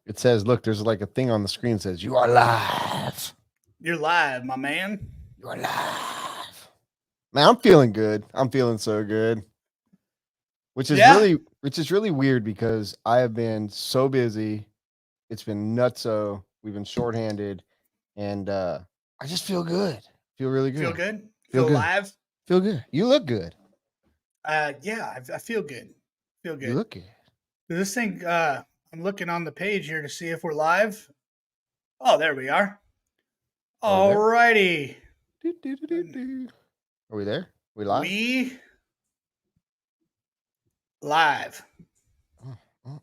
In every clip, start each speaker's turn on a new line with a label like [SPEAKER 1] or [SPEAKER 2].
[SPEAKER 1] It says, look, there's like a thing on the screen that says, you are live.
[SPEAKER 2] You're live, my man.
[SPEAKER 1] You are live. Man, I'm feeling good. I'm feeling so good. Which is really weird because I have been so busy. It's been nutso. We've been shorthanded. And I just feel good. Feel really good.
[SPEAKER 2] Feel good?
[SPEAKER 1] Feel good.
[SPEAKER 2] Alive?
[SPEAKER 1] Feel good. You look good.
[SPEAKER 2] Yeah, I feel good. Feel good.
[SPEAKER 1] You look good.
[SPEAKER 2] This thing, I'm looking on the page here to see if we're live. Oh, there we are. All righty.
[SPEAKER 1] Are we there? We live?
[SPEAKER 2] We live.
[SPEAKER 1] I'm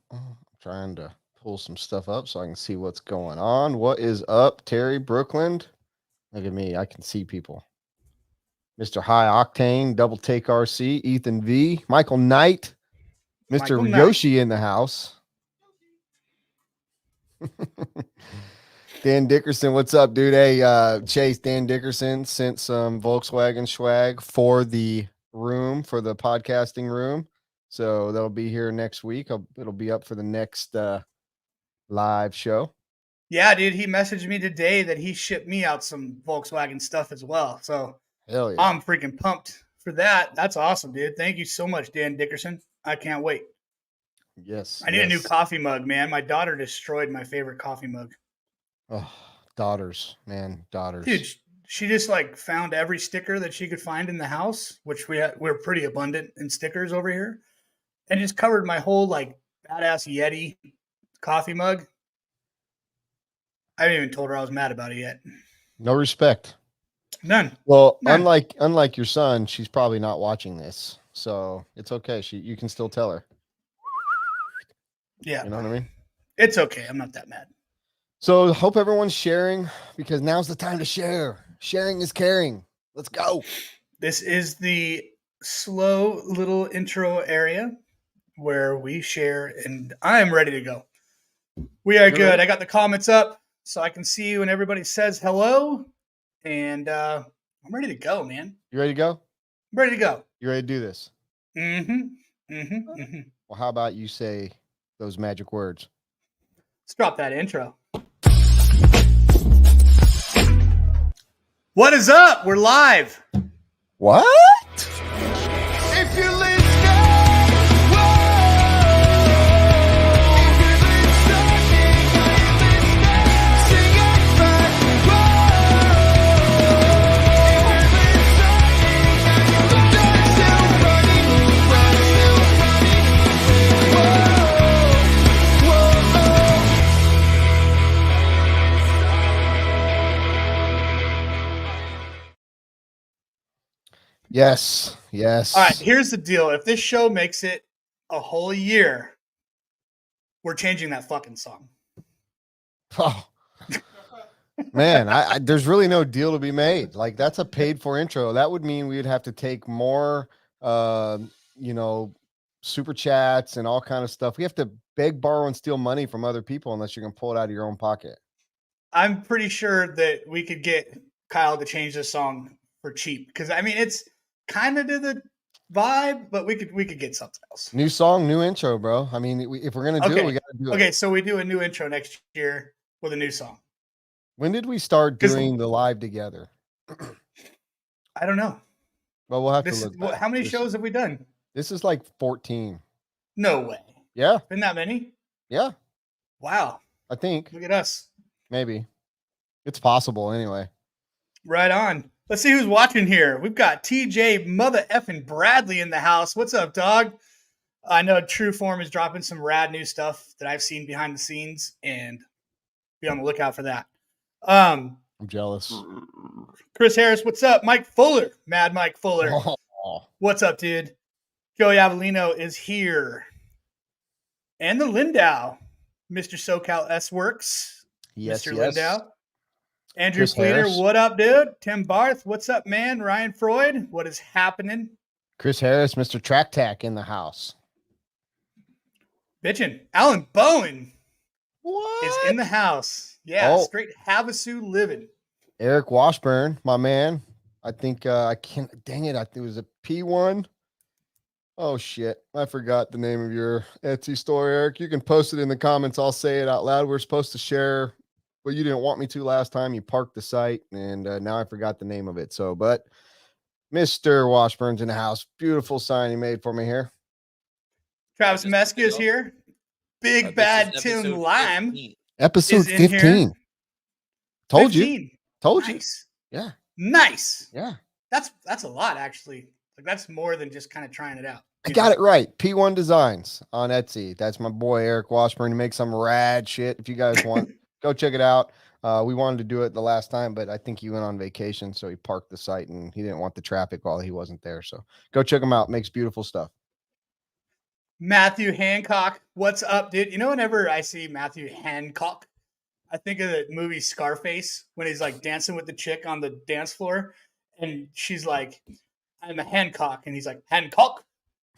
[SPEAKER 1] trying to pull some stuff up so I can see what's going on. What is up, Terry Brooklyn? Look at me. I can see people. Mr. High Octane, Double Take RC, Ethan V, Michael Knight, Mr. Yoshi in the house. Dan Dickerson, what's up, dude? Hey, Chase, Dan Dickerson sent some Volkswagen swag for the room, for the podcasting room. So that'll be here next week. It'll be up for the next live show.
[SPEAKER 2] Yeah, dude, he messaged me today that he shipped me out some Volkswagen stuff as well. So
[SPEAKER 1] hell yeah.
[SPEAKER 2] I'm freaking pumped for that. That's awesome, dude. Thank you so much, Dan Dickerson. I can't wait.
[SPEAKER 1] Yes.
[SPEAKER 2] I need a new coffee mug, man. My daughter destroyed my favorite coffee mug.
[SPEAKER 1] Oh, daughters, man, daughters.
[SPEAKER 2] Dude, she just like found every sticker that she could find in the house, which we're pretty abundant in stickers over here, and just covered my whole like badass Yeti coffee mug. I haven't even told her I was mad about it yet.
[SPEAKER 1] No respect.
[SPEAKER 2] None.
[SPEAKER 1] Well,
[SPEAKER 2] None.
[SPEAKER 1] unlike your son, she's probably not watching this, so it's okay. You can still tell her.
[SPEAKER 2] Yeah.
[SPEAKER 1] You know what I mean?
[SPEAKER 2] It's okay. I'm not that mad.
[SPEAKER 1] So hope everyone's sharing because now's the time to share. Sharing is caring. Let's go.
[SPEAKER 2] This is the slow little intro area where we share, and I am ready to go. We are good. I got the comments up so I can see when everybody says hello, and I'm ready to go, man.
[SPEAKER 1] You ready to go?
[SPEAKER 2] I'm ready to go.
[SPEAKER 1] You ready to do this?
[SPEAKER 2] Mm-hmm.
[SPEAKER 1] Well, how about you say those magic words?
[SPEAKER 2] Let's drop that intro. What is up? We're live.
[SPEAKER 1] What?
[SPEAKER 3] If you live
[SPEAKER 1] Yes. Yes.
[SPEAKER 2] All right, here's the deal. If this show makes it a whole year, we're changing that fucking song.
[SPEAKER 1] Oh. Man, there's really no deal to be made. Like, that's a paid for intro. That would mean we would have to take more super chats and all kind of stuff. We have to beg, borrow, and steal money from other people unless you can pull it out of your own pocket.
[SPEAKER 2] I'm pretty sure that we could get Kyle to change this song for cheap. Because I mean it's kind of to the vibe, but we could get something else.
[SPEAKER 1] New song, new intro, bro. I mean, if we're gonna do it, we gotta do it.
[SPEAKER 2] Okay, so we do a new intro next year with a new song.
[SPEAKER 1] When did we start doing the live together?
[SPEAKER 2] I don't know.
[SPEAKER 1] Well, we'll have to look back.
[SPEAKER 2] How many shows have we done?
[SPEAKER 1] This is like 14.
[SPEAKER 2] No way.
[SPEAKER 1] Yeah.
[SPEAKER 2] Been that many?
[SPEAKER 1] Yeah.
[SPEAKER 2] Wow.
[SPEAKER 1] I think.
[SPEAKER 2] Look at us.
[SPEAKER 1] Maybe. It's possible anyway.
[SPEAKER 2] Right on. Let's see who's watching here. We've got TJ Mother-F-ing Bradley in the house. What's up, dog? I know True Form is dropping some rad new stuff that I've seen behind the scenes, and be on the lookout for that.
[SPEAKER 1] I'm jealous.
[SPEAKER 2] Chris Harris, what's up? Mike Fuller, Mad Mike Fuller. Oh. What's up, dude? Joey Avellino is here. And the Lindau, Mr. SoCal S-Works.
[SPEAKER 1] Yes,
[SPEAKER 2] Mr.
[SPEAKER 1] yes.
[SPEAKER 2] Lindau. Andrew Sleater, what up, dude? Tim Barth, what's up, man? Ryan Freud, what is happening?
[SPEAKER 1] Chris Harris, Mr. Track Tack in the house.
[SPEAKER 2] Bitchin'. Alan Bowen
[SPEAKER 1] is
[SPEAKER 2] in the house. Yeah, straight Havasu living.
[SPEAKER 1] Eric Washburn, my man. I think I can't. Dang it! It was a P1. Oh shit. I forgot the name of your Etsy store, Eric. You can post it in the comments. I'll say it out loud. We're supposed to share, but you didn't want me to last time. You parked the site, and now I forgot the name of it. So, but Mr. Washburn's in the house. Beautiful sign he made for me here.
[SPEAKER 2] Travis
[SPEAKER 4] just picked
[SPEAKER 2] Meska
[SPEAKER 4] it
[SPEAKER 2] is
[SPEAKER 4] up.
[SPEAKER 2] here. Big
[SPEAKER 4] This
[SPEAKER 2] Bad
[SPEAKER 4] is
[SPEAKER 2] Tim
[SPEAKER 4] episode
[SPEAKER 2] Lime
[SPEAKER 4] 15.
[SPEAKER 1] Episode
[SPEAKER 2] is in
[SPEAKER 1] 15.
[SPEAKER 2] here.
[SPEAKER 1] Told you.
[SPEAKER 2] 15.
[SPEAKER 1] Told you.
[SPEAKER 2] Nice.
[SPEAKER 1] Yeah.
[SPEAKER 2] Nice.
[SPEAKER 1] Yeah.
[SPEAKER 2] That's a lot, actually. Like, that's more than just kind of trying it out.
[SPEAKER 1] I got it right. P1 Designs on Etsy. That's my boy Eric Washburn. He makes some rad shit. If you guys want, go check it out. We wanted to do it the last time, but I think he went on vacation, so he parked the site and he didn't want the traffic while he wasn't there. So go check him out. Makes beautiful stuff.
[SPEAKER 2] Matthew Hancock, what's up, dude? You know, whenever I see Matthew Hancock, I think of the movie Scarface when he's like dancing with the chick on the dance floor, and she's like, "I'm a Hancock," and he's like, "Hancock,"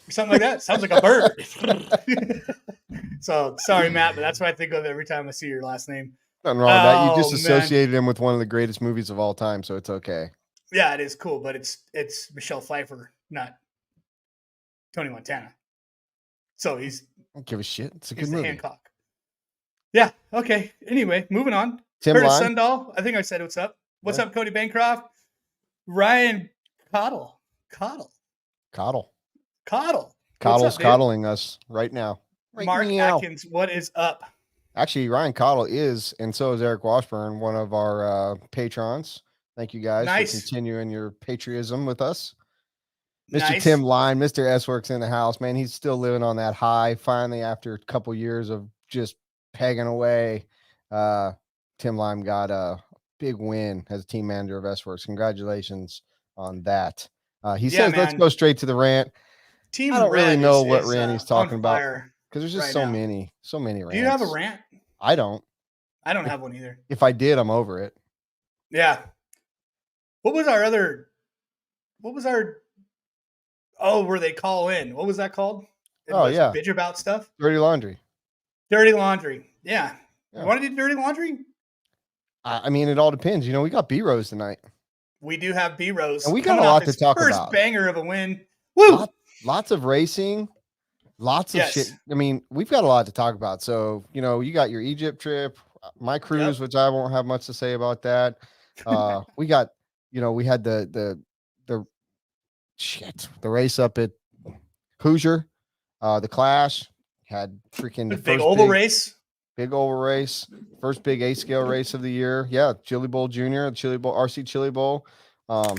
[SPEAKER 2] or something like that. Sounds like a bird. So sorry, Matt, but that's what I think of every time I see your last name.
[SPEAKER 1] Nothing wrong with that. You just
[SPEAKER 2] Oh,
[SPEAKER 1] associated him with one of the greatest movies of all time, so it's okay.
[SPEAKER 2] Yeah, it is cool, but it's Michelle Pfeiffer, not Tony Montana. So he's
[SPEAKER 1] I don't give a shit. It's a
[SPEAKER 2] he's
[SPEAKER 1] good
[SPEAKER 2] the
[SPEAKER 1] movie.
[SPEAKER 2] Hancock. Yeah. Okay. Anyway, moving on.
[SPEAKER 1] Tim
[SPEAKER 2] Curtis
[SPEAKER 1] Lime.
[SPEAKER 2] Sundahl. I think I said what's up. What's
[SPEAKER 1] Yeah.
[SPEAKER 2] up, Cody Bancroft? Ryan Coddle.
[SPEAKER 1] Coddle.
[SPEAKER 2] What's
[SPEAKER 1] Coddle's
[SPEAKER 2] up, dude?
[SPEAKER 1] coddling us right now. Right
[SPEAKER 2] Mark
[SPEAKER 1] meow.
[SPEAKER 2] Atkins, what is up?
[SPEAKER 1] Actually, Ryan Coddle is, and so is Eric Washburn, one of our patrons. Thank you guys
[SPEAKER 2] Nice.
[SPEAKER 1] for continuing your patriotism with us. Mr.
[SPEAKER 2] Nice.
[SPEAKER 1] Tim Line, Mr. S Works in the house, man. He's still living on that high. Finally, after a couple years of just pegging away, Tim Lime got a big win as a team manager of S Works. Congratulations on that. He
[SPEAKER 2] Yeah,
[SPEAKER 1] says, let's
[SPEAKER 2] man.
[SPEAKER 1] go straight to the rant.
[SPEAKER 2] Team
[SPEAKER 1] I don't really
[SPEAKER 2] Red
[SPEAKER 1] know
[SPEAKER 2] is-
[SPEAKER 1] what
[SPEAKER 2] is,
[SPEAKER 1] rant he's
[SPEAKER 2] on
[SPEAKER 1] talking about
[SPEAKER 2] fire
[SPEAKER 1] because there's just
[SPEAKER 2] right
[SPEAKER 1] so
[SPEAKER 2] now.
[SPEAKER 1] many rants.
[SPEAKER 2] Do you have a rant?
[SPEAKER 1] I don't.
[SPEAKER 2] I don't have one either.
[SPEAKER 1] If I did, I'm over it.
[SPEAKER 2] Yeah. What was our? Oh, where they call in? What was that called? It
[SPEAKER 1] Oh,
[SPEAKER 2] was
[SPEAKER 1] yeah.
[SPEAKER 2] bitch about stuff.
[SPEAKER 1] Dirty laundry.
[SPEAKER 2] Dirty laundry. Yeah.
[SPEAKER 1] Yeah.
[SPEAKER 2] You want to do dirty laundry?
[SPEAKER 1] I mean, it all depends. You know, we got B-Rose tonight.
[SPEAKER 2] We do have B Rose.
[SPEAKER 1] And we got a lot to talk
[SPEAKER 2] first
[SPEAKER 1] about.
[SPEAKER 2] Banger of a win. Woo!
[SPEAKER 1] Lots of racing, lots of
[SPEAKER 2] Yes.
[SPEAKER 1] shit. I mean, we've got a lot to talk about. So, you know, you got your Egypt trip, my cruise, which I won't have much to say about that. We got, you know, we had the race up at Hoosier, the Clash, had freaking
[SPEAKER 2] The
[SPEAKER 1] the
[SPEAKER 2] big
[SPEAKER 1] first
[SPEAKER 2] oval race.
[SPEAKER 1] Big oval race, first big A scale race of the year. Yeah, Chili Bowl Junior, Chili Bowl, RC Chili Bowl.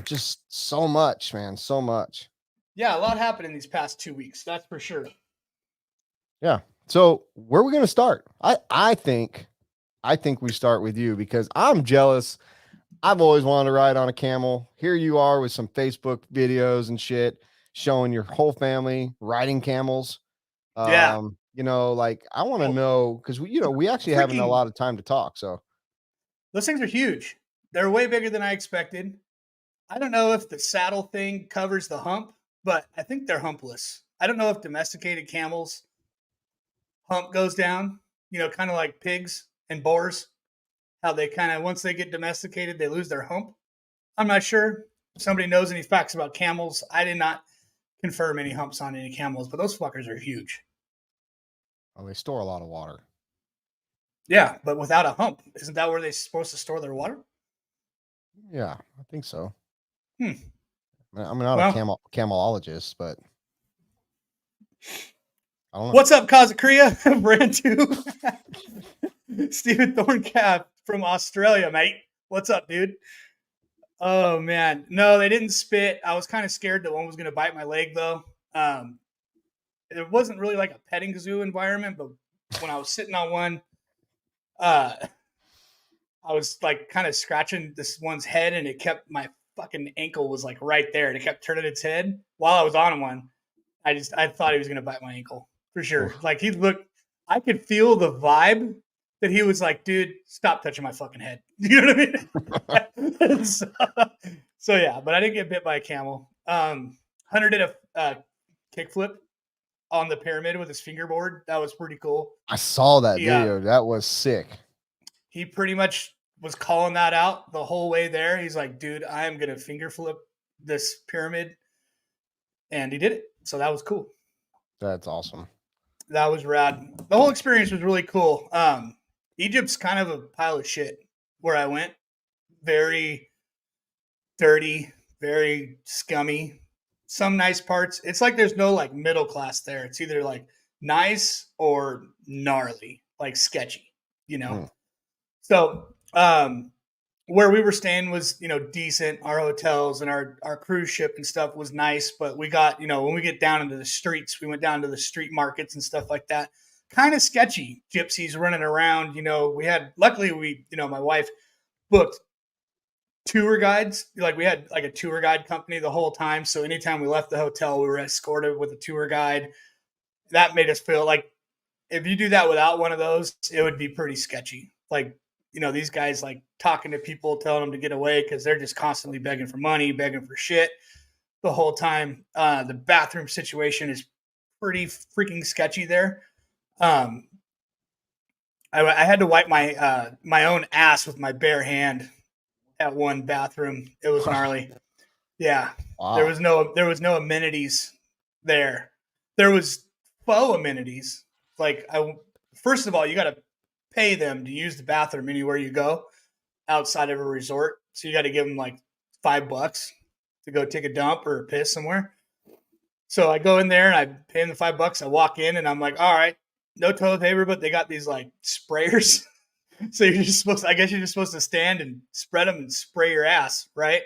[SPEAKER 1] Just so much, man, so much.
[SPEAKER 2] Yeah, a lot happened in these past 2 weeks. That's for sure.
[SPEAKER 1] Yeah. So where are we gonna start? I think we start with you because I'm jealous. I've always wanted to ride on a camel. Here you are with some Facebook videos and shit showing your whole family riding camels.
[SPEAKER 2] Yeah.
[SPEAKER 1] You know, like I want to know because we actually haven't a lot of time to talk. So
[SPEAKER 2] those things are huge. They're way bigger than I expected. I don't know if the saddle thing covers the hump, but I think they're humpless. I don't know if domesticated camels hump goes down, you know, kind of like pigs and boars, how they kind of, once they get domesticated, they lose their hump. I'm not sure. If somebody knows any facts about camels. I did not confirm any humps on any camels, but those fuckers are huge.
[SPEAKER 1] they store a lot of water.
[SPEAKER 2] Yeah, but without a hump, isn't that where they're supposed to store their water?
[SPEAKER 1] Yeah, I think so.
[SPEAKER 2] Hmm.
[SPEAKER 1] I'm not a camelologist, but I don't know.
[SPEAKER 2] What's up, Kazakria? Brand 2. Stephen Thorncap from Australia, mate. What's up, dude? Oh, man. No, they didn't spit. I was kind of scared that one was going to bite my leg, though. It wasn't really like a petting zoo environment, but when I was sitting on one, I was like kind of scratching this one's head, and it kept my fucking ankle was like right there, and it kept turning its head while I was on one. I thought he was going to bite my ankle for sure. Like I could feel the vibe that he was like, dude, stop touching my fucking head. You know what I mean? so yeah, but I didn't get bit by a camel. Hunter did a kickflip on the pyramid with his fingerboard. That was pretty cool.
[SPEAKER 1] I saw that video. That was sick.
[SPEAKER 2] He pretty much was calling that out the whole way there. He's like, dude, I am going to finger flip this pyramid. And he did it. So that was cool.
[SPEAKER 1] That's awesome.
[SPEAKER 2] That was rad. The whole experience was really cool. Egypt's kind of a pile of shit where I went. Very dirty, very scummy. Some nice parts. It's like there's no like middle class there. It's either like nice or gnarly, like sketchy, you know.
[SPEAKER 1] Mm.
[SPEAKER 2] So where we were staying was, you know, decent. Our hotels and our cruise ship and stuff was nice, but we got, you know, when we get down into the streets, we went down to the street markets and stuff like that. Kind of sketchy. Gypsies running around, you know. Luckily you know, my wife booked tour guides. Like we had like a tour guide company the whole time. So anytime we left the hotel, we were escorted with a tour guide. That made us feel like if you do that without one of those, it would be pretty sketchy. Like, you know, these guys like talking to people, telling them to get away because they're just constantly begging for money, begging for shit the whole time. The bathroom situation is pretty freaking sketchy there. I had to wipe my own ass with my bare hand at one bathroom. It was gnarly. Yeah.
[SPEAKER 1] Wow.
[SPEAKER 2] There was no amenities there. There was faux amenities. Like first of all, you got to pay them to use the bathroom anywhere you go outside of a resort. So you got to give them like $5 to go take a dump or a piss somewhere. So I go in there and I pay them the $5. I walk in and I'm like, all right, no toilet paper, but they got these like sprayers. So you're just supposed to stand and spread them and spray your ass, right?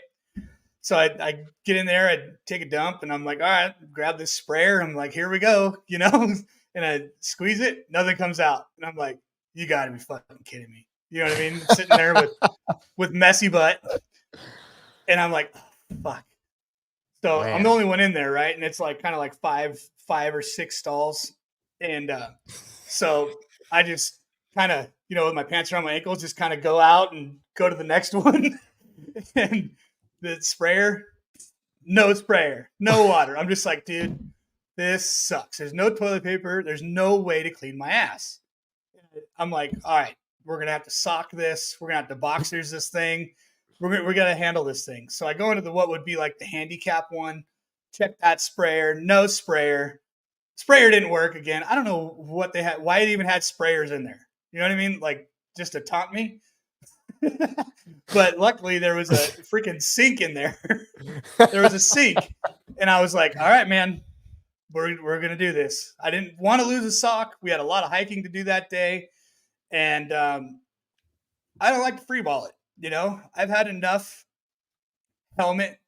[SPEAKER 2] So I get in there, I take a dump, and I'm like, all right, grab this sprayer. I'm like, here we go, you know? And I squeeze it, nothing comes out. And I'm like, you got to be fucking kidding me. You know what I mean? Sitting there with messy butt. And I'm like, oh, fuck. So
[SPEAKER 1] Man.
[SPEAKER 2] I'm the only one in there, right? And it's like kind of like five or six stalls. And so I just kind of, you know, with my pants around my ankles, just kind of go out and go to the next one. And the sprayer, no sprayer, no water. I'm just like, dude, this sucks. There's no toilet paper. There's no way to clean my ass. I'm like, all right, we're going to have to sock this. We're going to have to boxers this thing. We're going to handle this thing. So I go into what would be like the handicap one, check that sprayer, no sprayer. Sprayer didn't work again. I don't know what they had, why it even had sprayers in there. You know what I mean? Like just to taunt me. But luckily there was a freaking sink in there. There was a sink. And I was like, all right, man, we're going to do this. I didn't want to lose a sock. We had a lot of hiking to do that day. And I don't like to free ball it. You know, I've had enough helmet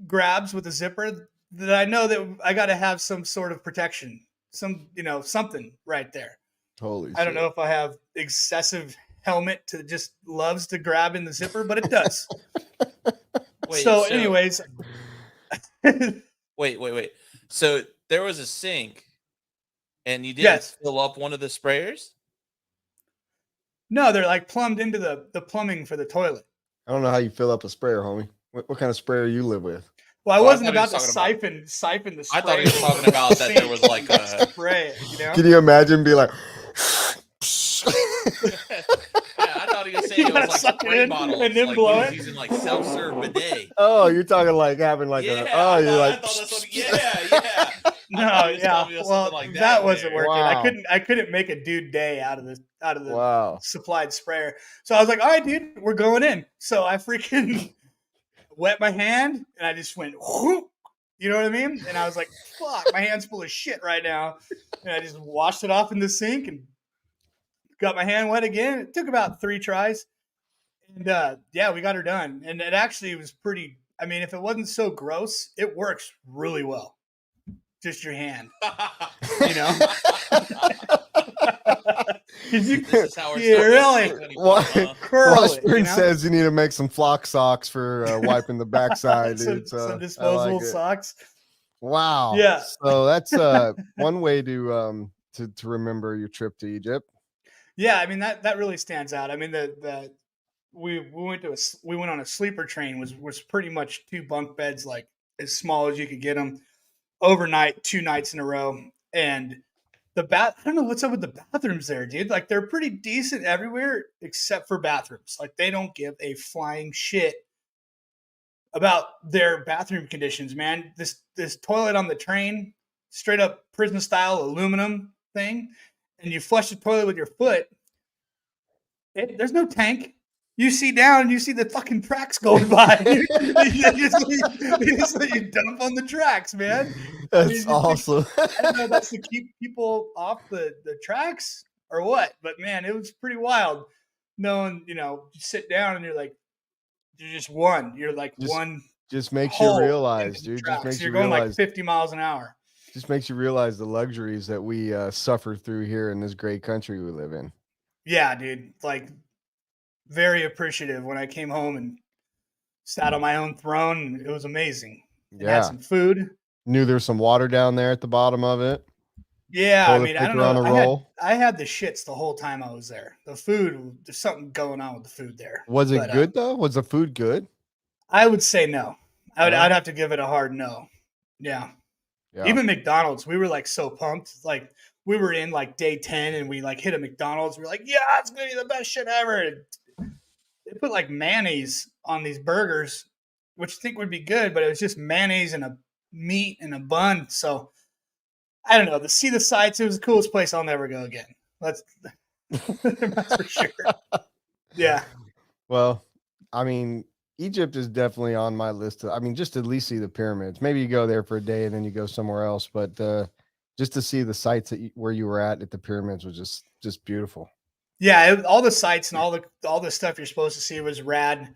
[SPEAKER 2] grabs with a zipper that I know that I got to have some sort of protection, something right there.
[SPEAKER 1] Holy
[SPEAKER 2] I don't
[SPEAKER 1] shit.
[SPEAKER 2] know if I have excessive helmet to just loves to grab in the zipper, but it does. Anyways.
[SPEAKER 4] Wait. So there was a sink and you didn't fill up one of the sprayers?
[SPEAKER 2] No, they're like plumbed into the plumbing for the toilet.
[SPEAKER 1] I don't know how you fill up a sprayer, homie. What kind of sprayer you live with?
[SPEAKER 2] Well, I wasn't about to siphon the spray.
[SPEAKER 4] I thought he was talking about that there was like a
[SPEAKER 2] spray, you know?
[SPEAKER 1] Can you imagine be like
[SPEAKER 4] I thought he was saying it was like spray bottles
[SPEAKER 2] and then
[SPEAKER 4] like
[SPEAKER 2] blow
[SPEAKER 4] he was
[SPEAKER 2] it.
[SPEAKER 4] using like self-serve bidet.
[SPEAKER 1] Oh, you're talking like having like
[SPEAKER 4] Yeah,
[SPEAKER 1] I
[SPEAKER 4] thought that's what, yeah.
[SPEAKER 2] No, yeah. Well,
[SPEAKER 4] like
[SPEAKER 2] that wasn't working.
[SPEAKER 1] Wow.
[SPEAKER 2] I couldn't make a dude day out of the
[SPEAKER 1] wow.
[SPEAKER 2] supplied sprayer. So I was like, all right, dude, we're going in. So I freaking wet my hand and I just went, whoop, you know what I mean? And I was like, fuck, my hand's full of shit right now. And I just washed it off in the sink and got my hand wet again. It took about 3 tries. And yeah, we got her done. And it actually was pretty, I mean, if it wasn't so gross, it works really well. Just your hand, you know?
[SPEAKER 4] This is how we're
[SPEAKER 2] really
[SPEAKER 1] Washburn says you need to make some flock socks for wiping the backside.
[SPEAKER 2] some disposable socks.
[SPEAKER 1] Wow.
[SPEAKER 2] Yeah.
[SPEAKER 1] So that's one way to remember your trip to Egypt.
[SPEAKER 2] Yeah, I mean that really stands out. I mean we went on a sleeper train was pretty much 2 bunk beds, like as small as you could get them, overnight, 2 nights in a row. And I don't know what's up with the bathrooms there, dude. Like they're pretty decent everywhere except for bathrooms. Like they don't give a flying shit about their bathroom conditions, man. This toilet on the train straight up prison style aluminum thing, and you flush the toilet with your foot, there's no tank. You see down and you see the fucking tracks going by. They just let you dump on the tracks, man.
[SPEAKER 1] That's awesome.
[SPEAKER 2] I don't know if that's to keep people off the tracks or what, but man, it was pretty wild. Knowing, you sit down and you're like, you're just one. You're like one.
[SPEAKER 1] Just makes you realize, dude.
[SPEAKER 2] Just
[SPEAKER 1] makes
[SPEAKER 2] you're
[SPEAKER 1] you
[SPEAKER 2] going
[SPEAKER 1] realize,
[SPEAKER 2] like 50 miles an hour.
[SPEAKER 1] Just makes you realize the luxuries that we suffer through here in this great country we live in.
[SPEAKER 2] Yeah, dude. Like, very appreciative when I came home and sat on my own throne. It was amazing.
[SPEAKER 1] Yeah.
[SPEAKER 2] Had some food.
[SPEAKER 1] Knew there's some water down there at the bottom of it.
[SPEAKER 2] Yeah, I mean, I don't know.
[SPEAKER 1] I
[SPEAKER 2] had the shits the whole time I was there. The food, there's something going on with the food there.
[SPEAKER 1] Was it good though? Was the food good?
[SPEAKER 2] I would say no. I'd have to give it a hard no. Yeah. Even McDonald's, we were like so pumped. Like, we were in like day 10 and we like hit a McDonald's. We're like, yeah, it's gonna be the best shit ever. And they put like mayonnaise on these burgers, which I think would be good, but it was just mayonnaise and a meat and a bun. So I don't know. To see the sights, it was the coolest place I'll never go again. That's for sure. Yeah.
[SPEAKER 1] Well, I mean, Egypt is definitely on my list. Just to at least see the pyramids. Maybe you go there for a day and then you go somewhere else, but just to see the sites where you were at the pyramids was just beautiful.
[SPEAKER 2] Yeah, all the sites and all the stuff you're supposed to see was rad.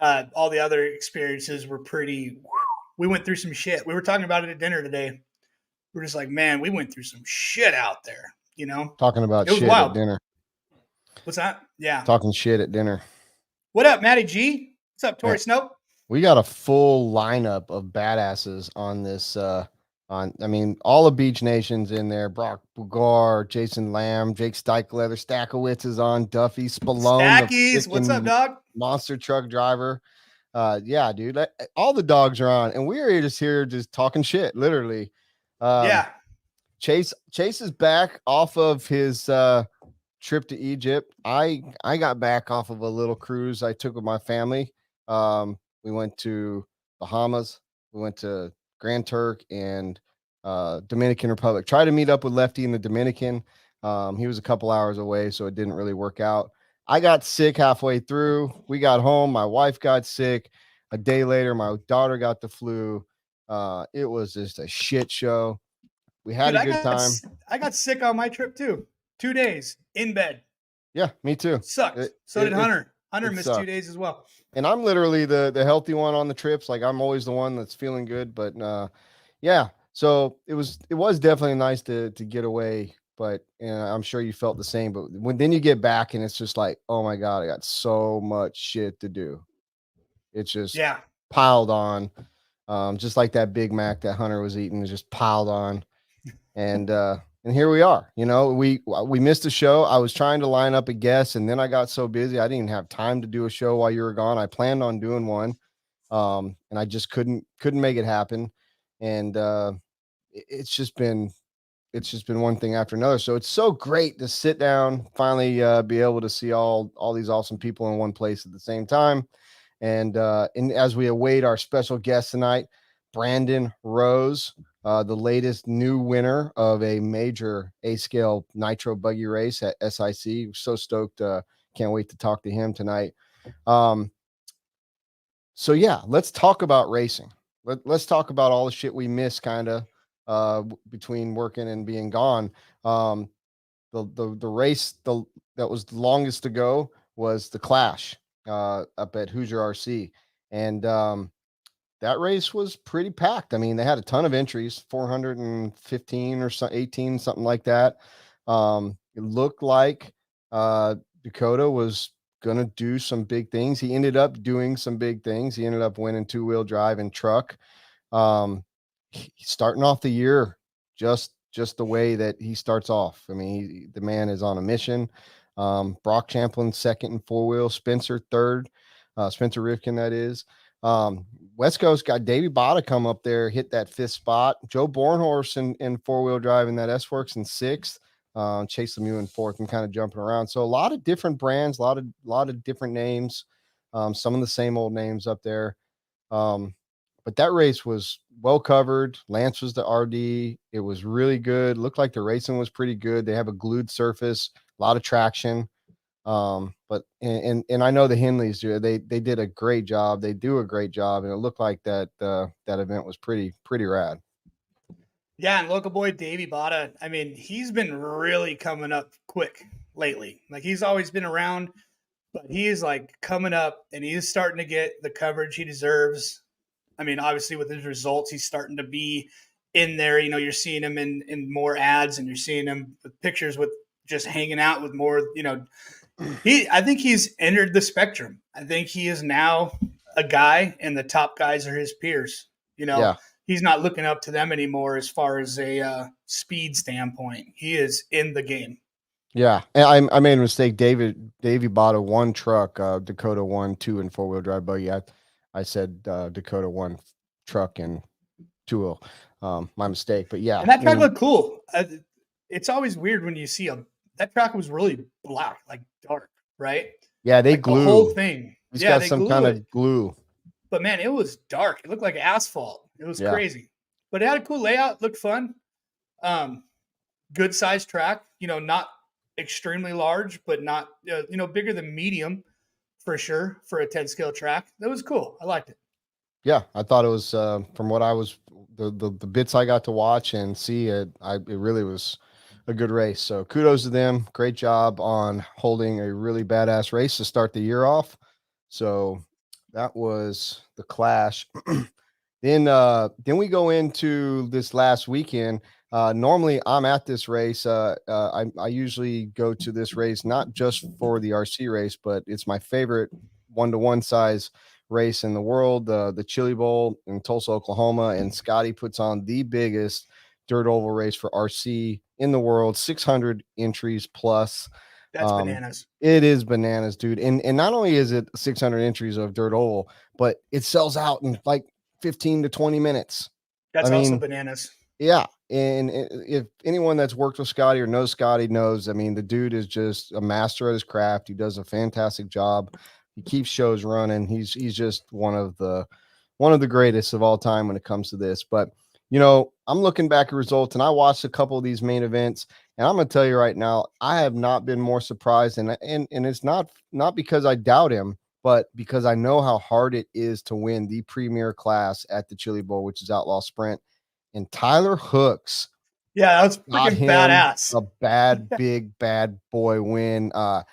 [SPEAKER 2] All the other experiences were pretty. We went through some shit. We were talking about it at dinner today. We're just like, man, we went through some shit out there.
[SPEAKER 1] Talking about shit at dinner.
[SPEAKER 2] What's that? Yeah,
[SPEAKER 1] talking shit at dinner.
[SPEAKER 2] What up, Matty G? What's up, Tori Snow?
[SPEAKER 1] We got a full lineup of badasses on this. All the Beach Nations in there. Brock Bugar, Jason Lamb, Jake Steichleather, Stackowitz is on. Duffy Spallone.
[SPEAKER 2] Stackies, what's up, dog?
[SPEAKER 1] Monster truck driver. Yeah, dude. All the dogs are on, and we are just talking shit, literally. Chase is back off of his trip to Egypt. I got back off of a little cruise I took with my family. We went to Bahamas. We went to Grand Turk and Dominican Republic. Tried to meet up with Lefty in the Dominican. He was a couple hours away, so it didn't really work out. I got sick halfway through. We got home. My wife got sick. A day later, my daughter got the flu. It was just a shit show. We had a good time.
[SPEAKER 2] I got sick on my trip too. 2 days in bed.
[SPEAKER 1] Yeah, me too.
[SPEAKER 2] Sucked. So did Hunter. Hunter missed 2 days as well.
[SPEAKER 1] And I'm literally the healthy one on the trips. Like, I'm always the one that's feeling good. But yeah. So it was definitely nice to get away. But I'm sure you felt the same. But then you get back and it's just like, oh my God, I got so much shit to do. It's just piled on. Just like that Big Mac that Hunter was eating is just piled on. And here we are. We missed a show. I was trying to line up a guest, and then I got so busy I didn't even have time to do a show while you were gone. I planned on doing one, and I just couldn't make it happen. And it's just been one thing after another. So it's so great to sit down, finally be able to see all these awesome people in one place at the same time. And as we await our special guest tonight, Brandon Rose, the latest new winner of a major A-scale nitro buggy race at SIC. So stoked. Can't wait to talk to him tonight. So yeah, let's talk about racing. Let's talk about all the shit we missed kind of between working and being gone. The race that was the longest to go was the Clash up at Hoosier RC. And that race was pretty packed. I mean, they had a ton of entries, 415 or 18, something like that. It looked like Dakota was going to do some big things. He ended up doing some big things. He ended up winning 2-wheel drive and truck. Starting off the year just the way that he starts off. I mean, the man is on a mission. Brock Champlin second in 4-wheel, Spencer third, Spencer Rifkin, that is. West Coast got Davey Botta come up there, hit that 5th spot. Joe Bornhorst in 4-wheel drive in that S-Works in 6th. Chase Lemieux in 4th and kind of jumping around. So a lot of different brands, a lot of different names. Some of the same old names up there. But but that race was well covered. Lance was the RD. It was really good. Looked like the racing was pretty good. They have a glued surface, a lot of traction. But and I know the Henleys do. They did a great job. They do a great job, and it looked like that that event was pretty rad.
[SPEAKER 2] Yeah, and local boy Davey BaaaaACK, I mean, he's been really coming up quick lately. Like he's always been around, but he is like coming up and he's starting to get the coverage he deserves. I mean, obviously with his results, he's starting to be in there. You know, you're seeing him in more ads, and you're seeing him with pictures with just hanging out with more, you know. I think he's entered the spectrum. I think he is now a guy, and the top guys are his peers. You know,
[SPEAKER 1] Yeah.
[SPEAKER 2] He's not looking up to them anymore as far as a speed standpoint. He is in the game.
[SPEAKER 1] Yeah, and I made a mistake. Davey bought a one truck, Dakota 1, 2, and 4-wheel drive buggy. I said Dakota 1 truck and 2-wheel. My mistake, but yeah.
[SPEAKER 2] And that track looked cool. It's always weird when you see that track was really black, like dark, right?
[SPEAKER 1] Yeah, they
[SPEAKER 2] like
[SPEAKER 1] glue
[SPEAKER 2] the whole thing.
[SPEAKER 1] He's got
[SPEAKER 2] they
[SPEAKER 1] some
[SPEAKER 2] glue
[SPEAKER 1] kind
[SPEAKER 2] it.
[SPEAKER 1] of glue.
[SPEAKER 2] But man, it was dark. It looked like asphalt. It was crazy. But it had a cool layout. Looked fun. Good sized track. You know, not extremely large, but not bigger than medium for sure for a 10 scale track. That was cool. I liked it.
[SPEAKER 1] Yeah, I thought it was from what I was the bits I got to watch and see it. It really was a good race. So kudos to them. Great job on holding a really badass race to start the year off. So that was the Clash. Then we go into this last weekend. Normally I'm at this race. I usually go to this race not just for the RC race, but it's my favorite 1-to-1 size race in the world, the Chili Bowl in Tulsa, Oklahoma. And Scotty puts on the biggest dirt oval race for RC in the world, 600 entries plus.
[SPEAKER 2] That's bananas.
[SPEAKER 1] It is bananas, dude. And not only is it 600 entries of dirt oval, but it sells out in like 15 to 20 minutes.
[SPEAKER 2] That's also bananas.
[SPEAKER 1] Yeah. And if anyone that's worked with Scotty or knows Scotty knows, I mean, the dude is just a master at his craft. He does a fantastic job. He keeps shows running. He's just one of the greatest of all time when it comes to this. But I'm looking back at results, and I watched a couple of these main events, and I'm going to tell you right now, I have not been more surprised. And it's not because I doubt him, but because I know how hard it is to win the premier class at the Chili Bowl, which is Outlaw Sprint. And Tyler Hooks.
[SPEAKER 2] Yeah, that was freaking badass.
[SPEAKER 1] A big bad boy win. I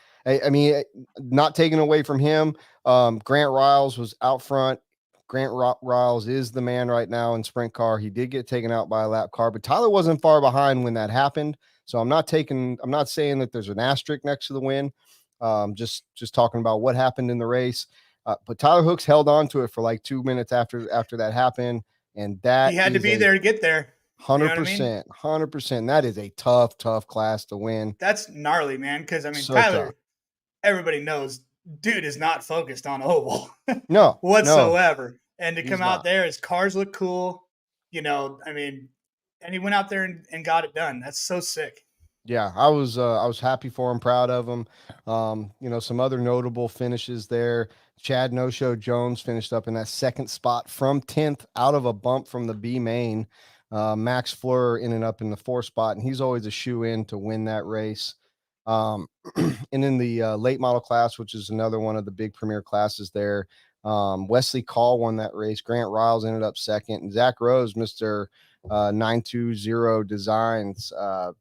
[SPEAKER 1] mean, not taken away from him. Grant Riles was out front. Grant Riles is the man right now in sprint car. He did get taken out by a lap car, but Tyler wasn't far behind when that happened. So I'm not saying that there's an asterisk next to the win. Just talking about what happened in the race. But Tyler Hooks held on to it for like 2 minutes after that happened. And that
[SPEAKER 2] he had to be there to get there.
[SPEAKER 1] 100%, 100%. That is a tough class to win.
[SPEAKER 2] That's gnarly, man. Because I mean,
[SPEAKER 1] So
[SPEAKER 2] Tyler,
[SPEAKER 1] tough.
[SPEAKER 2] Everybody knows, dude is not focused on oval,
[SPEAKER 1] no,
[SPEAKER 2] whatsoever. No, and to
[SPEAKER 1] he's
[SPEAKER 2] come out there, his cars look cool. I mean, and he went out there and got it done. That's so sick.
[SPEAKER 1] Yeah, I was happy for him, proud of him. Some other notable finishes there. Chad No-Show Jones finished up in that second spot from 10th out of a bump from the B main. Max Fleur ended up in the 4th spot, and he's always a shoe-in to win that race. And in the late model class, which is another one of the big premier classes there, Wesley Call won that race. Grant Riles ended up second, and Zach Rose, Mr. 920 Designs,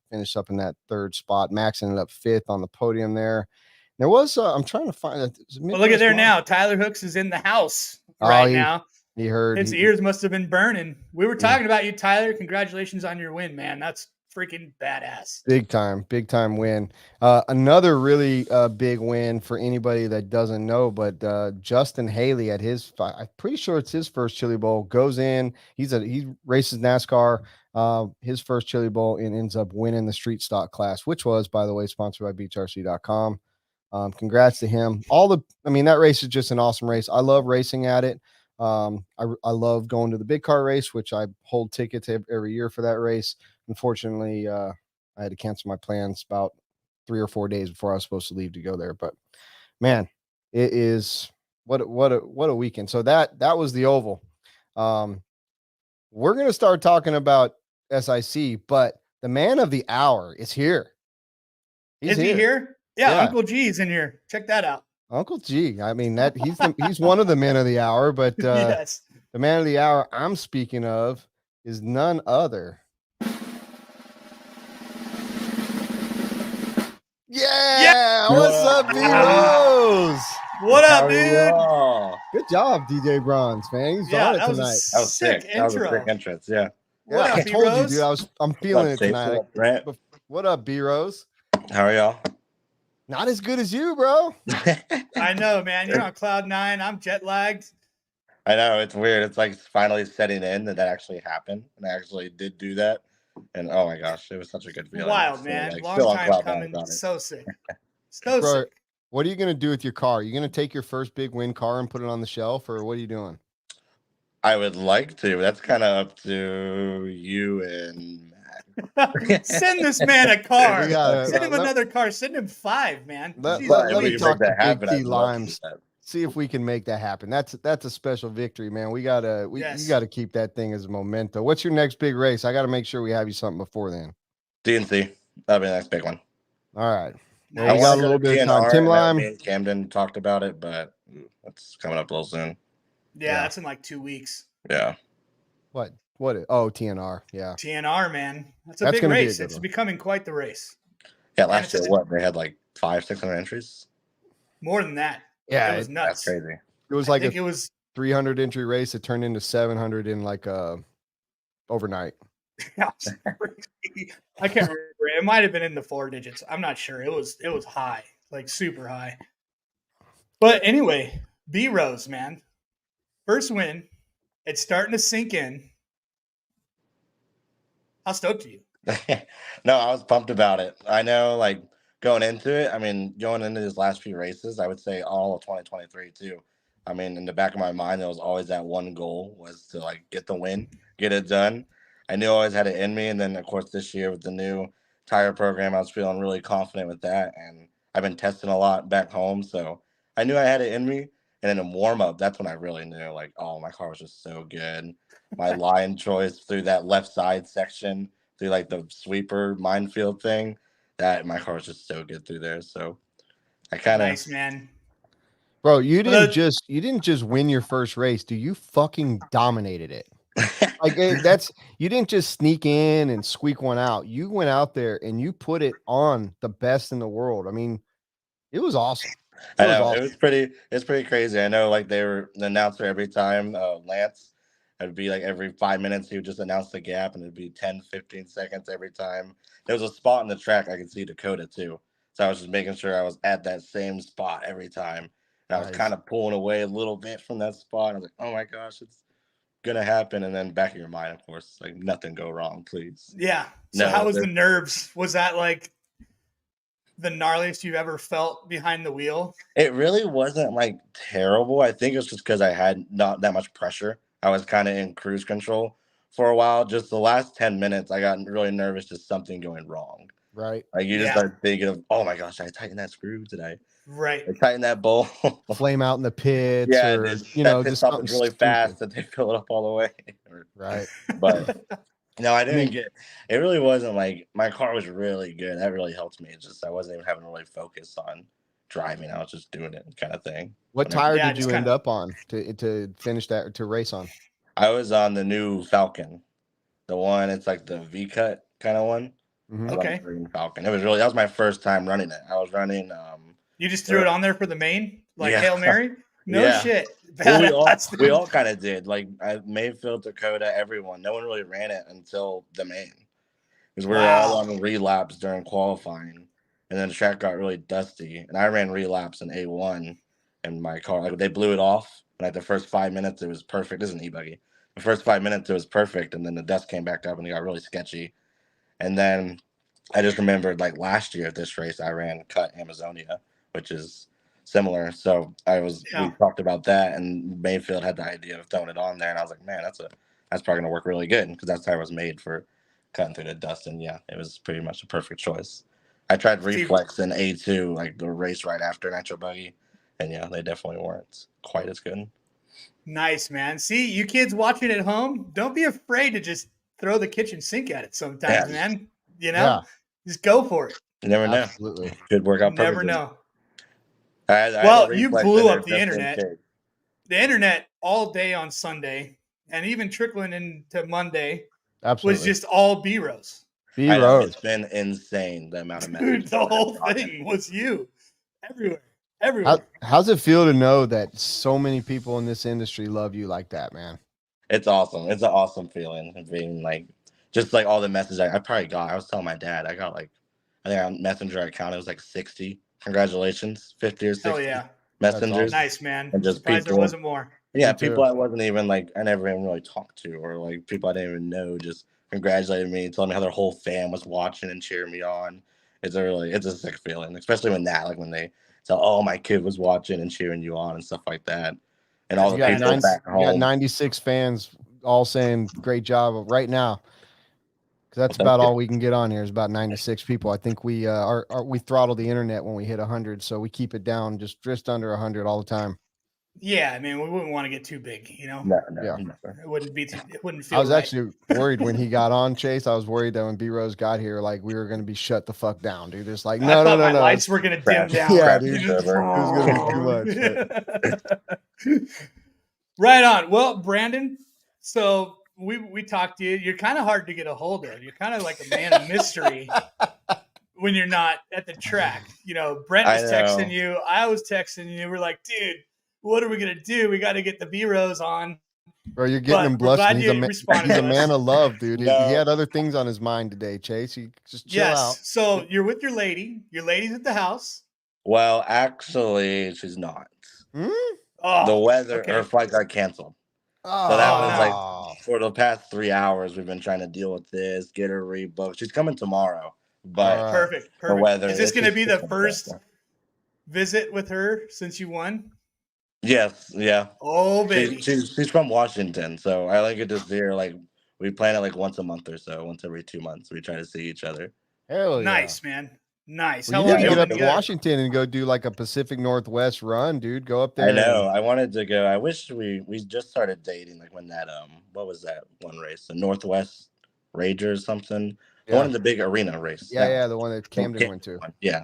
[SPEAKER 1] finished up in that 3rd spot. Max ended up 5th on the podium there. There was I'm trying to find that.
[SPEAKER 2] Well, look at there now. Tyler Hooks is in the house now.
[SPEAKER 1] He heard
[SPEAKER 2] his ears must have been burning. We were talking about you, Tyler. Congratulations on your win, man. That's freaking badass.
[SPEAKER 1] Big time win. Another really big win for anybody that doesn't know, but Justin Haley at I'm pretty sure it's his first Chili Bowl, goes in. He races NASCAR, his first Chili Bowl, and ends up winning the street stock class, which was, by the way, sponsored by beachrc.com. Congrats to him. That race is just an awesome race. I love racing at it. I love going to the big car race, which I hold tickets every year for that race. Unfortunately, I had to cancel my plans about 3 or 4 days before I was supposed to leave to go there. But man, it is what a weekend. So that was the oval. We're going to start talking about SIC, but the man of the hour is here.
[SPEAKER 2] Is he here? Yeah,
[SPEAKER 1] Yeah.
[SPEAKER 2] Uncle G's in here. Check that out.
[SPEAKER 1] Uncle G. I mean, that he's one of the men of the hour, but
[SPEAKER 2] Yes.
[SPEAKER 1] the man of the hour I'm speaking of is none other. Yeah. What's up, B Rose?
[SPEAKER 2] What up, dude?
[SPEAKER 1] Good job, DJ Bronze, man. He's on it
[SPEAKER 2] that was
[SPEAKER 1] tonight.
[SPEAKER 2] a sick intro.
[SPEAKER 5] That was a sick entrance. Yeah.
[SPEAKER 2] What up,
[SPEAKER 1] I told you, dude.
[SPEAKER 2] B-Rose?
[SPEAKER 1] I'm feeling it
[SPEAKER 5] Stache?
[SPEAKER 1] tonight.
[SPEAKER 5] Brent?
[SPEAKER 1] What up, B Rose?
[SPEAKER 5] How are y'all?
[SPEAKER 1] Not as good as you, bro.
[SPEAKER 2] I know, man. You're on cloud 9. I'm jet lagged.
[SPEAKER 5] I know, it's weird. It's like finally setting in that actually happened, and I actually did do that. And oh my gosh, it was such a good feeling.
[SPEAKER 2] Wild,
[SPEAKER 5] So,
[SPEAKER 2] man.
[SPEAKER 5] like,
[SPEAKER 2] Long
[SPEAKER 5] still on
[SPEAKER 2] time
[SPEAKER 5] cloud nine
[SPEAKER 2] coming.
[SPEAKER 5] about it.
[SPEAKER 2] So sick. So
[SPEAKER 1] Bro,
[SPEAKER 2] sick.
[SPEAKER 1] what are you gonna do with your car? Are you gonna take your first big win car and put it on the shelf, or what are you doing?
[SPEAKER 5] I would like to. That's kind of up to you and Matt.
[SPEAKER 2] Send this man a car.
[SPEAKER 1] We gotta-
[SPEAKER 2] Send him another car. Send him 5, man.
[SPEAKER 1] Let
[SPEAKER 2] Jeez,
[SPEAKER 5] But if
[SPEAKER 1] me
[SPEAKER 5] we
[SPEAKER 2] Louise.
[SPEAKER 5] can
[SPEAKER 1] talk
[SPEAKER 5] make
[SPEAKER 1] to
[SPEAKER 5] that happen,
[SPEAKER 1] Big T
[SPEAKER 5] I'd love to do
[SPEAKER 1] Limes.
[SPEAKER 5] that.
[SPEAKER 1] See if we can make that happen. That's a special victory, man. You
[SPEAKER 2] Yes.
[SPEAKER 1] gotta keep that thing as a memento. What's your next big race? I gotta make sure we have you something before then.
[SPEAKER 5] DNC. That'll be the next big one.
[SPEAKER 1] All right. Well,
[SPEAKER 5] I
[SPEAKER 1] we
[SPEAKER 2] Nice.
[SPEAKER 1] got
[SPEAKER 5] wanna
[SPEAKER 1] a
[SPEAKER 5] go
[SPEAKER 1] little
[SPEAKER 5] to
[SPEAKER 1] bit of
[SPEAKER 5] DNR,
[SPEAKER 1] time. Tim
[SPEAKER 5] and
[SPEAKER 1] Lime.
[SPEAKER 5] me and Camden talked about it, but that's coming up a little soon.
[SPEAKER 2] Yeah, that's in like 2 weeks.
[SPEAKER 5] Yeah.
[SPEAKER 1] What? Oh, TNR. Yeah.
[SPEAKER 2] TNR, man. That's a
[SPEAKER 1] That's
[SPEAKER 2] big
[SPEAKER 1] gonna be a
[SPEAKER 2] race.
[SPEAKER 1] good
[SPEAKER 2] It's
[SPEAKER 1] one.
[SPEAKER 2] becoming quite the race.
[SPEAKER 5] Yeah,
[SPEAKER 2] And
[SPEAKER 5] last
[SPEAKER 2] it's
[SPEAKER 5] year, what? They had like 500-600 entries?
[SPEAKER 2] more than that.
[SPEAKER 1] Yeah.
[SPEAKER 2] It was
[SPEAKER 5] That's
[SPEAKER 2] nuts.
[SPEAKER 5] crazy.
[SPEAKER 1] It was
[SPEAKER 2] I
[SPEAKER 1] like
[SPEAKER 2] think
[SPEAKER 1] a
[SPEAKER 2] it was
[SPEAKER 1] 300 entry race that turned into 700 in like overnight.
[SPEAKER 2] I can't remember. It might have been in the 4 digits. I'm not sure. It was high, like super high. But anyway, B Rose, man. First win. It's starting to sink in. How stoked are you?
[SPEAKER 5] No, I was pumped about it. I know, like, going into it, I mean, going into these last few races, I would say all of 2023 too. I mean, in the back of my mind, there was always that one goal was to like get the win, get it done. I knew I always had it in me, and then of course this year with the new tire program, I was feeling really confident with that, and I've been testing a lot back home, so I knew I had it in me. And then in warm up, that's when I really knew, like, oh, my car was just so good. My line choice through that left side section, through like the sweeper minefield thing, that my car was just so good through there. So I kind of
[SPEAKER 2] Nice, man.
[SPEAKER 1] Bro, you
[SPEAKER 2] Well,
[SPEAKER 1] didn't just win your first race, dude. You fucking dominated it. Like you didn't just sneak in and squeak one out. You went out there and you put it on the best in the world. I mean, it was awesome.
[SPEAKER 5] I know it's pretty crazy. I know, like, they were the announcer every time, Lance, it'd be like every 5 minutes he would just announce the gap, and it'd be 10-15 seconds every time. There was a spot in the track I could see Dakota too, so I was just making sure I was at that same spot every time, and I was
[SPEAKER 1] Nice.
[SPEAKER 5] kind of pulling away a little bit from that spot. I was like, oh my gosh, it's gonna happen. And then back in your mind, of course, like, nothing go wrong, please.
[SPEAKER 2] yeah. So
[SPEAKER 5] No,
[SPEAKER 2] how was
[SPEAKER 5] there-
[SPEAKER 2] the nerves? Was that like the gnarliest you've ever felt behind the wheel?
[SPEAKER 5] It really wasn't like terrible. I think it's just because I had not that much pressure. I was kind of in cruise control for a while. Just the last 10 minutes, I got really nervous, just something going wrong.
[SPEAKER 1] Right.
[SPEAKER 5] Like, you just
[SPEAKER 2] Yeah.
[SPEAKER 5] start thinking of, oh my gosh, I tightened that screw today.
[SPEAKER 2] Right.
[SPEAKER 5] I tightened that bowl.
[SPEAKER 1] Flame out in the pits,
[SPEAKER 5] Yeah,
[SPEAKER 1] or
[SPEAKER 5] that
[SPEAKER 1] just
[SPEAKER 5] pit stop
[SPEAKER 1] something
[SPEAKER 5] is really
[SPEAKER 1] stupid.
[SPEAKER 5] fast that they fill it up all the way.
[SPEAKER 1] Right.
[SPEAKER 5] But no, I didn't
[SPEAKER 1] mean-
[SPEAKER 5] get. It really wasn't like my car was really good. That really helped me. It's just I wasn't even having to really focus on driving. I was just doing it, kind of thing.
[SPEAKER 1] What
[SPEAKER 5] Whenever-
[SPEAKER 1] tire
[SPEAKER 2] Yeah,
[SPEAKER 1] did you
[SPEAKER 2] just
[SPEAKER 1] end
[SPEAKER 2] kinda-
[SPEAKER 1] up on to finish that to race on?
[SPEAKER 5] I was on the new Falcon, the one. It's like the V cut kind of one.
[SPEAKER 1] Mhm.
[SPEAKER 5] I was on
[SPEAKER 2] Okay.
[SPEAKER 5] the green Falcon. That was my first time running it. I was running.
[SPEAKER 2] You just threw it on there for the main, like
[SPEAKER 5] Yeah.
[SPEAKER 2] Hail Mary? No
[SPEAKER 5] Yeah.
[SPEAKER 2] shit.
[SPEAKER 5] Well,
[SPEAKER 2] Badass,
[SPEAKER 5] we
[SPEAKER 2] dude.
[SPEAKER 5] all kind of did. Like, Mayfield, Dakota, everyone. No one really ran it until the main, because we were all
[SPEAKER 2] Wow.
[SPEAKER 5] on relapse during qualifying, and then the track got really dusty, and I ran relapse in A1, and my car, like, they blew it off. Like, the first 5 minutes, it was perfect. This is an e-buggy. The first 5 minutes, it was perfect, and then the dust came back up, and it got really sketchy. And then I just remembered, like, last year at this race, I ran Cut Amazonia, which is similar. So we talked about that, and Mayfield had the idea of throwing it on there, and I was like, man, that's probably gonna work really good, because that tire was made for cutting through the dust. And yeah, it was pretty much a perfect choice. I tried Reflex in A2, like the race right after Nitro Buggy, and yeah, they definitely weren't quite as good.
[SPEAKER 2] Nice, man. See, you kids watching at home, don't be afraid to just throw the kitchen sink at it sometimes,
[SPEAKER 5] Yeah.
[SPEAKER 2] man. You know, just go for it.
[SPEAKER 5] You never know.
[SPEAKER 1] Absolutely.
[SPEAKER 5] Could work
[SPEAKER 2] You
[SPEAKER 5] out
[SPEAKER 2] never
[SPEAKER 5] perfectly.
[SPEAKER 2] know.
[SPEAKER 5] I had a
[SPEAKER 2] Well, you
[SPEAKER 5] reflex
[SPEAKER 2] blew
[SPEAKER 5] in there
[SPEAKER 2] up the
[SPEAKER 5] just in
[SPEAKER 2] internet.
[SPEAKER 5] case.
[SPEAKER 2] The internet all day on Sunday, and even trickling into Monday,
[SPEAKER 1] Absolutely.
[SPEAKER 2] was just all B-Rose.
[SPEAKER 1] B
[SPEAKER 5] I know,
[SPEAKER 1] Rose.
[SPEAKER 5] it's been insane the amount of
[SPEAKER 2] Dude,
[SPEAKER 5] messages.
[SPEAKER 2] the
[SPEAKER 5] that
[SPEAKER 2] whole
[SPEAKER 5] I've gotten.
[SPEAKER 2] thing was you. Everywhere.
[SPEAKER 1] How's it feel to know that so many people in this industry love you like that, man?
[SPEAKER 5] It's awesome. It's an awesome feeling of being like, just like all the messages I probably got. I was telling my dad, I got like, I think on Messenger account, it was like 60. Congratulations, 50 or 60
[SPEAKER 2] Hell yeah.
[SPEAKER 5] messengers.
[SPEAKER 2] Nice, man.
[SPEAKER 5] And just
[SPEAKER 2] Surprised there
[SPEAKER 5] people-
[SPEAKER 2] wasn't more.
[SPEAKER 5] Yeah,
[SPEAKER 1] Me too.
[SPEAKER 5] people I wasn't even like, I never even really talked to, or like people I didn't even know just congratulated me, telling me how their whole fam was watching and cheering me on. It's a sick feeling, especially when they tell, oh, my kid was watching and cheering you on and stuff like that. And all
[SPEAKER 1] You
[SPEAKER 5] the
[SPEAKER 1] got,
[SPEAKER 5] people back
[SPEAKER 1] you got
[SPEAKER 5] home.
[SPEAKER 1] 96 fans all saying great job right now. Because that's
[SPEAKER 5] Well,
[SPEAKER 1] about
[SPEAKER 5] thank
[SPEAKER 1] all we can get on here is about 96 people. I think we we throttle the internet when we hit 100, so we keep it down just under 100 all the time.
[SPEAKER 2] Yeah, I mean, we wouldn't want to get too big, you know.
[SPEAKER 5] No,
[SPEAKER 1] Yeah.
[SPEAKER 5] never.
[SPEAKER 2] It wouldn't feel
[SPEAKER 1] I was
[SPEAKER 2] right.
[SPEAKER 1] actually worried when he got on, Chase. I was worried that when B Rose got here, like we were going to be shut the fuck down, dude. It's like,
[SPEAKER 2] I
[SPEAKER 1] no.
[SPEAKER 2] thought my lights were gonna dim
[SPEAKER 5] Crash.
[SPEAKER 2] down.
[SPEAKER 1] Yeah,
[SPEAKER 5] Crash
[SPEAKER 1] dude.
[SPEAKER 5] the server.
[SPEAKER 1] It was going to be too much.
[SPEAKER 2] Right on. Well, Brandon, so we talked to you. You're kind of hard to get a hold of. You're kind of like a man of mystery when you're not at the track. You know, Brent was texting you. I was texting you. We're like, dude, what are we gonna do? We got to get the B-Rose on.
[SPEAKER 1] Bro, you're getting him blushing. He's a man of love, dude. He had other things on his mind today, Chase. You just chill out.
[SPEAKER 2] So you're with your lady. Your lady's at the house.
[SPEAKER 5] Well, actually, she's not.
[SPEAKER 2] Oh,
[SPEAKER 5] The weather,
[SPEAKER 2] okay.
[SPEAKER 5] her flight got canceled.
[SPEAKER 1] Oh,
[SPEAKER 5] So that was
[SPEAKER 2] no.
[SPEAKER 5] like for the past 3 hours, we've been trying to deal with this, get her rebooked. She's coming tomorrow, but
[SPEAKER 2] Perfect.
[SPEAKER 5] the weather.
[SPEAKER 2] Is this
[SPEAKER 5] it's
[SPEAKER 2] going to
[SPEAKER 5] just
[SPEAKER 2] be the
[SPEAKER 5] different
[SPEAKER 2] first
[SPEAKER 5] weather.
[SPEAKER 2] visit with her since you won?
[SPEAKER 5] Yes, yeah.
[SPEAKER 2] Oh, baby.
[SPEAKER 5] She's from Washington, so I like it to see her. Like we plan it like once a month or so, once every 2 months. We try to see each other.
[SPEAKER 1] Hell yeah.
[SPEAKER 2] Nice, man. Nice.
[SPEAKER 1] Well,
[SPEAKER 2] How
[SPEAKER 1] you
[SPEAKER 2] long
[SPEAKER 1] need to
[SPEAKER 2] you
[SPEAKER 1] get up
[SPEAKER 2] been
[SPEAKER 1] to
[SPEAKER 2] together?
[SPEAKER 1] Washington and go do like a Pacific Northwest run, dude. Go up there.
[SPEAKER 5] I know. I wanted to go. I wish we just started dating like when that what was that one race? The Northwest Rager or something. The
[SPEAKER 1] Yeah.
[SPEAKER 5] one in the big arena race.
[SPEAKER 1] Yeah, the one that Camden went to.
[SPEAKER 5] Yeah.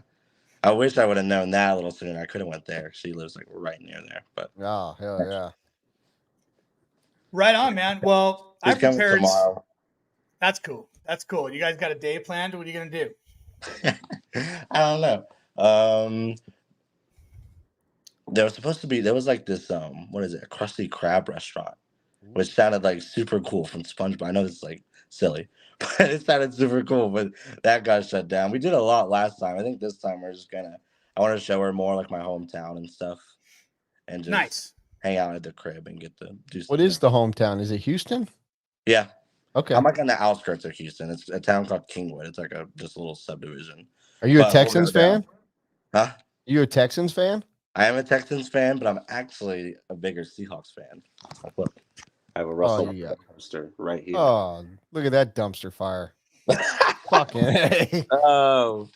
[SPEAKER 5] I wish I would have known that a little sooner. I could have went there. She lives like right near there. But
[SPEAKER 1] oh, hell yeah.
[SPEAKER 2] Right on, man. Well, I
[SPEAKER 5] she's coming
[SPEAKER 2] prepared.
[SPEAKER 5] tomorrow.
[SPEAKER 2] That's cool. That's cool. You guys got a day planned? What are you gonna do?
[SPEAKER 5] I don't know. There was like this what is it, a Krusty Krab restaurant, which sounded like super cool from SpongeBob. I know this is like silly, but it sounded super cool. But that got shut down. We did a lot last time. I think this time we're just I want to show her more like my hometown and stuff, and just hang out at the crib and get to do.
[SPEAKER 1] What is the hometown? Is it Houston?
[SPEAKER 5] Yeah.
[SPEAKER 1] Okay.
[SPEAKER 5] I'm like on the outskirts of Houston. It's a town called Kingwood. It's like just a little subdivision.
[SPEAKER 1] Are you a Texans fan?
[SPEAKER 5] Huh?
[SPEAKER 1] You a Texans fan?
[SPEAKER 5] I am a Texans fan, but I'm actually a bigger Seahawks fan. Look, I have a Russell poster right here.
[SPEAKER 1] Oh, look at that dumpster fire. Fucking A.
[SPEAKER 5] Oh.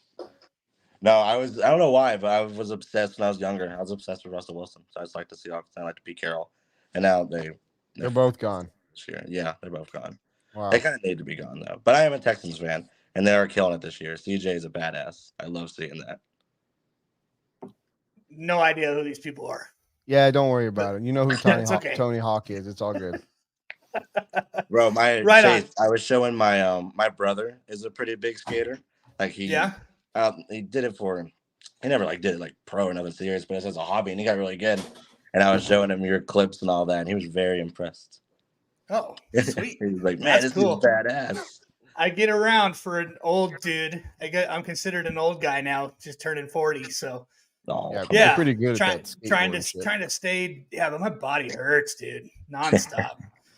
[SPEAKER 5] No, I don't know why, but I was obsessed when I was younger. I was obsessed with Russell Wilson. So I just like the Seahawks. I like Pete Carroll. And now
[SPEAKER 1] they're both gone.
[SPEAKER 5] This year. Yeah, they're both gone.
[SPEAKER 1] Wow.
[SPEAKER 5] They kind of need to be gone, though. But I am a Texans fan, and they are killing it this year. CJ is a badass. I love seeing that.
[SPEAKER 2] No idea who these people are.
[SPEAKER 1] Yeah, don't worry about it. You know who
[SPEAKER 2] Tony
[SPEAKER 1] Hawk is. It's all good.
[SPEAKER 5] Bro, I was showing my my brother is a pretty big skater. Like he did it for him. He never like did it like pro or nothing serious, but it's as a hobby, and he got really good. And I was showing him your clips and all that, and he was very impressed.
[SPEAKER 2] Oh, sweet.
[SPEAKER 5] He was like, man, this cool. Is badass.
[SPEAKER 2] I get around for an old dude. I'm considered an old guy now, just turning 40. So
[SPEAKER 1] yeah, pretty good at that.
[SPEAKER 2] Trying to stay. Yeah, but my body hurts, dude, nonstop.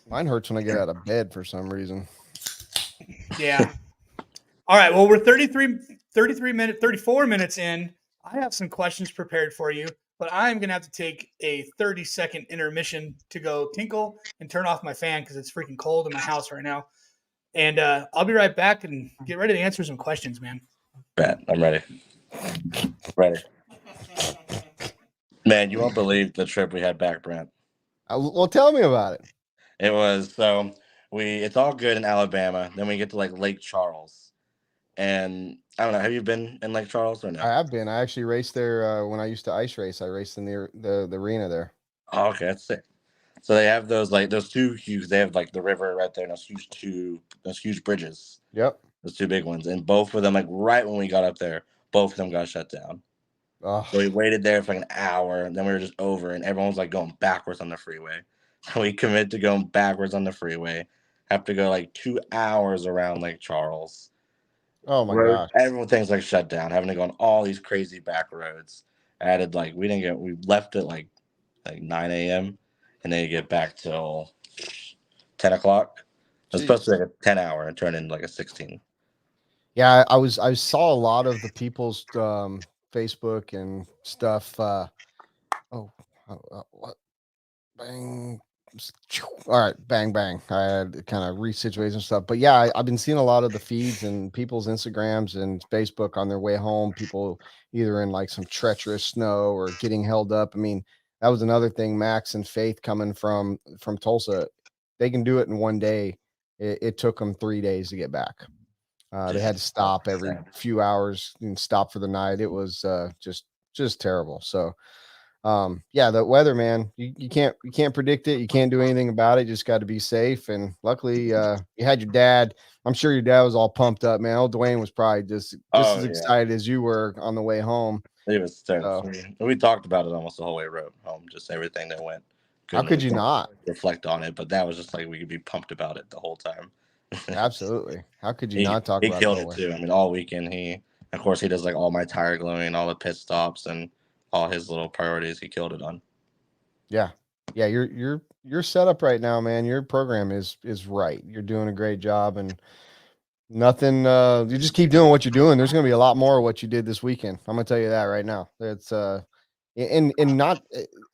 [SPEAKER 1] Mine hurts when I get out of bed for some reason.
[SPEAKER 2] Yeah. All right. Well, we're 34 minutes in. I have some questions prepared for you, but I'm going to have to take a 30-second intermission to go tinkle and turn off my fan because it's freaking cold in my house right now. And I'll be right back and get ready to answer some questions, man.
[SPEAKER 5] Bet. I'm ready. Ready. Man, you won't believe the trip we had back, Brent.
[SPEAKER 1] Well, tell me about it.
[SPEAKER 5] It was so it's all good in Alabama. Then we get to like Lake Charles, and I don't know. Have you been in Lake Charles or
[SPEAKER 1] I
[SPEAKER 5] no?
[SPEAKER 1] have been. I actually raced there when I used to ice race. I raced in the arena there.
[SPEAKER 5] Oh, okay, that's sick. So they have those two huge. They have like the river right there, and those huge bridges,
[SPEAKER 1] Yep.
[SPEAKER 5] those two big ones, and both of them like right when we got up there, both of them got shut down.
[SPEAKER 1] Oh,
[SPEAKER 5] So we waited there for like an hour, and then we were just over, and everyone was like going backwards on the freeway. So we committed to going backwards on the freeway. Have to go like 2 hours around Lake Charles.
[SPEAKER 1] oh my
[SPEAKER 5] Road,
[SPEAKER 1] gosh.
[SPEAKER 5] everything's like shut down. Having to go on all these crazy back roads. Added like we left at like 9 a.m. and then you get back till 10 o'clock. It's supposed to be like a 10 hour and turn into like a 16.
[SPEAKER 1] Yeah, I saw a lot of the people's Facebook and stuff. What? Bang. All right, bang bang. I had kind of resituation stuff, but yeah, I've been seeing a lot of the feeds and people's Instagrams and Facebook on their way home. People either in like some treacherous snow or getting held up. I mean, that was another thing. Max and Faith coming from Tulsa, they can do it in one day. It took them 3 days to get back. They had to stop every few hours and stop for the night. It was just terrible. So yeah, the weather, man, you can't predict it. You can't do anything about it. You just got to be safe. And luckily, you had your dad. I'm sure your dad was all pumped up, man. Old Dwayne was probably just as excited as you were on the way home.
[SPEAKER 5] It was
[SPEAKER 1] So,
[SPEAKER 5] we talked about it almost the whole way road home, just everything that went.
[SPEAKER 1] how could you not?
[SPEAKER 5] Reflect on it? But that was just like we could be pumped about it the whole time.
[SPEAKER 1] Absolutely. How could you
[SPEAKER 5] he
[SPEAKER 1] not talk
[SPEAKER 5] he
[SPEAKER 1] about
[SPEAKER 5] killed
[SPEAKER 1] it?
[SPEAKER 5] it too. I mean, all weekend of course, he does like all my tire glowing, all the pit stops, and all his little priorities. He killed it on.
[SPEAKER 1] Yeah, yeah. You're set up right now, man. Your program is right. You're doing a great job, and nothing. You just keep doing what you're doing. There's going to be a lot more of what you did this weekend. I'm going to tell you that right now. It's and not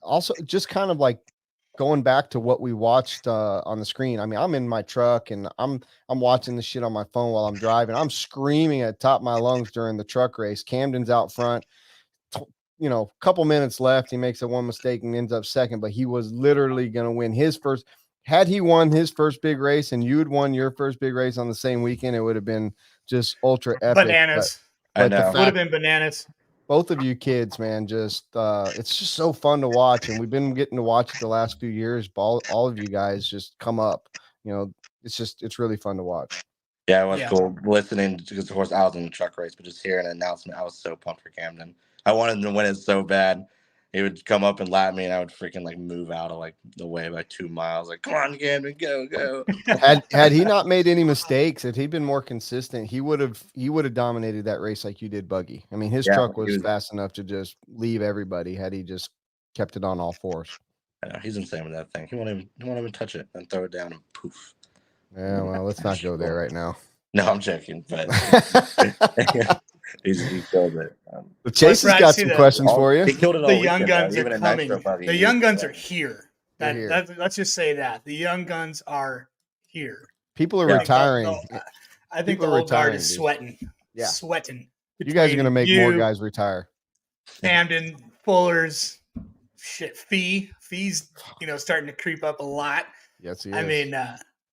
[SPEAKER 1] also just kind of like going back to what we watched on the screen. I mean, I'm in my truck and I'm watching this shit on my phone while I'm driving. I'm screaming at the top of my lungs during the truck race. Camden's out front. Couple minutes left. He makes a one mistake and ends up second, but he was literally going to win his first. Had he won his first big race and you had won your first big race on the same weekend, it would have been just ultra epic.
[SPEAKER 2] Bananas.
[SPEAKER 5] I know.
[SPEAKER 2] Would have been bananas.
[SPEAKER 1] Both of you kids, man, just it's just so fun to watch, and we've been getting to watch it the last few years. All of you guys just come up. It's really fun to watch.
[SPEAKER 5] Yeah, it was cool listening because, of course, I was in the truck race, but just hearing an announcement, I was so pumped for Camden. I wanted him to win it so bad. He would come up and lap me, and I would freaking like move out of like the way by 2 miles. Like, come on, Camden, go.
[SPEAKER 1] Had he not made any mistakes, if he'd been more consistent, he would have dominated that race like you did, Buggy. I mean, his truck was fast enough to just leave everybody had he just kept it on all fours.
[SPEAKER 5] I know, he's insane with that thing. He won't even touch it and throw it down and poof.
[SPEAKER 1] Yeah, well, let's not go there right now.
[SPEAKER 5] No, I'm joking, but he killed it.
[SPEAKER 1] Chase has got some questions for you.
[SPEAKER 5] He killed it all
[SPEAKER 2] The
[SPEAKER 5] weekend,
[SPEAKER 2] young guns
[SPEAKER 5] even
[SPEAKER 2] are
[SPEAKER 5] in
[SPEAKER 2] coming.
[SPEAKER 5] Nitro Pro,
[SPEAKER 2] The young guns are here.
[SPEAKER 1] They're here.
[SPEAKER 2] Let's just say that the young guns are here.
[SPEAKER 1] People are retiring.
[SPEAKER 2] I think the old guard is sweating. Yeah, sweating.
[SPEAKER 1] You guys are going to make more guys retire.
[SPEAKER 2] Camden, Fuller's, Fee's, starting to creep up a lot.
[SPEAKER 1] Yes, he is.
[SPEAKER 2] I mean,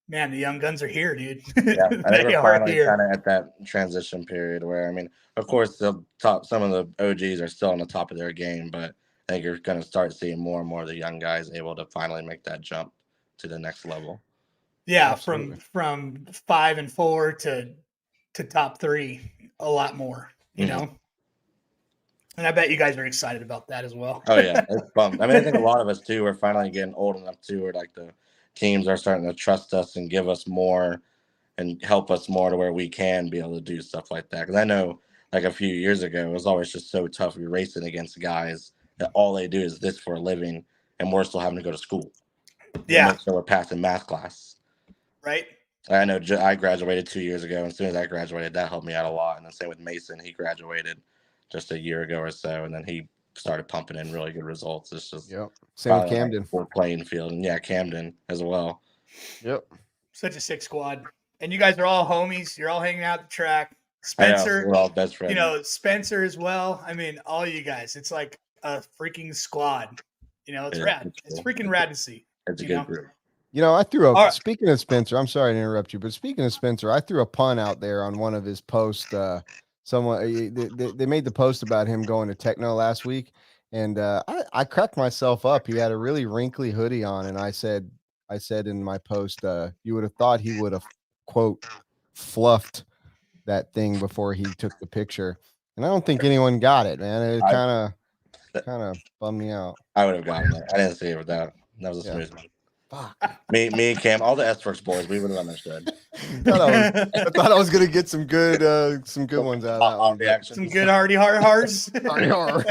[SPEAKER 2] man, the young guns are here, dude.
[SPEAKER 5] Yeah, I think we're finally kind of at that transition period where, I mean, of course, some of the OGs are still on the top of their game, but I think you're going to start seeing more and more of the young guys able to finally make that jump to the next level.
[SPEAKER 2] Yeah, from 5 and 4 to top 3, a lot more, you know. And I bet you guys are excited about that as well.
[SPEAKER 5] Oh yeah, it's fun. I mean, I think a lot of us too are finally getting old enough too, where like the teams are starting to trust us and give us more and help us more to where we can be able to do stuff like that. Because I know, like a few years ago, it was always just so tough. We were racing against guys that all they do is this for a living, and we're still having to go to school.
[SPEAKER 2] Yeah,
[SPEAKER 5] so we're passing math class.
[SPEAKER 2] Right.
[SPEAKER 5] I know I graduated 2 years ago, and as soon as I graduated, that helped me out a lot. And the same with Mason. He graduated just a year ago or so, and then he started pumping in really good results. It's just
[SPEAKER 1] same with Camden.
[SPEAKER 5] Like playing field, and Camden as well.
[SPEAKER 1] Yep.
[SPEAKER 2] Such a sick squad. And you guys are all homies. You're all hanging out at the track. Spencer,
[SPEAKER 5] we're all best friends.
[SPEAKER 2] Spencer as well. I mean, all you guys. It's like a freaking squad. It's rad. It's freaking rad to see.
[SPEAKER 5] It's a
[SPEAKER 2] You
[SPEAKER 5] good
[SPEAKER 2] know?
[SPEAKER 5] group.
[SPEAKER 1] You know, I threw a
[SPEAKER 2] All right.
[SPEAKER 1] speaking of Spencer, I'm sorry to interrupt you, but speaking of Spencer, I threw a pun out there on one of his posts. Someone they made the post about him going to techno last week, and I cracked myself up. He had a really wrinkly hoodie on, and I said in my post, you would have thought he would have quote fluffed that thing before he took the picture, and I don't think anyone got it, man. It kind of bummed me out.
[SPEAKER 5] I would have gotten it. I didn't see it with that. That was a
[SPEAKER 1] Yeah.
[SPEAKER 5] smooth one.
[SPEAKER 1] Fuck.
[SPEAKER 5] Me, Cam, all the S-Works boys, we would have understood.
[SPEAKER 1] I thought I was gonna get some good ones out of that one. But
[SPEAKER 5] reaction.
[SPEAKER 2] Some good hardy hearts.
[SPEAKER 1] Hardy har.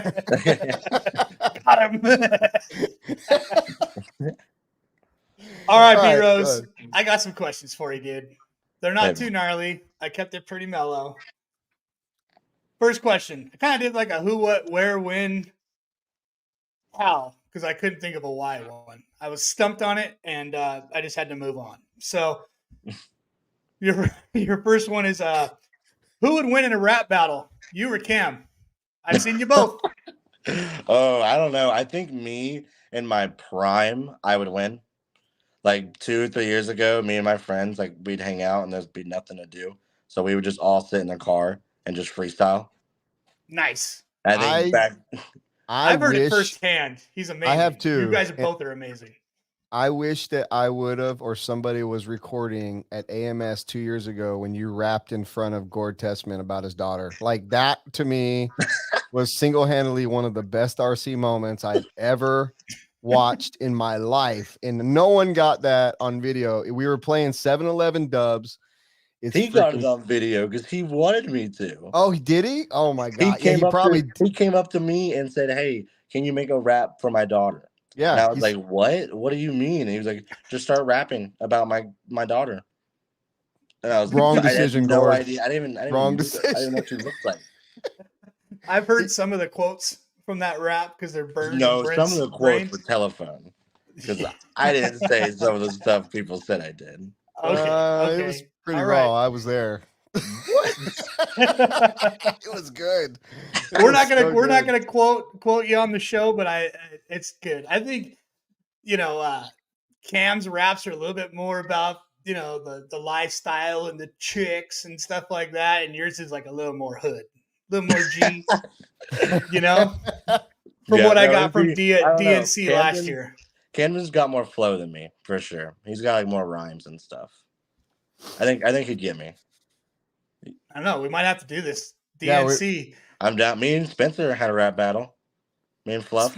[SPEAKER 2] Got him. All right,
[SPEAKER 1] All right,
[SPEAKER 2] B-Rose.
[SPEAKER 1] go ahead.
[SPEAKER 2] I got some questions for you, dude. They're not too gnarly. I kept it pretty mellow. First question. I kind of did like a who, what, where, when, how, because I couldn't think of a why one. I was stumped on it, and I just had to move on. So your first one is who would win in a rap battle? You or Cam? I've seen you both.
[SPEAKER 5] Oh, I don't know. I think me in my prime, I would win. Like 2 or 3 years ago, me and my friends, like we'd hang out and there'd be nothing to do. So we would just all sit in the car and just freestyle.
[SPEAKER 2] Nice.
[SPEAKER 5] I think
[SPEAKER 2] I've heard it
[SPEAKER 1] wish
[SPEAKER 2] firsthand. He's amazing.
[SPEAKER 1] I have too.
[SPEAKER 2] You guys
[SPEAKER 1] And
[SPEAKER 2] both are amazing.
[SPEAKER 1] I wish that I would have, or somebody was recording at AMS 2 years ago when you rapped in front of Gord Testman about his daughter. Like that to me was single-handedly one of the best RC moments I've ever watched in my life. And no one got that on video. We were playing 7-Eleven dubs.
[SPEAKER 5] he got it on video because he wanted me to.
[SPEAKER 1] Oh, did he? Oh my God.
[SPEAKER 5] He came up to me and said, "Hey, can you make a rap for my daughter?"
[SPEAKER 1] Yeah.
[SPEAKER 5] And I was like, "What? What do you mean?" And he was like, "Just start rapping about my daughter." And I was
[SPEAKER 1] wrong decision.
[SPEAKER 5] I had no
[SPEAKER 1] Gord.
[SPEAKER 5] idea. I didn't
[SPEAKER 1] Wrong
[SPEAKER 5] even
[SPEAKER 1] decision.
[SPEAKER 5] I didn't know what she looked like.
[SPEAKER 2] I've heard some of the quotes from that rap because they're burned.
[SPEAKER 5] No,
[SPEAKER 2] in
[SPEAKER 5] some
[SPEAKER 2] Brent's
[SPEAKER 5] of the quotes
[SPEAKER 2] brain.
[SPEAKER 5] were telephone because I didn't say some of the stuff people said I did.
[SPEAKER 2] Okay.
[SPEAKER 1] It was pretty
[SPEAKER 2] All
[SPEAKER 1] raw.
[SPEAKER 2] right.
[SPEAKER 1] I was there.
[SPEAKER 5] What?
[SPEAKER 1] It was good.
[SPEAKER 2] We're not gonna quote you on the show, but it's good. I think Cam's raps are a little bit more about the lifestyle and the chicks and stuff like that, and yours is like a little more hood, a little more G. From what I got from DNC last year.
[SPEAKER 5] Camden's got more flow than me for sure. He's got like more rhymes and stuff. I think he'd get me.
[SPEAKER 2] I don't know. We might have to do this. DNC.
[SPEAKER 5] I'm down. Me and Spencer had a rap battle. Me and Fluff.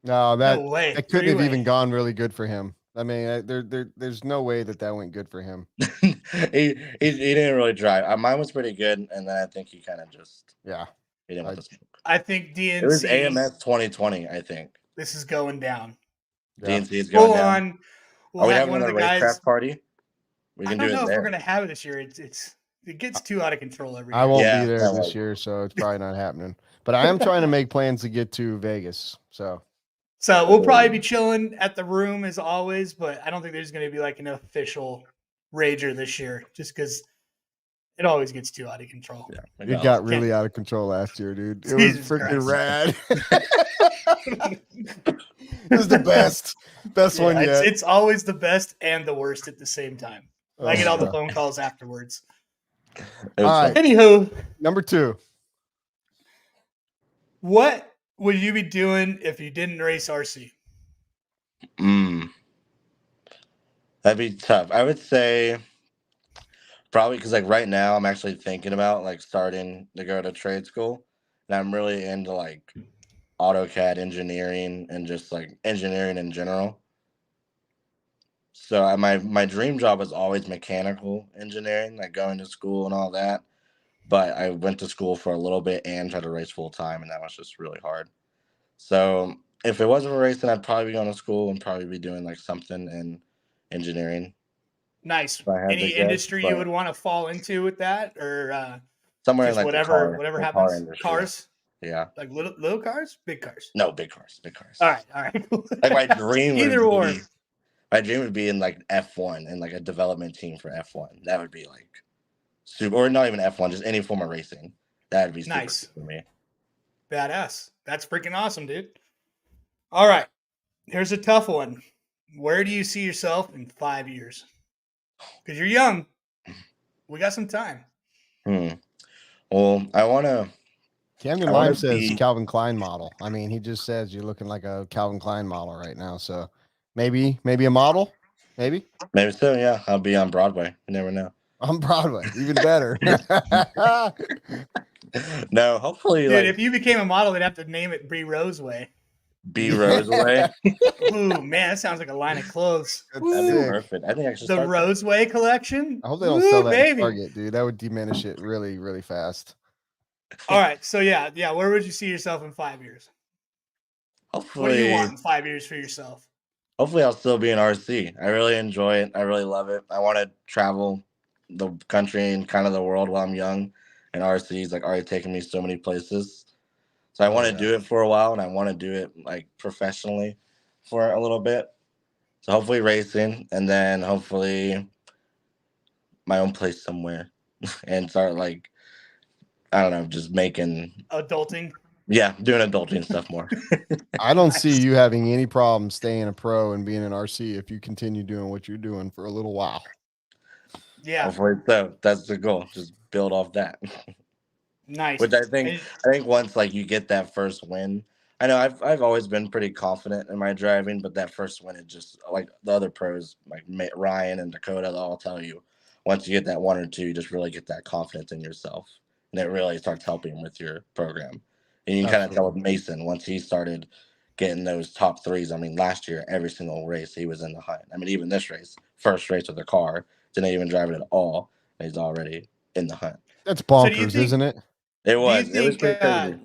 [SPEAKER 1] No
[SPEAKER 2] way.
[SPEAKER 1] It couldn't have even gone really good for him. I mean, there's no way that went good for him.
[SPEAKER 5] he didn't really try. Mine was pretty good, and then I think he kind of just
[SPEAKER 1] he didn't
[SPEAKER 5] want to smoke.
[SPEAKER 2] I think DNC.
[SPEAKER 5] It was AMS 2020. I think
[SPEAKER 2] this is going down.
[SPEAKER 5] DNC is going down.
[SPEAKER 2] On. We'll
[SPEAKER 5] Are we
[SPEAKER 2] have
[SPEAKER 5] having
[SPEAKER 2] one of the
[SPEAKER 5] racecraft
[SPEAKER 2] guys
[SPEAKER 5] party? We can
[SPEAKER 2] I don't
[SPEAKER 5] do
[SPEAKER 2] know
[SPEAKER 5] it
[SPEAKER 2] if
[SPEAKER 5] there.
[SPEAKER 2] we're gonna have it this year. It gets too out of control every year.
[SPEAKER 1] I won't be there this year, so it's probably not happening. But I am trying to make plans to get to Vegas. So
[SPEAKER 2] we'll probably be chilling at the room as always, but I don't think there's going to be like an official rager this year, just because it always gets too out of control.
[SPEAKER 5] Yeah,
[SPEAKER 1] it got really out of control last year, dude. It
[SPEAKER 2] Jesus
[SPEAKER 1] was freaking
[SPEAKER 2] Christ.
[SPEAKER 1] rad. It was the best one yet.
[SPEAKER 2] It's always the best and the worst at the same time. I get all the phone calls afterwards.
[SPEAKER 1] All right.
[SPEAKER 2] Anywho,
[SPEAKER 1] number 2.
[SPEAKER 2] What would you be doing if you didn't race RC?
[SPEAKER 5] That'd be tough. I would say probably because like right now I'm actually thinking about like starting to go to trade school, and I'm really into like AutoCAD engineering and just like engineering in general. So my dream job was always mechanical engineering, like going to school and all that. But I went to school for a little bit and tried to race full time, and that was just really hard. So if it wasn't for racing, I'd probably be going to school and probably be doing like something in engineering.
[SPEAKER 2] Nice. Any industry you would want to fall into with that, or
[SPEAKER 5] somewhere
[SPEAKER 2] just
[SPEAKER 5] in like
[SPEAKER 2] whatever happens? Cars.
[SPEAKER 5] Yeah.
[SPEAKER 2] Like little cars, big cars.
[SPEAKER 5] No, big cars. Big cars.
[SPEAKER 2] All right.
[SPEAKER 5] Like my dream.
[SPEAKER 2] Either or.
[SPEAKER 5] My dream would be in like F1 and like a development team for F1. That would be like super, or not even F1, just any form of racing. That would be super
[SPEAKER 2] nice
[SPEAKER 5] for me.
[SPEAKER 2] Badass. That's freaking awesome, dude. All right. Here's a tough one. where do you see yourself in 5 years? Because you're young. We got some time.
[SPEAKER 5] Well,
[SPEAKER 1] Camden
[SPEAKER 5] I wanna
[SPEAKER 1] Lime says
[SPEAKER 5] be-
[SPEAKER 1] Calvin Klein model. I mean, he just says you're looking like a Calvin Klein model right now. So maybe a model, maybe
[SPEAKER 5] maybe so. Yeah, I'll be on Broadway. You never know.
[SPEAKER 1] on Broadway, even better.
[SPEAKER 5] No, hopefully,
[SPEAKER 2] Dude,
[SPEAKER 5] like
[SPEAKER 2] if you became a model, they'd have to name it Brie Roseway.
[SPEAKER 5] B Roseway.
[SPEAKER 2] Ooh, man, that sounds like a line of clothes.
[SPEAKER 1] That's
[SPEAKER 5] That'd be
[SPEAKER 1] sick.
[SPEAKER 5] perfect. I think I should
[SPEAKER 2] The
[SPEAKER 5] start that.
[SPEAKER 2] Roseway collection.
[SPEAKER 1] I hope they don't sell that in
[SPEAKER 2] baby.
[SPEAKER 1] Target, dude. That would diminish it really, really fast.
[SPEAKER 2] All right, so yeah. Where would you see yourself in 5 years?
[SPEAKER 5] Hopefully,
[SPEAKER 2] What do you want in 5 years for yourself?
[SPEAKER 5] hopefully I'll still be in RC. I really enjoy it. I really love it. I want to travel the country and kind of the world while I'm young. And RC is like already taking me so many places. So I
[SPEAKER 1] Oh,
[SPEAKER 5] want to
[SPEAKER 1] yeah.
[SPEAKER 5] do it for a while, and I want to do it like professionally for a little bit. So hopefully racing, and then hopefully my own place somewhere, and start like I don't know, just making
[SPEAKER 2] Adulting.
[SPEAKER 5] doing adulting stuff more.
[SPEAKER 1] I don't
[SPEAKER 2] Nice.
[SPEAKER 1] see you having any problem staying a pro and being an RC if you continue doing what you're doing for a little while.
[SPEAKER 2] Yeah,
[SPEAKER 5] Hopefully, so that's the goal. Just build off that.
[SPEAKER 2] nice.
[SPEAKER 5] Which I think once like you get that first win, I know I've always been pretty confident in my driving, but that first win, it just like the other pros like Ryan and Dakota, they'll all tell you once you get that one or two, you just really get that confidence in yourself, and it really starts helping with your program. And you can kind of tell with Mason once he started getting those top threes. I mean, last year every single race he was in the hunt. I mean, even this race, first race with the car, didn't even drive it at all, and he's already in the hunt.
[SPEAKER 1] That's
[SPEAKER 2] So do you
[SPEAKER 1] bonkers,
[SPEAKER 2] think-
[SPEAKER 1] isn't it?
[SPEAKER 5] It
[SPEAKER 2] Do you
[SPEAKER 5] was
[SPEAKER 2] think
[SPEAKER 5] pretty crazy.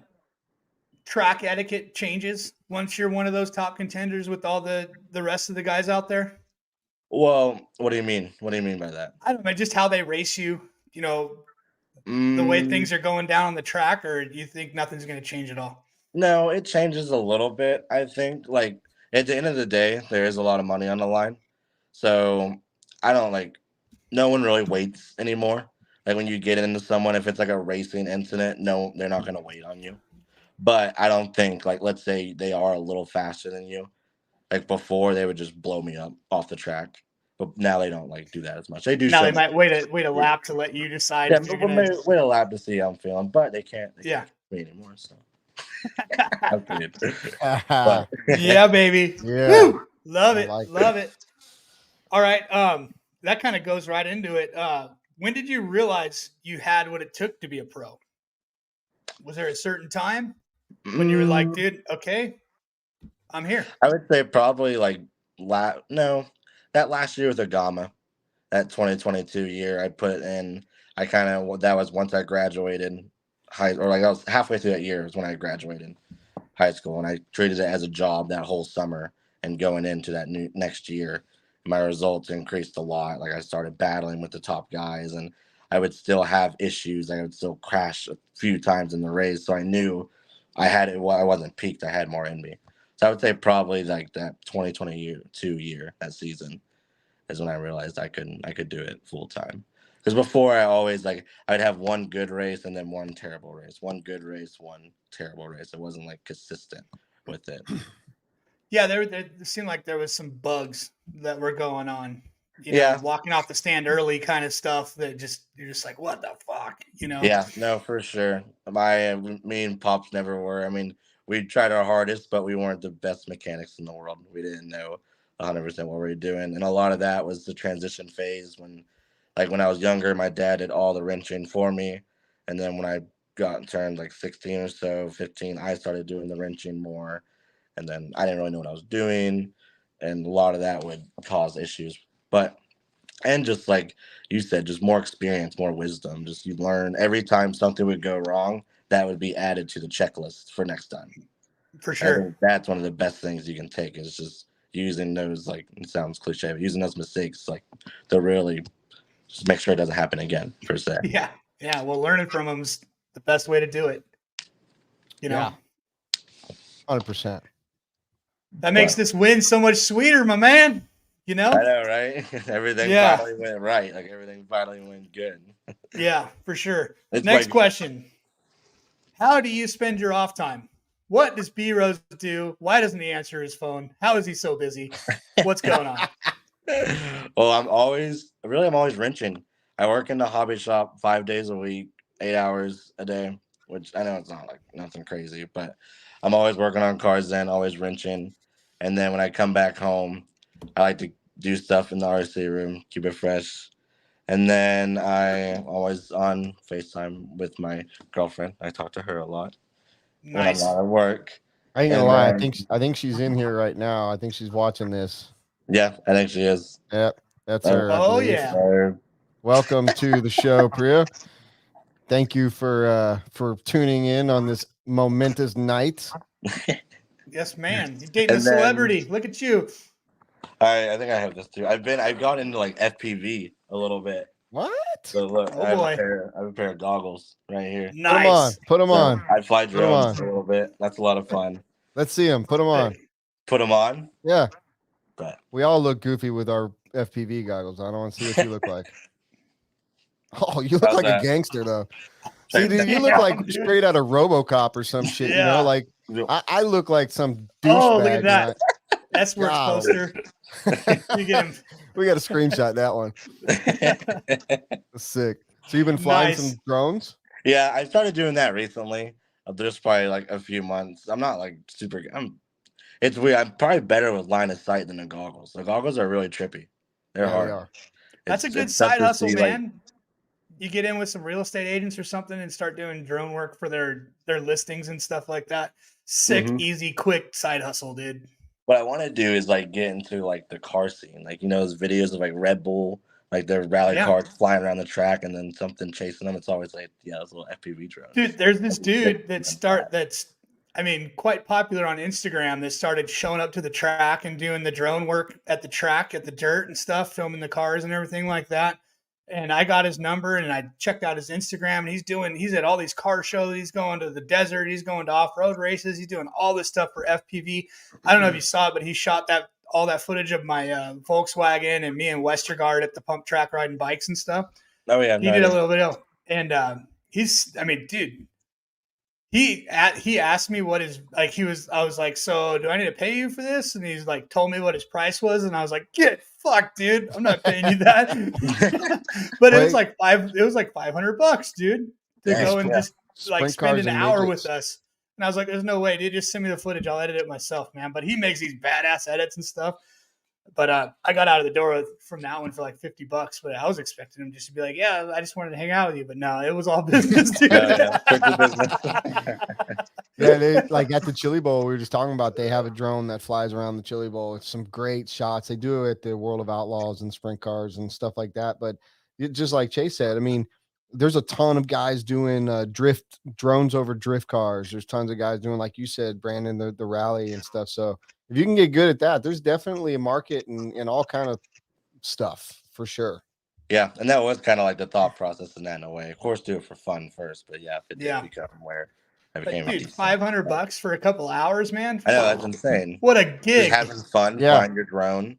[SPEAKER 2] track etiquette changes once you're one of those top contenders with all the rest of the guys out there?
[SPEAKER 5] Well, what do you mean? What do you mean by that?
[SPEAKER 2] I don't know, just how they race you, the way things are going down on the track, or do you think nothing's going to change at all?
[SPEAKER 5] No, it changes a little bit. I think like at the end of the day, there is a lot of money on the line. So I don't no one really waits anymore. Like when you get into someone, if it's like a racing incident, no, they're not gonna wait on you. But I don't think like let's say they are a little faster than you. Like before they would just blow me up off the track. But now they don't do that as much. They do
[SPEAKER 2] Now
[SPEAKER 5] show
[SPEAKER 2] they
[SPEAKER 5] me.
[SPEAKER 2] might wait a lap to let you decide
[SPEAKER 5] Yeah,
[SPEAKER 2] if you're
[SPEAKER 5] but
[SPEAKER 2] gonna.
[SPEAKER 5] wait a lap to see how I'm feeling, but they can't catch me anymore. So I'm kidding. But
[SPEAKER 2] Yeah, baby.
[SPEAKER 1] Yeah.
[SPEAKER 2] Woo! Love
[SPEAKER 1] I
[SPEAKER 2] it.
[SPEAKER 1] like
[SPEAKER 2] Love it. All right. That kind of goes right into it. When did you realize you had what it took to be a pro? Was there a certain time when you were like, dude, okay, I'm here?
[SPEAKER 5] I would say probably that last year with Agama, that 2022 year I put in. That was once I graduated I was halfway through that year is when I graduated high school, and I treated it as a job that whole summer. And going into that next year, my results increased a lot. Like I started battling with the top guys, and I would still have issues. I would still crash a few times in the race, so I knew I had it. Well, I wasn't peaked. I had more in me. So I would say probably like that 2022 year, that season, is when I realized I could do it full time. Because before I always I'd have one good race and then one terrible race, one good race, one terrible race. It wasn't consistent with it.
[SPEAKER 2] Yeah, there seemed like there was some bugs that were going on.
[SPEAKER 5] Yeah.
[SPEAKER 2] Walking off the stand early kind of stuff that you're just like, what the fuck?
[SPEAKER 5] Yeah, no, for sure. Me and Pops never were. I mean, we tried our hardest, but we weren't the best mechanics in the world. We didn't know 100% what we were doing. And a lot of that was the transition phase when I was younger, my dad did all the wrenching for me. And then when I got turned 16 or so, 15, I started doing the wrenching more. And then I didn't really know what I was doing. And a lot of that would cause issues. And just like you said, just more experience, more wisdom. Just you learn every time something would go wrong, that would be added to the checklist for next time.
[SPEAKER 2] For
[SPEAKER 5] I
[SPEAKER 2] sure.
[SPEAKER 5] think that's one of the best things you can take is just using those, it sounds cliche, but using those mistakes, to really just make sure it doesn't happen again, per se.
[SPEAKER 2] Yeah. Yeah. Well, learning from them is the best way to do it.
[SPEAKER 1] Yeah. 100%.
[SPEAKER 2] That makes this win so much sweeter, my man.
[SPEAKER 5] I know, right? Everything finally went right. Everything finally went good.
[SPEAKER 2] Yeah, for sure.
[SPEAKER 5] It's
[SPEAKER 2] Next question. How do you spend your off time? What does B Rose do? Why doesn't he answer his phone? How is he so busy? What's going on?
[SPEAKER 5] Well, I'm always wrenching. I work in the hobby shop 5 days a week, 8 hours a day, which I know it's not like nothing crazy, but I'm always working on cars then, always wrenching. And then when I come back home, I like to do stuff in the RC room, keep it fresh. And then I always on FaceTime with my girlfriend. I talk to her a lot when I'm
[SPEAKER 2] Nice.
[SPEAKER 5] not at work.
[SPEAKER 1] I ain't gonna
[SPEAKER 5] And
[SPEAKER 1] lie.
[SPEAKER 5] then-
[SPEAKER 1] I think she's in here right now. I think she's watching this.
[SPEAKER 5] Yeah, I think she is.
[SPEAKER 1] Yep, that's her. I
[SPEAKER 2] Oh,
[SPEAKER 1] believe.
[SPEAKER 2] yeah.
[SPEAKER 1] Welcome to the show, Priya. Thank you for tuning in on this momentous night.
[SPEAKER 2] Yes, man. You're dating
[SPEAKER 5] And
[SPEAKER 2] a
[SPEAKER 5] then-
[SPEAKER 2] celebrity. Look at you.
[SPEAKER 5] I think I have this too. I've gone into like FPV a little bit.
[SPEAKER 1] What?
[SPEAKER 5] So look,
[SPEAKER 2] Oh,
[SPEAKER 5] I have
[SPEAKER 2] boy.
[SPEAKER 5] a pair of goggles right here.
[SPEAKER 2] Nice.
[SPEAKER 1] Put them
[SPEAKER 5] So
[SPEAKER 1] on.
[SPEAKER 5] I fly
[SPEAKER 1] them
[SPEAKER 5] drones
[SPEAKER 1] on.
[SPEAKER 5] a little bit. That's a lot of fun.
[SPEAKER 1] Let's see them. Put them on.
[SPEAKER 5] Put them on.
[SPEAKER 1] Yeah.
[SPEAKER 5] But
[SPEAKER 1] We all look goofy with our FPV goggles. I don't want to see what you look like. Oh, you look
[SPEAKER 5] How's
[SPEAKER 1] like
[SPEAKER 5] that?
[SPEAKER 1] a gangster though.
[SPEAKER 5] Check
[SPEAKER 1] See, dude,
[SPEAKER 5] that
[SPEAKER 1] you look
[SPEAKER 2] out.
[SPEAKER 1] like straight out of RoboCop or some shit. You
[SPEAKER 2] Yeah.
[SPEAKER 1] know, like I look like some douchebag.
[SPEAKER 2] Oh, look at that. That's works
[SPEAKER 1] God.
[SPEAKER 2] poster. You get him.
[SPEAKER 1] We got to screenshot that one. That's sick. So you've been flying
[SPEAKER 2] Nice.
[SPEAKER 1] some drones?
[SPEAKER 5] Yeah, I started doing that recently. Just probably like a few months. I'm not like super. It's weird. I'm probably better with line of sight than the goggles. The goggles are really trippy. They're
[SPEAKER 1] Yeah,
[SPEAKER 5] hard.
[SPEAKER 1] they are.
[SPEAKER 2] That's a good
[SPEAKER 5] it's tough
[SPEAKER 2] side
[SPEAKER 5] to
[SPEAKER 2] hustle,
[SPEAKER 5] see, like-
[SPEAKER 2] man. You get in with some real estate agents or something and start doing drone work for their listings and stuff like that. Sick,
[SPEAKER 5] Mhm.
[SPEAKER 2] easy, quick side hustle, dude.
[SPEAKER 5] What I want to do is like get into like the car scene, like those videos of like Red Bull, like their rally
[SPEAKER 2] Yeah.
[SPEAKER 5] cars flying around the track and then something chasing them. It's always like those little FPV drones.
[SPEAKER 2] Dude, there's this dude that's quite popular on Instagram that started showing up to the track and doing the drone work at the track, at the dirt and stuff, filming the cars and everything like that. And I got his number and I checked out his Instagram and he's at all these car shows. He's going to the desert. He's going to off-road races. He's doing all this stuff for FPV. I don't know if you saw it, but he shot all that footage of my Volkswagen and me and Westergaard at the pump track riding bikes and stuff.
[SPEAKER 5] Oh yeah,
[SPEAKER 2] He did a little video, and dude, he asked me what his like. I was like, so do I need to pay you for this? And he's like, told me what his price was, and I was like, get fucked, dude. I'm not paying you that. But it was like $500, dude, to go and just like
[SPEAKER 1] Sprint
[SPEAKER 2] spend
[SPEAKER 1] cars
[SPEAKER 2] an
[SPEAKER 1] and
[SPEAKER 2] hour
[SPEAKER 1] midgets.
[SPEAKER 2] with us. And I was like, there's no way, dude. Just send me the footage. I'll edit it myself, man. But he makes these badass edits and stuff. But I got out of the door from that one for like $50. But I was expecting him just to be like, yeah, I just wanted to hang out with you. But no, it was all business, dude.
[SPEAKER 5] Strictly business.
[SPEAKER 1] Yeah, they like at the Chili Bowl. We were just talking about. They have a drone that flies around the Chili Bowl. It's some great shots. They do it at the World of Outlaws and sprint cars and stuff like that. But just like Chase said, I mean, there's a ton of guys doing drift drones over drift cars. There's tons of guys doing, like you said, Brandon, the rally and stuff. So if you can get good at that, there's definitely a market and all kind of stuff for sure.
[SPEAKER 5] Yeah, and that was kind of like the thought process in that in a way. Of course, do it for fun first, but yeah, if it did become where I became
[SPEAKER 2] But
[SPEAKER 5] a
[SPEAKER 2] dude,
[SPEAKER 5] decent-
[SPEAKER 2] $500 for a couple hours, man.
[SPEAKER 5] I know that's insane.
[SPEAKER 2] What a
[SPEAKER 5] Just
[SPEAKER 2] gig!
[SPEAKER 5] having fun,
[SPEAKER 1] Yeah.
[SPEAKER 5] flying your drone.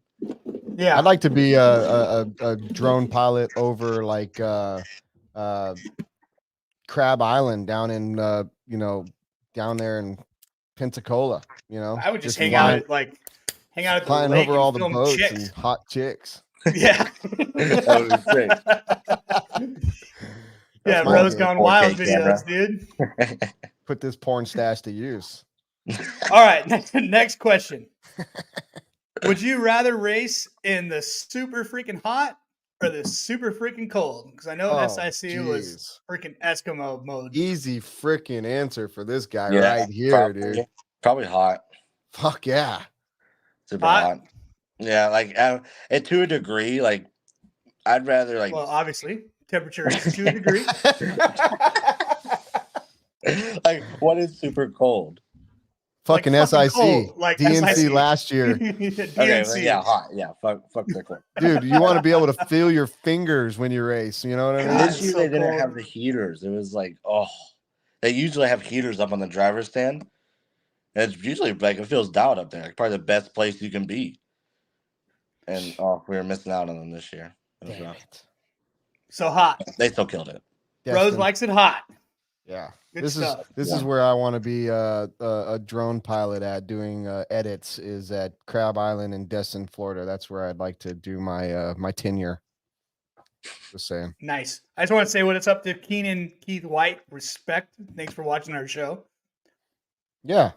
[SPEAKER 2] Yeah,
[SPEAKER 1] I'd like to be a drone pilot over like Crab Island down in down there in Pensacola.
[SPEAKER 2] I would just hang
[SPEAKER 1] flying-
[SPEAKER 2] out at the
[SPEAKER 1] flying
[SPEAKER 2] lake
[SPEAKER 1] over all
[SPEAKER 2] and
[SPEAKER 1] the
[SPEAKER 2] film
[SPEAKER 1] boats
[SPEAKER 2] chicks.
[SPEAKER 1] and hot chicks.
[SPEAKER 2] Yeah.
[SPEAKER 5] That would be sick.
[SPEAKER 2] Yeah,
[SPEAKER 1] my
[SPEAKER 2] Rose
[SPEAKER 1] game.
[SPEAKER 2] Gone
[SPEAKER 5] 4K
[SPEAKER 2] Wild
[SPEAKER 5] camera.
[SPEAKER 2] videos, dude.
[SPEAKER 1] Put this porn stash to use.
[SPEAKER 2] All right, next question. Would you rather race in the super freaking hot or the super freaking cold? Because I know
[SPEAKER 1] Oh,
[SPEAKER 2] SIC was
[SPEAKER 1] jeez.
[SPEAKER 2] freaking Eskimo mode.
[SPEAKER 1] Easy freaking answer for this guy
[SPEAKER 5] Yeah,
[SPEAKER 1] right here, dude.
[SPEAKER 5] Probably hot.
[SPEAKER 1] Fuck yeah.
[SPEAKER 5] Super
[SPEAKER 2] Hot?
[SPEAKER 5] hot. Yeah, like and to a degree, like I'd rather like
[SPEAKER 2] Well, obviously, temperature is to a degree.
[SPEAKER 5] like what is super cold?
[SPEAKER 1] Fucking
[SPEAKER 2] Like fucking
[SPEAKER 1] SIC.
[SPEAKER 2] cold, like
[SPEAKER 1] DNC
[SPEAKER 2] SIC.
[SPEAKER 1] last year.
[SPEAKER 2] DNC.
[SPEAKER 5] Okay, well, yeah, hot. Yeah, fuck the cold.
[SPEAKER 1] Dude, you want to be able to feel your fingers when you race. You know what I mean?
[SPEAKER 2] God,
[SPEAKER 5] This
[SPEAKER 2] it's
[SPEAKER 5] year
[SPEAKER 2] so
[SPEAKER 5] they didn't
[SPEAKER 2] cold.
[SPEAKER 5] have the heaters. It was like, they usually have heaters up on the driver's stand. And it's usually like it feels dialed up there. Like probably the best place you can be. And we were missing out on them this year. It was
[SPEAKER 1] Damn
[SPEAKER 5] rough.
[SPEAKER 1] it.
[SPEAKER 2] So hot.
[SPEAKER 5] They still killed it.
[SPEAKER 2] Rose
[SPEAKER 1] Destin.
[SPEAKER 2] likes it hot.
[SPEAKER 1] Yeah.
[SPEAKER 2] Good
[SPEAKER 1] This
[SPEAKER 2] stuff.
[SPEAKER 1] is where I want to be a drone pilot at doing edits is at Crab Island in Destin, Florida. That's where I'd like to do my my tenure. Just saying.
[SPEAKER 2] Nice. I just want to say what it's up to Keenan Keith White. Respect. Thanks for watching our show.
[SPEAKER 1] Yeah.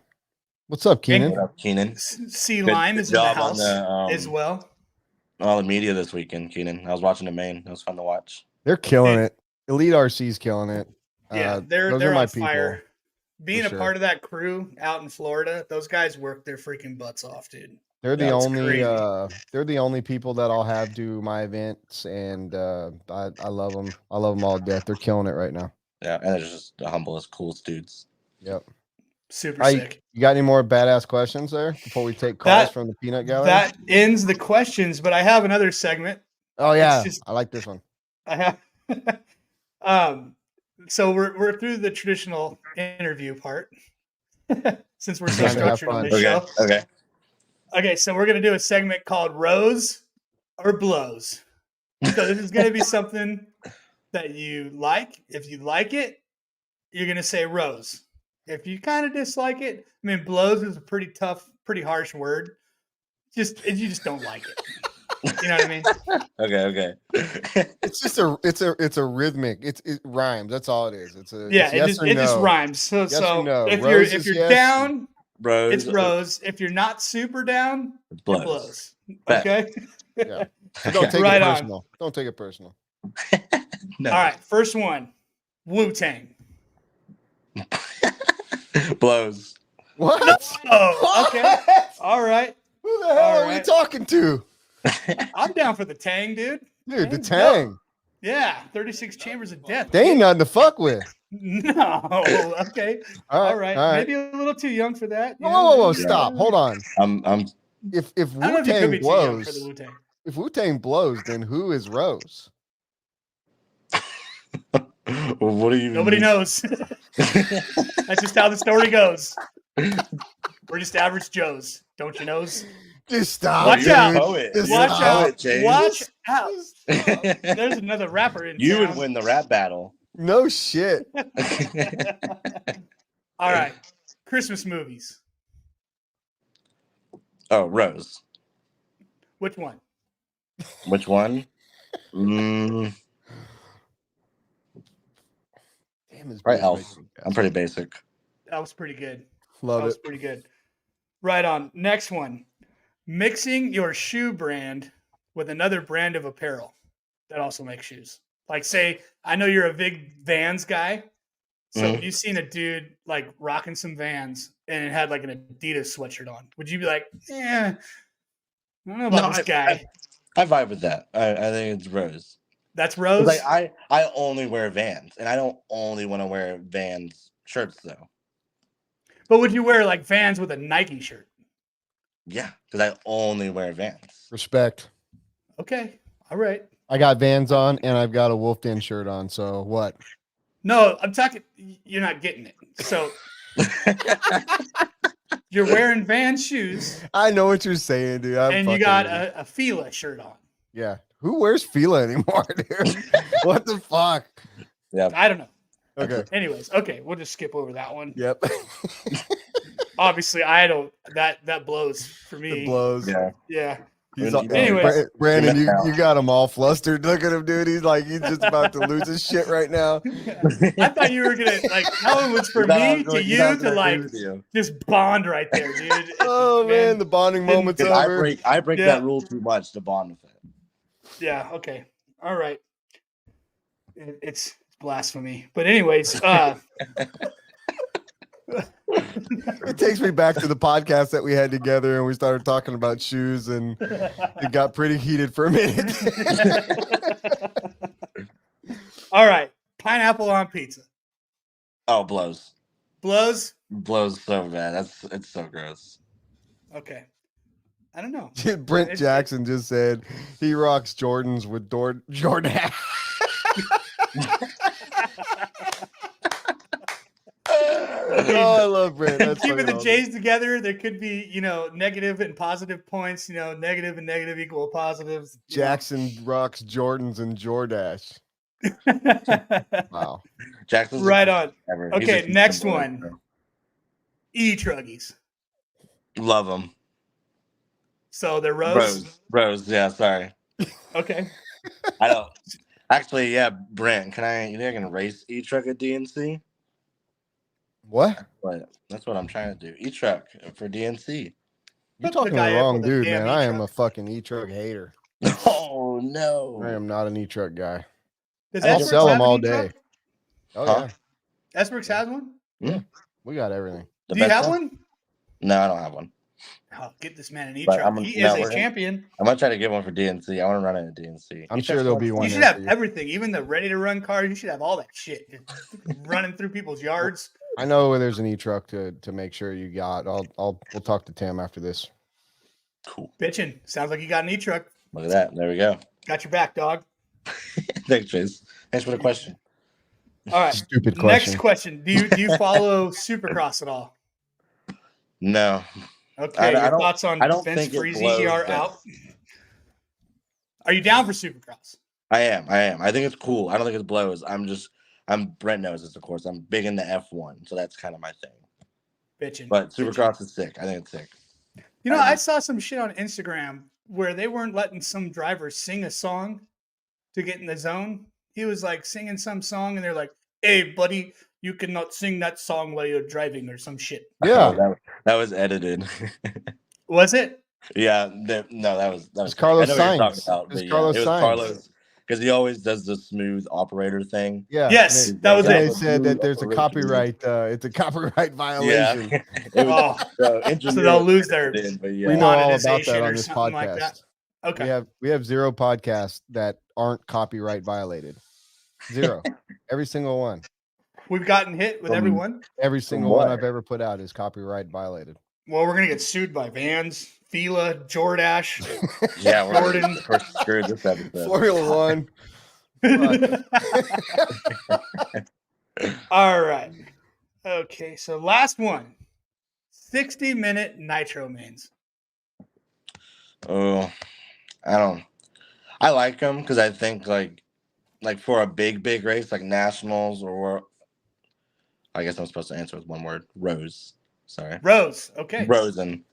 [SPEAKER 1] What's up, Keenan?
[SPEAKER 5] What up, Keenan?
[SPEAKER 2] C
[SPEAKER 5] Good-
[SPEAKER 2] Lime
[SPEAKER 5] good
[SPEAKER 2] is in the
[SPEAKER 5] job on
[SPEAKER 2] house
[SPEAKER 5] the,
[SPEAKER 2] as well.
[SPEAKER 5] All the media this weekend, Keenan. I was watching the main. It was fun to watch.
[SPEAKER 1] They're killing it. Elite RC's killing it.
[SPEAKER 2] Yeah, they're
[SPEAKER 1] those are my
[SPEAKER 2] on fire. Being a
[SPEAKER 1] sure.
[SPEAKER 2] part of that crew out in Florida, those guys work their freaking butts off, dude.
[SPEAKER 1] They're the
[SPEAKER 2] That's
[SPEAKER 1] only
[SPEAKER 2] crazy.
[SPEAKER 1] they're the only people that I'll have do my events, and I love them. I love them all to death. They're killing it right now.
[SPEAKER 5] Yeah, and they're just the humblest, coolest dudes.
[SPEAKER 1] Yep.
[SPEAKER 2] Super sick.
[SPEAKER 1] You got any more badass questions there before we take calls from the peanut gallery?
[SPEAKER 2] That ends the questions, but I have another segment.
[SPEAKER 1] Oh yeah, I like this one.
[SPEAKER 2] I have so we're through the traditional interview part since we're so
[SPEAKER 1] Trying to have
[SPEAKER 2] structured on
[SPEAKER 1] fun.
[SPEAKER 2] this show.
[SPEAKER 5] Okay.
[SPEAKER 2] So we're gonna do a segment called Rose or Blows. So this is gonna be something that you like. If you like it, you're gonna say Rose. If you kind of dislike it, I mean, blows is a pretty tough, pretty harsh word. You just don't like it. You know what I mean?
[SPEAKER 5] Okay.
[SPEAKER 1] It's just a rhythmic. It rhymes. That's all it is. It's a
[SPEAKER 2] Yeah.
[SPEAKER 1] yes or no.
[SPEAKER 2] Just rhymes. So
[SPEAKER 1] Yes or no.
[SPEAKER 2] if
[SPEAKER 1] Rose
[SPEAKER 2] you're
[SPEAKER 1] is yes,
[SPEAKER 2] down,
[SPEAKER 5] Rose,
[SPEAKER 2] it's Rose. If you're not super down, it
[SPEAKER 5] blows.
[SPEAKER 2] blows.
[SPEAKER 5] Bet.
[SPEAKER 2] Okay.
[SPEAKER 1] Yeah. So don't take
[SPEAKER 2] Right
[SPEAKER 1] it
[SPEAKER 2] on.
[SPEAKER 1] personal. Don't take it personal.
[SPEAKER 5] No.
[SPEAKER 2] All right. First one, Wu-Tang.
[SPEAKER 5] Blows.
[SPEAKER 1] What?
[SPEAKER 2] Oh, okay. All right.
[SPEAKER 1] Who the hell
[SPEAKER 2] All
[SPEAKER 1] are we
[SPEAKER 2] right.
[SPEAKER 1] talking to?
[SPEAKER 2] I'm down for the Tang, dude.
[SPEAKER 1] Dude, the
[SPEAKER 2] Tang's
[SPEAKER 1] Tang.
[SPEAKER 2] dope. Yeah, 36 chambers of death.
[SPEAKER 1] They ain't nothing to fuck with.
[SPEAKER 2] No. Okay. All right. Maybe a little too young for that. you know,
[SPEAKER 1] Whoa,
[SPEAKER 2] maybe-
[SPEAKER 1] stop. Hold on.
[SPEAKER 5] I'm
[SPEAKER 1] If
[SPEAKER 2] I don't know if you could
[SPEAKER 1] Wu-Tang
[SPEAKER 2] be too young for the
[SPEAKER 1] blows,
[SPEAKER 2] Wu-Tang.
[SPEAKER 1] if Wu-Tang blows, then who is Rose?
[SPEAKER 5] what do you
[SPEAKER 2] Nobody
[SPEAKER 5] mean?
[SPEAKER 2] knows. That's just how the story goes. We're just average Joes. Don't you knows?
[SPEAKER 1] Just stop.
[SPEAKER 2] Watch
[SPEAKER 1] dude.
[SPEAKER 2] out.
[SPEAKER 5] Poet.
[SPEAKER 1] Just
[SPEAKER 2] Watch
[SPEAKER 1] stop.
[SPEAKER 2] out.
[SPEAKER 5] Poet, James.
[SPEAKER 2] Watch out.
[SPEAKER 1] Just stop.
[SPEAKER 2] There's another rapper in
[SPEAKER 5] You
[SPEAKER 2] town.
[SPEAKER 5] would win the rap battle.
[SPEAKER 1] No shit.
[SPEAKER 2] All right. Christmas movies.
[SPEAKER 5] Oh, Rose.
[SPEAKER 2] Which one?
[SPEAKER 5] Which one? Mm,
[SPEAKER 1] Damn, this
[SPEAKER 5] right,
[SPEAKER 1] bitch
[SPEAKER 5] Elf.
[SPEAKER 1] makes me
[SPEAKER 5] I'm pretty basic.
[SPEAKER 2] That was pretty good.
[SPEAKER 1] Love
[SPEAKER 2] That was
[SPEAKER 1] it.
[SPEAKER 2] pretty good. Right on. Next one. Mixing your shoe brand with another brand of apparel that also makes shoes. Like, say, I know you're a big Vans guy. So
[SPEAKER 5] Mhm.
[SPEAKER 2] if you've seen a dude like rocking some Vans and it had like an Adidas sweatshirt on, would you be like, I don't know about this guy?
[SPEAKER 5] I vibe with that. I think it's Rose.
[SPEAKER 2] That's
[SPEAKER 5] 'Cause,
[SPEAKER 2] Rose?
[SPEAKER 5] like I only wear Vans, and I don't only want to wear Vans shirts though.
[SPEAKER 2] But would you wear like Vans with a Nike shirt?
[SPEAKER 5] Yeah, because I only wear Vans.
[SPEAKER 1] Respect.
[SPEAKER 2] Okay. All right.
[SPEAKER 1] I got Vans on and I've got a Wolf Den shirt on. So what?
[SPEAKER 2] No, I'm talking, you're not getting it. So you're wearing Vans shoes
[SPEAKER 1] I know what you're saying, dude. I'm
[SPEAKER 2] and you
[SPEAKER 1] fucking
[SPEAKER 2] got
[SPEAKER 1] with you.
[SPEAKER 2] a Fila shirt on.
[SPEAKER 1] Yeah. Who wears Fila anymore, dude? What the fuck?
[SPEAKER 5] Yeah.
[SPEAKER 2] I don't know.
[SPEAKER 1] Okay.
[SPEAKER 2] Anyways, okay, we'll just skip over that one.
[SPEAKER 1] Yep.
[SPEAKER 2] Obviously, I don't. That blows for me.
[SPEAKER 1] It blows.
[SPEAKER 5] Yeah.
[SPEAKER 2] Yeah.
[SPEAKER 1] He's
[SPEAKER 5] When
[SPEAKER 1] all,
[SPEAKER 5] you-
[SPEAKER 2] Anyways.
[SPEAKER 1] Brandon,
[SPEAKER 5] You missed
[SPEAKER 1] you got him all flustered. Look at him, dude. He's like, he's just about to lose his shit right now.
[SPEAKER 2] I thought you were gonna like. That one was for me to you to like just bond right there, dude.
[SPEAKER 1] Oh man, the bonding
[SPEAKER 2] Didn't-
[SPEAKER 1] moment's
[SPEAKER 5] Because
[SPEAKER 1] over.
[SPEAKER 5] I break
[SPEAKER 2] Yeah.
[SPEAKER 5] that rule too much to bond with it.
[SPEAKER 2] Yeah. Okay. All right. It's blasphemy. But anyways,
[SPEAKER 1] It takes me back to the podcast that we had together, and we started talking about shoes, and it got pretty heated for a minute.
[SPEAKER 2] all right. Pineapple on pizza.
[SPEAKER 5] Oh, blows.
[SPEAKER 2] Blows.
[SPEAKER 5] Blows so bad. It's so gross.
[SPEAKER 2] Okay. I don't know.
[SPEAKER 1] Brent Jackson just said he rocks Jordans with Jordan. Oh, I love Brent. That's
[SPEAKER 2] Keeping
[SPEAKER 1] fucking
[SPEAKER 2] the
[SPEAKER 1] awesome.
[SPEAKER 2] J's together, there could be, negative and positive points. Negative and negative equal positives.
[SPEAKER 1] Jackson rocks Jordans and Jordache. Wow.
[SPEAKER 5] Jackson's
[SPEAKER 2] Right on.
[SPEAKER 5] ever. He's a
[SPEAKER 2] Okay,
[SPEAKER 5] Houston
[SPEAKER 2] next
[SPEAKER 5] boy,
[SPEAKER 2] one.
[SPEAKER 5] so.
[SPEAKER 2] E-truggies.
[SPEAKER 5] Love them.
[SPEAKER 2] So they're Rose.
[SPEAKER 5] Rose. Yeah, sorry.
[SPEAKER 2] Okay.
[SPEAKER 5] I don't. Actually, yeah, Brent. You think I can race E-truck at DNC?
[SPEAKER 1] What?
[SPEAKER 5] That's what I'm trying to do. E-truck for DNC.
[SPEAKER 1] You're
[SPEAKER 2] Put the
[SPEAKER 1] talking to
[SPEAKER 2] guy
[SPEAKER 1] the
[SPEAKER 2] up
[SPEAKER 1] wrong
[SPEAKER 2] with a
[SPEAKER 1] dude,
[SPEAKER 2] damn
[SPEAKER 1] man. I am a
[SPEAKER 2] E-truck.
[SPEAKER 1] fucking e-truck hater.
[SPEAKER 5] Oh no!
[SPEAKER 1] I am not an e-truck guy.
[SPEAKER 2] Does
[SPEAKER 1] I'll
[SPEAKER 2] Esmerx
[SPEAKER 1] sell
[SPEAKER 2] have
[SPEAKER 1] them
[SPEAKER 2] an
[SPEAKER 1] all
[SPEAKER 2] E-truck?
[SPEAKER 1] day. Oh
[SPEAKER 5] Huh?
[SPEAKER 1] yeah,
[SPEAKER 2] Esmerx has one?
[SPEAKER 1] we got everything.
[SPEAKER 5] The
[SPEAKER 2] Do you
[SPEAKER 5] best
[SPEAKER 2] have one?
[SPEAKER 5] No, I don't have one.
[SPEAKER 2] Oh, get this man an
[SPEAKER 5] But
[SPEAKER 2] E-truck. He is a champion.
[SPEAKER 5] I'm gonna try to get one for DNC. I want to run it at DNC.
[SPEAKER 1] I'm sure there'll be one.
[SPEAKER 2] You should
[SPEAKER 1] there
[SPEAKER 2] have
[SPEAKER 1] for you.
[SPEAKER 2] everything, even the ready-to-run cars. You should have all that shit running through people's yards.
[SPEAKER 1] I know where there's an e-truck to make sure you got. We'll talk to Tim after this.
[SPEAKER 5] Cool.
[SPEAKER 2] Bitchin'. Sounds like you got an E-truck.
[SPEAKER 5] Look at that. There we go.
[SPEAKER 2] Got your back, dog.
[SPEAKER 5] Thanks, Chase. Thanks for the question.
[SPEAKER 2] All right.
[SPEAKER 1] Stupid question.
[SPEAKER 2] Next question. Do you follow Supercross at all?
[SPEAKER 5] No.
[SPEAKER 2] Okay.
[SPEAKER 5] I
[SPEAKER 2] Your
[SPEAKER 5] don't-
[SPEAKER 2] thoughts on
[SPEAKER 5] I don't
[SPEAKER 2] Vince
[SPEAKER 5] think it
[SPEAKER 2] Freeze
[SPEAKER 5] blows,
[SPEAKER 2] ER
[SPEAKER 5] but-
[SPEAKER 2] out? Are you down for Supercross?
[SPEAKER 5] I am. I think it's cool. I don't think it blows. Brent knows this, of course. I'm big into F1, so that's kind of my thing.
[SPEAKER 2] Bitchin'.
[SPEAKER 5] But Supercross is sick. I think it's sick.
[SPEAKER 2] You know, I saw some shit on Instagram where they weren't letting some drivers sing a song to get in the zone. He was like singing some song, and they're like, "Hey, buddy, you cannot sing that song while you're driving," or some shit.
[SPEAKER 1] Yeah,
[SPEAKER 5] that was edited.
[SPEAKER 2] Was it?
[SPEAKER 5] Yeah, that was
[SPEAKER 1] It's Carlos
[SPEAKER 5] I know what you're talking
[SPEAKER 1] Sainz.
[SPEAKER 5] about,
[SPEAKER 1] It's
[SPEAKER 5] but yeah,
[SPEAKER 1] Carlos
[SPEAKER 5] it was
[SPEAKER 1] Sainz.
[SPEAKER 5] Carlos because he always does the smooth operator thing.
[SPEAKER 1] yeah.
[SPEAKER 2] Yes,
[SPEAKER 1] And
[SPEAKER 2] that was
[SPEAKER 1] they
[SPEAKER 2] it.
[SPEAKER 1] said that there's a
[SPEAKER 5] Originally.
[SPEAKER 1] copyright. It's a copyright violation.
[SPEAKER 5] Yeah, it was,
[SPEAKER 2] So they'll lose their
[SPEAKER 5] but yeah.
[SPEAKER 1] We know all about
[SPEAKER 2] monetization
[SPEAKER 1] that
[SPEAKER 2] or
[SPEAKER 1] on this
[SPEAKER 2] something like
[SPEAKER 1] podcast.
[SPEAKER 2] that. Okay.
[SPEAKER 1] We have 0 podcasts that aren't copyright violated. 0. Every single one.
[SPEAKER 2] We've gotten hit with everyone.
[SPEAKER 1] Every single one I've ever put out is copyright violated.
[SPEAKER 2] Well, we're gonna get sued by Vans, Fila, Jordache.
[SPEAKER 5] Yeah,
[SPEAKER 2] Jordan.
[SPEAKER 5] we're screwed this episode.
[SPEAKER 1] Formula One.
[SPEAKER 2] All right. Okay, so last one. 60-minute Nitro mains.
[SPEAKER 5] Oh, I like them because I think like for a big race like nationals or I guess I'm supposed to answer with one word. Rose. Sorry.
[SPEAKER 2] Rose. Okay.
[SPEAKER 5] Rosen.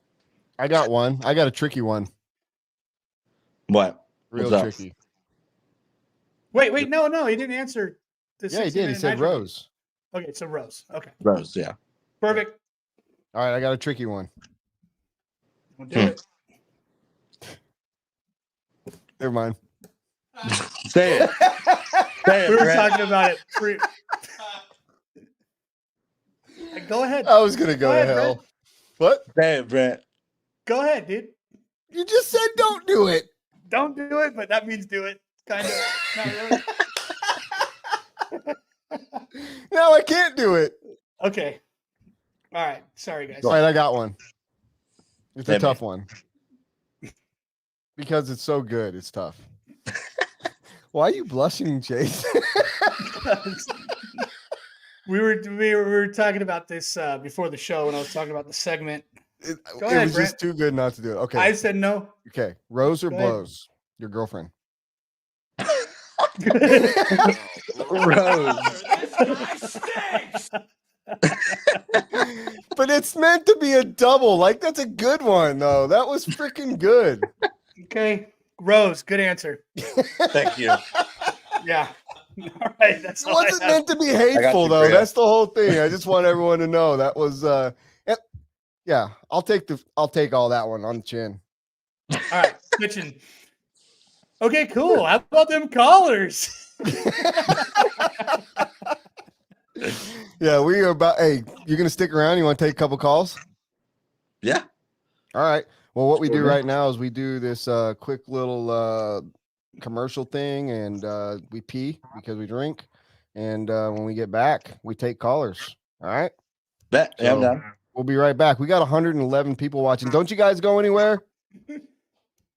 [SPEAKER 1] I got one. I got a tricky one.
[SPEAKER 5] What?
[SPEAKER 1] Real
[SPEAKER 5] What's up?
[SPEAKER 1] tricky.
[SPEAKER 2] Wait. No. He didn't answer. The
[SPEAKER 1] Yeah, he did. He
[SPEAKER 2] 60-minute
[SPEAKER 1] said
[SPEAKER 2] Nitro mains.
[SPEAKER 1] Rose.
[SPEAKER 2] Okay, so Rose. Okay.
[SPEAKER 5] Rose, yeah.
[SPEAKER 2] Perfect.
[SPEAKER 1] All right, I got a tricky one.
[SPEAKER 2] We'll do it.
[SPEAKER 1] Never mind.
[SPEAKER 5] Say it. Say it,
[SPEAKER 2] We were
[SPEAKER 5] Brett.
[SPEAKER 2] talking about it. Go ahead.
[SPEAKER 1] I was gonna go to
[SPEAKER 2] ahead,
[SPEAKER 1] hell. What?
[SPEAKER 5] Say it, Brent.
[SPEAKER 2] Go ahead, dude.
[SPEAKER 1] You just said don't do it.
[SPEAKER 2] Don't do it, but that means do it. Kind of. Not really.
[SPEAKER 1] No, I can't do it.
[SPEAKER 2] Okay. All right. Sorry, guys.
[SPEAKER 1] All right, I got one. It's a
[SPEAKER 5] Hit me.
[SPEAKER 1] tough one. Because it's so good, it's tough. Why are you blushing, Chase?
[SPEAKER 2] We were talking about this before the show when I was talking about the segment.
[SPEAKER 1] It
[SPEAKER 2] ahead,
[SPEAKER 1] was just
[SPEAKER 2] Brent.
[SPEAKER 1] too good not to do it. Okay.
[SPEAKER 2] I said no.
[SPEAKER 1] Okay. Rose or
[SPEAKER 2] Go ahead.
[SPEAKER 1] blows? Your girlfriend.
[SPEAKER 5] Rose.
[SPEAKER 1] But it's meant to be a double. Like, that's a good one, though. That was freaking good.
[SPEAKER 2] Okay. Rose, good answer.
[SPEAKER 5] Thank you.
[SPEAKER 2] Yeah. All right. That's
[SPEAKER 1] It
[SPEAKER 2] all I
[SPEAKER 1] wasn't
[SPEAKER 2] have.
[SPEAKER 1] meant to be hateful,
[SPEAKER 5] you,
[SPEAKER 1] though.
[SPEAKER 5] Brad.
[SPEAKER 1] That's the whole thing. I just want everyone to know that was yeah, I'll take all that one on the chin.
[SPEAKER 2] All right. Kitchen. Okay, cool. How about them callers?
[SPEAKER 1] Yeah, we are about. Hey, you gonna stick around? You want to take a couple calls?
[SPEAKER 5] Yeah.
[SPEAKER 1] All right. Well, what we do
[SPEAKER 5] Sure.
[SPEAKER 1] right now is we do this quick little commercial thing, and we pee because we drink, and when we get back, we take callers. All right.
[SPEAKER 5] Bet. Yeah, I'm
[SPEAKER 1] So-
[SPEAKER 5] down.
[SPEAKER 1] We'll be right back. We got 111 people watching. Don't you guys go anywhere.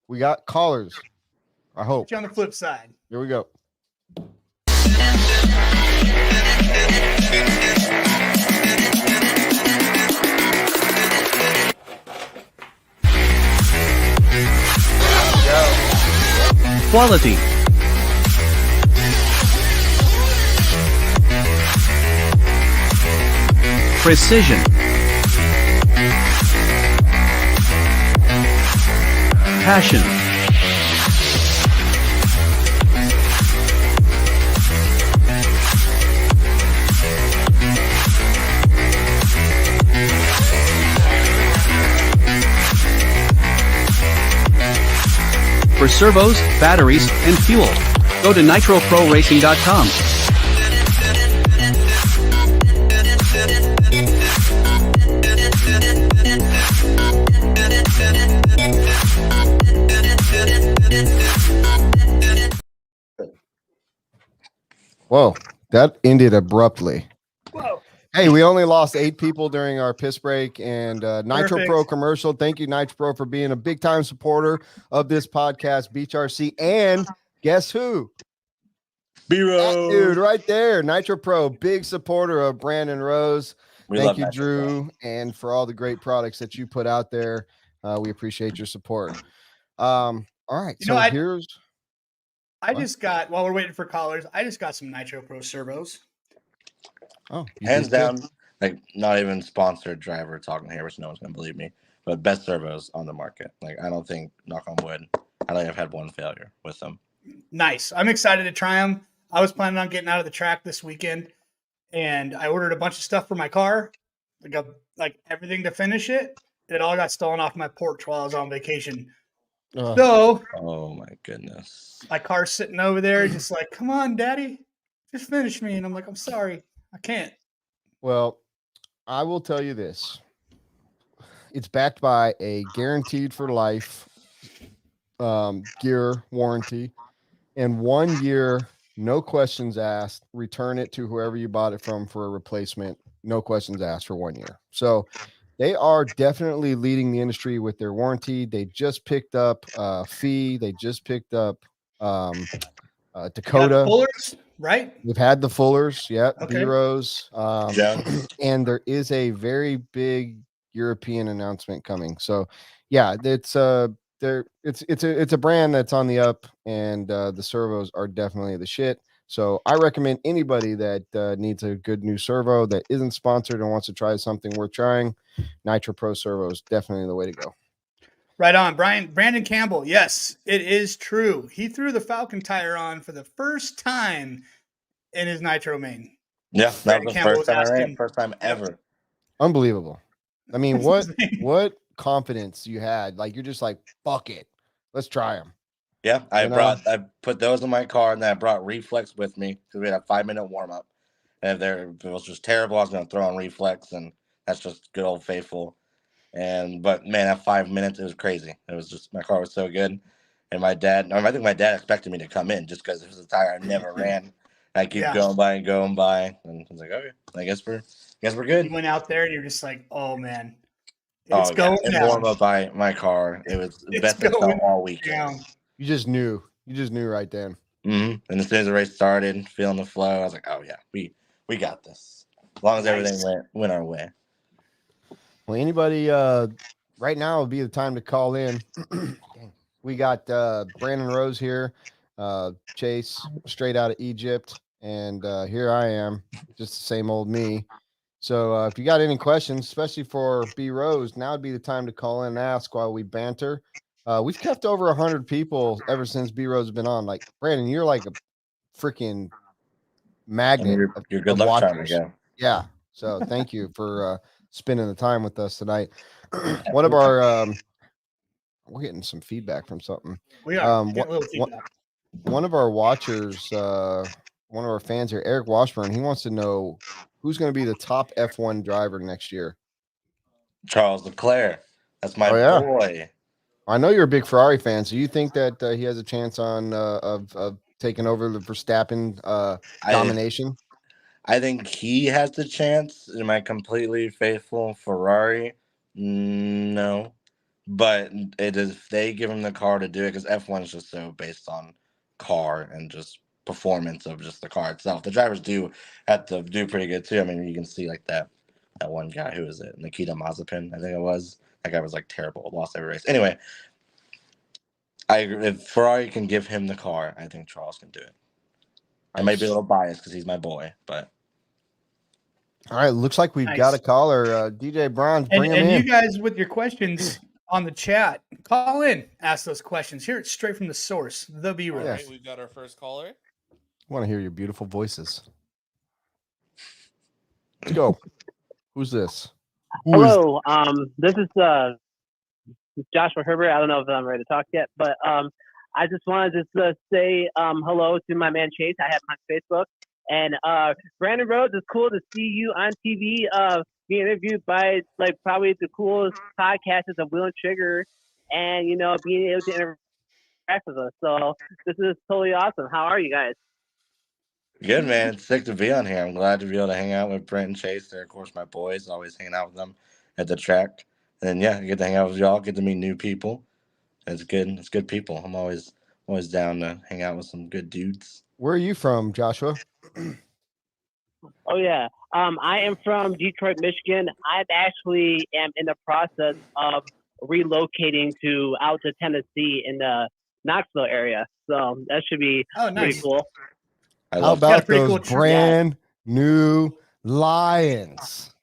[SPEAKER 1] We got callers. I hope.
[SPEAKER 2] On the flip side.
[SPEAKER 1] Here we go.
[SPEAKER 6] Quality. Precision. Passion. For servos, batteries, and fuel, go to nitroproracing.com.
[SPEAKER 1] Whoa, that ended abruptly.
[SPEAKER 2] Whoa.
[SPEAKER 1] Hey, we only lost 8 people during our piss break, and Nitro
[SPEAKER 2] Perfect.
[SPEAKER 1] Pro commercial. Thank you, Nitro Pro, for being a big time supporter of this podcast, Beach RC. And guess who? That dude right there, Nitro Pro, big supporter of Brandon Rose. Thank you, Drew, and for all the great products that you put out there. We appreciate your support. All right,
[SPEAKER 2] You know, I
[SPEAKER 1] What?
[SPEAKER 2] just got, while we're waiting for callers, I just got some Nitro Pro servos.
[SPEAKER 1] Oh,
[SPEAKER 5] Hands down, like not even sponsored driver talking here, which no one's gonna believe me. But best servos on the market. Like I don't think, knock on wood, I don't think I've had one failure with them.
[SPEAKER 2] Nice. I'm excited to try them. I was planning on getting out of the track this weekend, and I ordered a bunch of stuff for my car, like everything to finish it. It all got stolen off my porch while I was on vacation. So,
[SPEAKER 5] oh my goodness,
[SPEAKER 2] my car's sitting over there, just like, come on, Daddy, just finish me. And I'm like, I'm sorry, I can't.
[SPEAKER 1] Well, I will tell you this. It's backed by a guaranteed for life gear warranty and 1 year, no questions asked, return it to whoever you bought it from for a replacement, no questions asked for 1 year. So they are definitely leading the industry with their warranty. They just picked up Fee. They just picked up Dakota.
[SPEAKER 2] Fullers, right?
[SPEAKER 1] We've had the Fullers, yep,
[SPEAKER 2] Okay.
[SPEAKER 1] B-Rose. And there is a very big European announcement coming. So yeah, it's a brand that's on the up, and the servos are definitely the shit. So I recommend anybody that needs a good new servo that isn't sponsored and wants to try something worth trying, Nitro Pro servos, definitely the way to go.
[SPEAKER 2] Right on. Brandon Campbell. Yes, it is true. He threw the Falcon tire on for the first time in his Nitro main.
[SPEAKER 5] Yeah, that was the first time I ran. First time ever.
[SPEAKER 1] Unbelievable. I mean, what confidence you had? Like, you're just like, fuck it, let's try them.
[SPEAKER 5] Yeah, I put those in my car, and then I brought Reflex with me because we had a 5-minute warm up. And if it was just terrible, I was going to throw on Reflex, and that's just good old faithful. But man, at 5 minutes, it was crazy. It was just, my car was so good. And I think my dad expected me to come in just because it was a tire I never ran. I keep going by, and I was like, okay, I guess we're good.
[SPEAKER 2] You went out there and you're just like, oh man,
[SPEAKER 5] it's going down. Warm up by my car. It was the best I felt all weekend.
[SPEAKER 2] Down.
[SPEAKER 1] You just knew right then.
[SPEAKER 5] And as soon as the race started, feeling the flow, I was like, oh yeah, we got this. As long as everything went our way.
[SPEAKER 1] Well, anybody right now would be the time to call in. We got Brandon Rose here, Chase straight out of Egypt, and here I am, just the same old me. So if you got any questions, especially for B Rose, now would be the time to call in and ask while we banter. We've kept over 100 people ever since B Rose has been on. Like, Brandon, you're like a freaking magnet.
[SPEAKER 5] You're good luck charm again.
[SPEAKER 1] Yeah. So thank you for spending the time with us tonight. One of our we're getting some feedback from something.
[SPEAKER 2] We are getting a little feedback.
[SPEAKER 1] One of our watchers, one of our fans here, Eric Washburn, he wants to know who's going to be the top F1 driver next year.
[SPEAKER 5] Charles Leclerc. That's my boy.
[SPEAKER 1] I know you're a big Ferrari fan, so you think that he has a chance on of taking over the Verstappen domination?
[SPEAKER 5] I think he has the chance. Am I completely faithful Ferrari? No. But it is, if they give him the car to do it, because F1 is just so based on car and just performance of just the car itself. The drivers do have to do pretty good too. I mean, you can see like that one guy, who was it? Nikita Mazepin, I think it was. That guy was like terrible, lost every race. Anyway, I agree. If Ferrari can give him the car, I think Charles can do it. I might be a little biased because he's my boy, but
[SPEAKER 1] All right, looks like we've got a
[SPEAKER 2] Nice.
[SPEAKER 1] caller. DJ Bronze, bring him
[SPEAKER 2] And
[SPEAKER 1] in.
[SPEAKER 2] you guys with your questions on the chat, call in, ask those questions. Hear it straight from the source, the B
[SPEAKER 4] All
[SPEAKER 2] roll.
[SPEAKER 4] right, we've got our first caller.
[SPEAKER 1] I want to hear your beautiful voices. Let's go. Who's this?
[SPEAKER 7] Hello. This is Joshua Herbert. I don't know if I'm ready to talk yet, but I just wanted to say hello to my man Chase. I have him on Facebook. And Brandon Rhodes, it's cool to see you on TV being interviewed by like probably the coolest podcasters of Wheel and Trigger, and you know being able to interact with us. So this is totally awesome. How are you guys?
[SPEAKER 5] Good, man. It's sick to be on here. I'm glad to be able to hang out with Brent and Chase. They're, of course, my boys. Always hanging out with them at the track. And yeah, get to hang out with y'all. Get to meet new people. It's good. It's good people. I'm always down to hang out with some good dudes.
[SPEAKER 1] Where are you from, Joshua?
[SPEAKER 7] Oh yeah. I am from Detroit, Michigan. I actually am in the process of relocating out to Tennessee in the Knoxville area. So that should be pretty
[SPEAKER 2] nice.
[SPEAKER 7] cool.
[SPEAKER 1] How about those brand new Lions?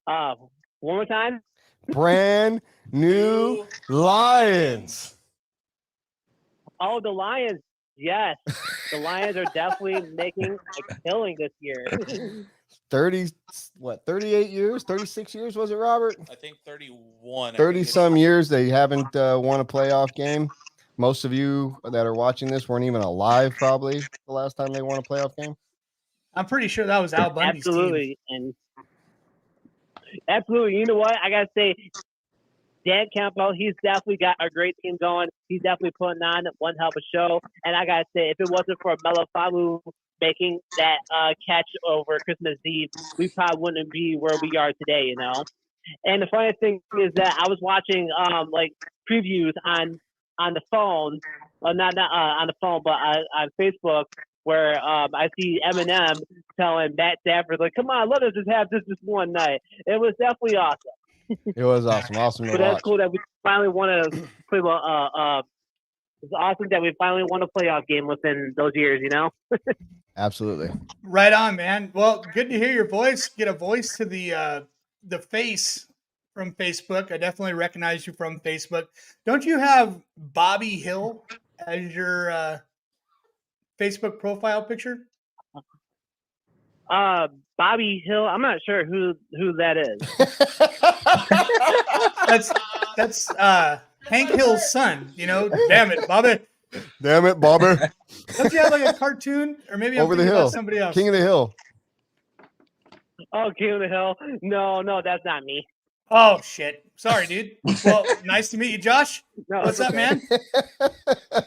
[SPEAKER 7] One more time.
[SPEAKER 1] Brand new Lions.
[SPEAKER 7] Oh, the Lions. Yes. The Lions are definitely making a killing this year.
[SPEAKER 1] 38 years, 36 years, was it, Robert?
[SPEAKER 4] I think 31.
[SPEAKER 1] 30 some years they haven't won a playoff game. Most of you that are watching this weren't even alive probably the last time they won a playoff game.
[SPEAKER 2] I'm pretty sure that was Al Bundy's
[SPEAKER 7] Absolutely.
[SPEAKER 2] team.
[SPEAKER 7] And absolutely. You know what? I got to say, Dan Campbell, he's definitely got a great team going. He's definitely putting on one hell of a show. And I got to say, if it wasn't for Melo Falu making that catch over Christmas Eve, we probably wouldn't be where we are today, you know? And the funny thing is that I was watching like previews on the phone, not on the phone, but on Facebook, where I see Eminem telling Matt Stafford, like, come on, let us just have this one night. It was definitely awesome.
[SPEAKER 1] It was awesome. Awesome to
[SPEAKER 7] But
[SPEAKER 1] watch.
[SPEAKER 7] that's cool that we finally won a play. It's awesome that we finally won a playoff game within those years, you know?
[SPEAKER 1] Absolutely.
[SPEAKER 2] Right on, man. Well, good to hear your voice. Get a voice to the face from Facebook. I definitely recognize you from Facebook. Don't you have Bobby Hill as your Facebook profile picture?
[SPEAKER 7] Bobby Hill. I'm not sure who that is.
[SPEAKER 2] That's Hank Hill's son. You know, damn it, Bobby.
[SPEAKER 1] Damn it, Bobber.
[SPEAKER 2] Don't you have like a cartoon, or maybe I'm
[SPEAKER 1] Over the
[SPEAKER 2] thinking
[SPEAKER 1] hill.
[SPEAKER 2] about somebody else?
[SPEAKER 1] King of the Hill.
[SPEAKER 7] Oh, King of the Hill. No, that's not me.
[SPEAKER 2] Oh shit. Sorry, dude. Well, nice to meet you, Josh.
[SPEAKER 7] No,
[SPEAKER 2] What's up, man?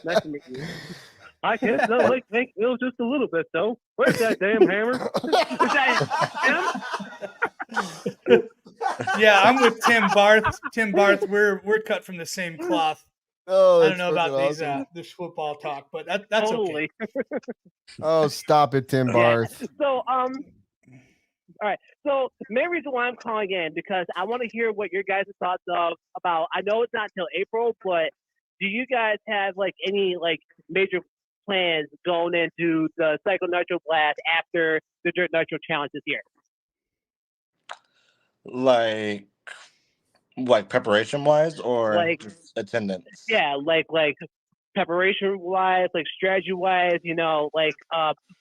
[SPEAKER 7] Nice to meet you. I can't know, like Hank Hill just a little bit though. Where's that damn hammer? Is that him?
[SPEAKER 2] Yeah, I'm with Tim Barth. Tim Barth, we're cut from the same cloth.
[SPEAKER 1] Oh,
[SPEAKER 2] I don't know about
[SPEAKER 1] awesome.
[SPEAKER 2] this football talk, but that's
[SPEAKER 7] Totally.
[SPEAKER 2] okay.
[SPEAKER 1] Oh, stop it, Tim Barth.
[SPEAKER 7] Yeah. So all right. So main reason why I'm calling in because I want to hear what your guys' thoughts about. I know it's not until April, but do you guys have like any like major plans going into the Cycle Nitro Blast after the Dirt Nitro Challenge this year?
[SPEAKER 5] Like preparation wise or
[SPEAKER 7] Like
[SPEAKER 5] just attendance?
[SPEAKER 7] Yeah, like preparation wise, like strategy wise, you know, like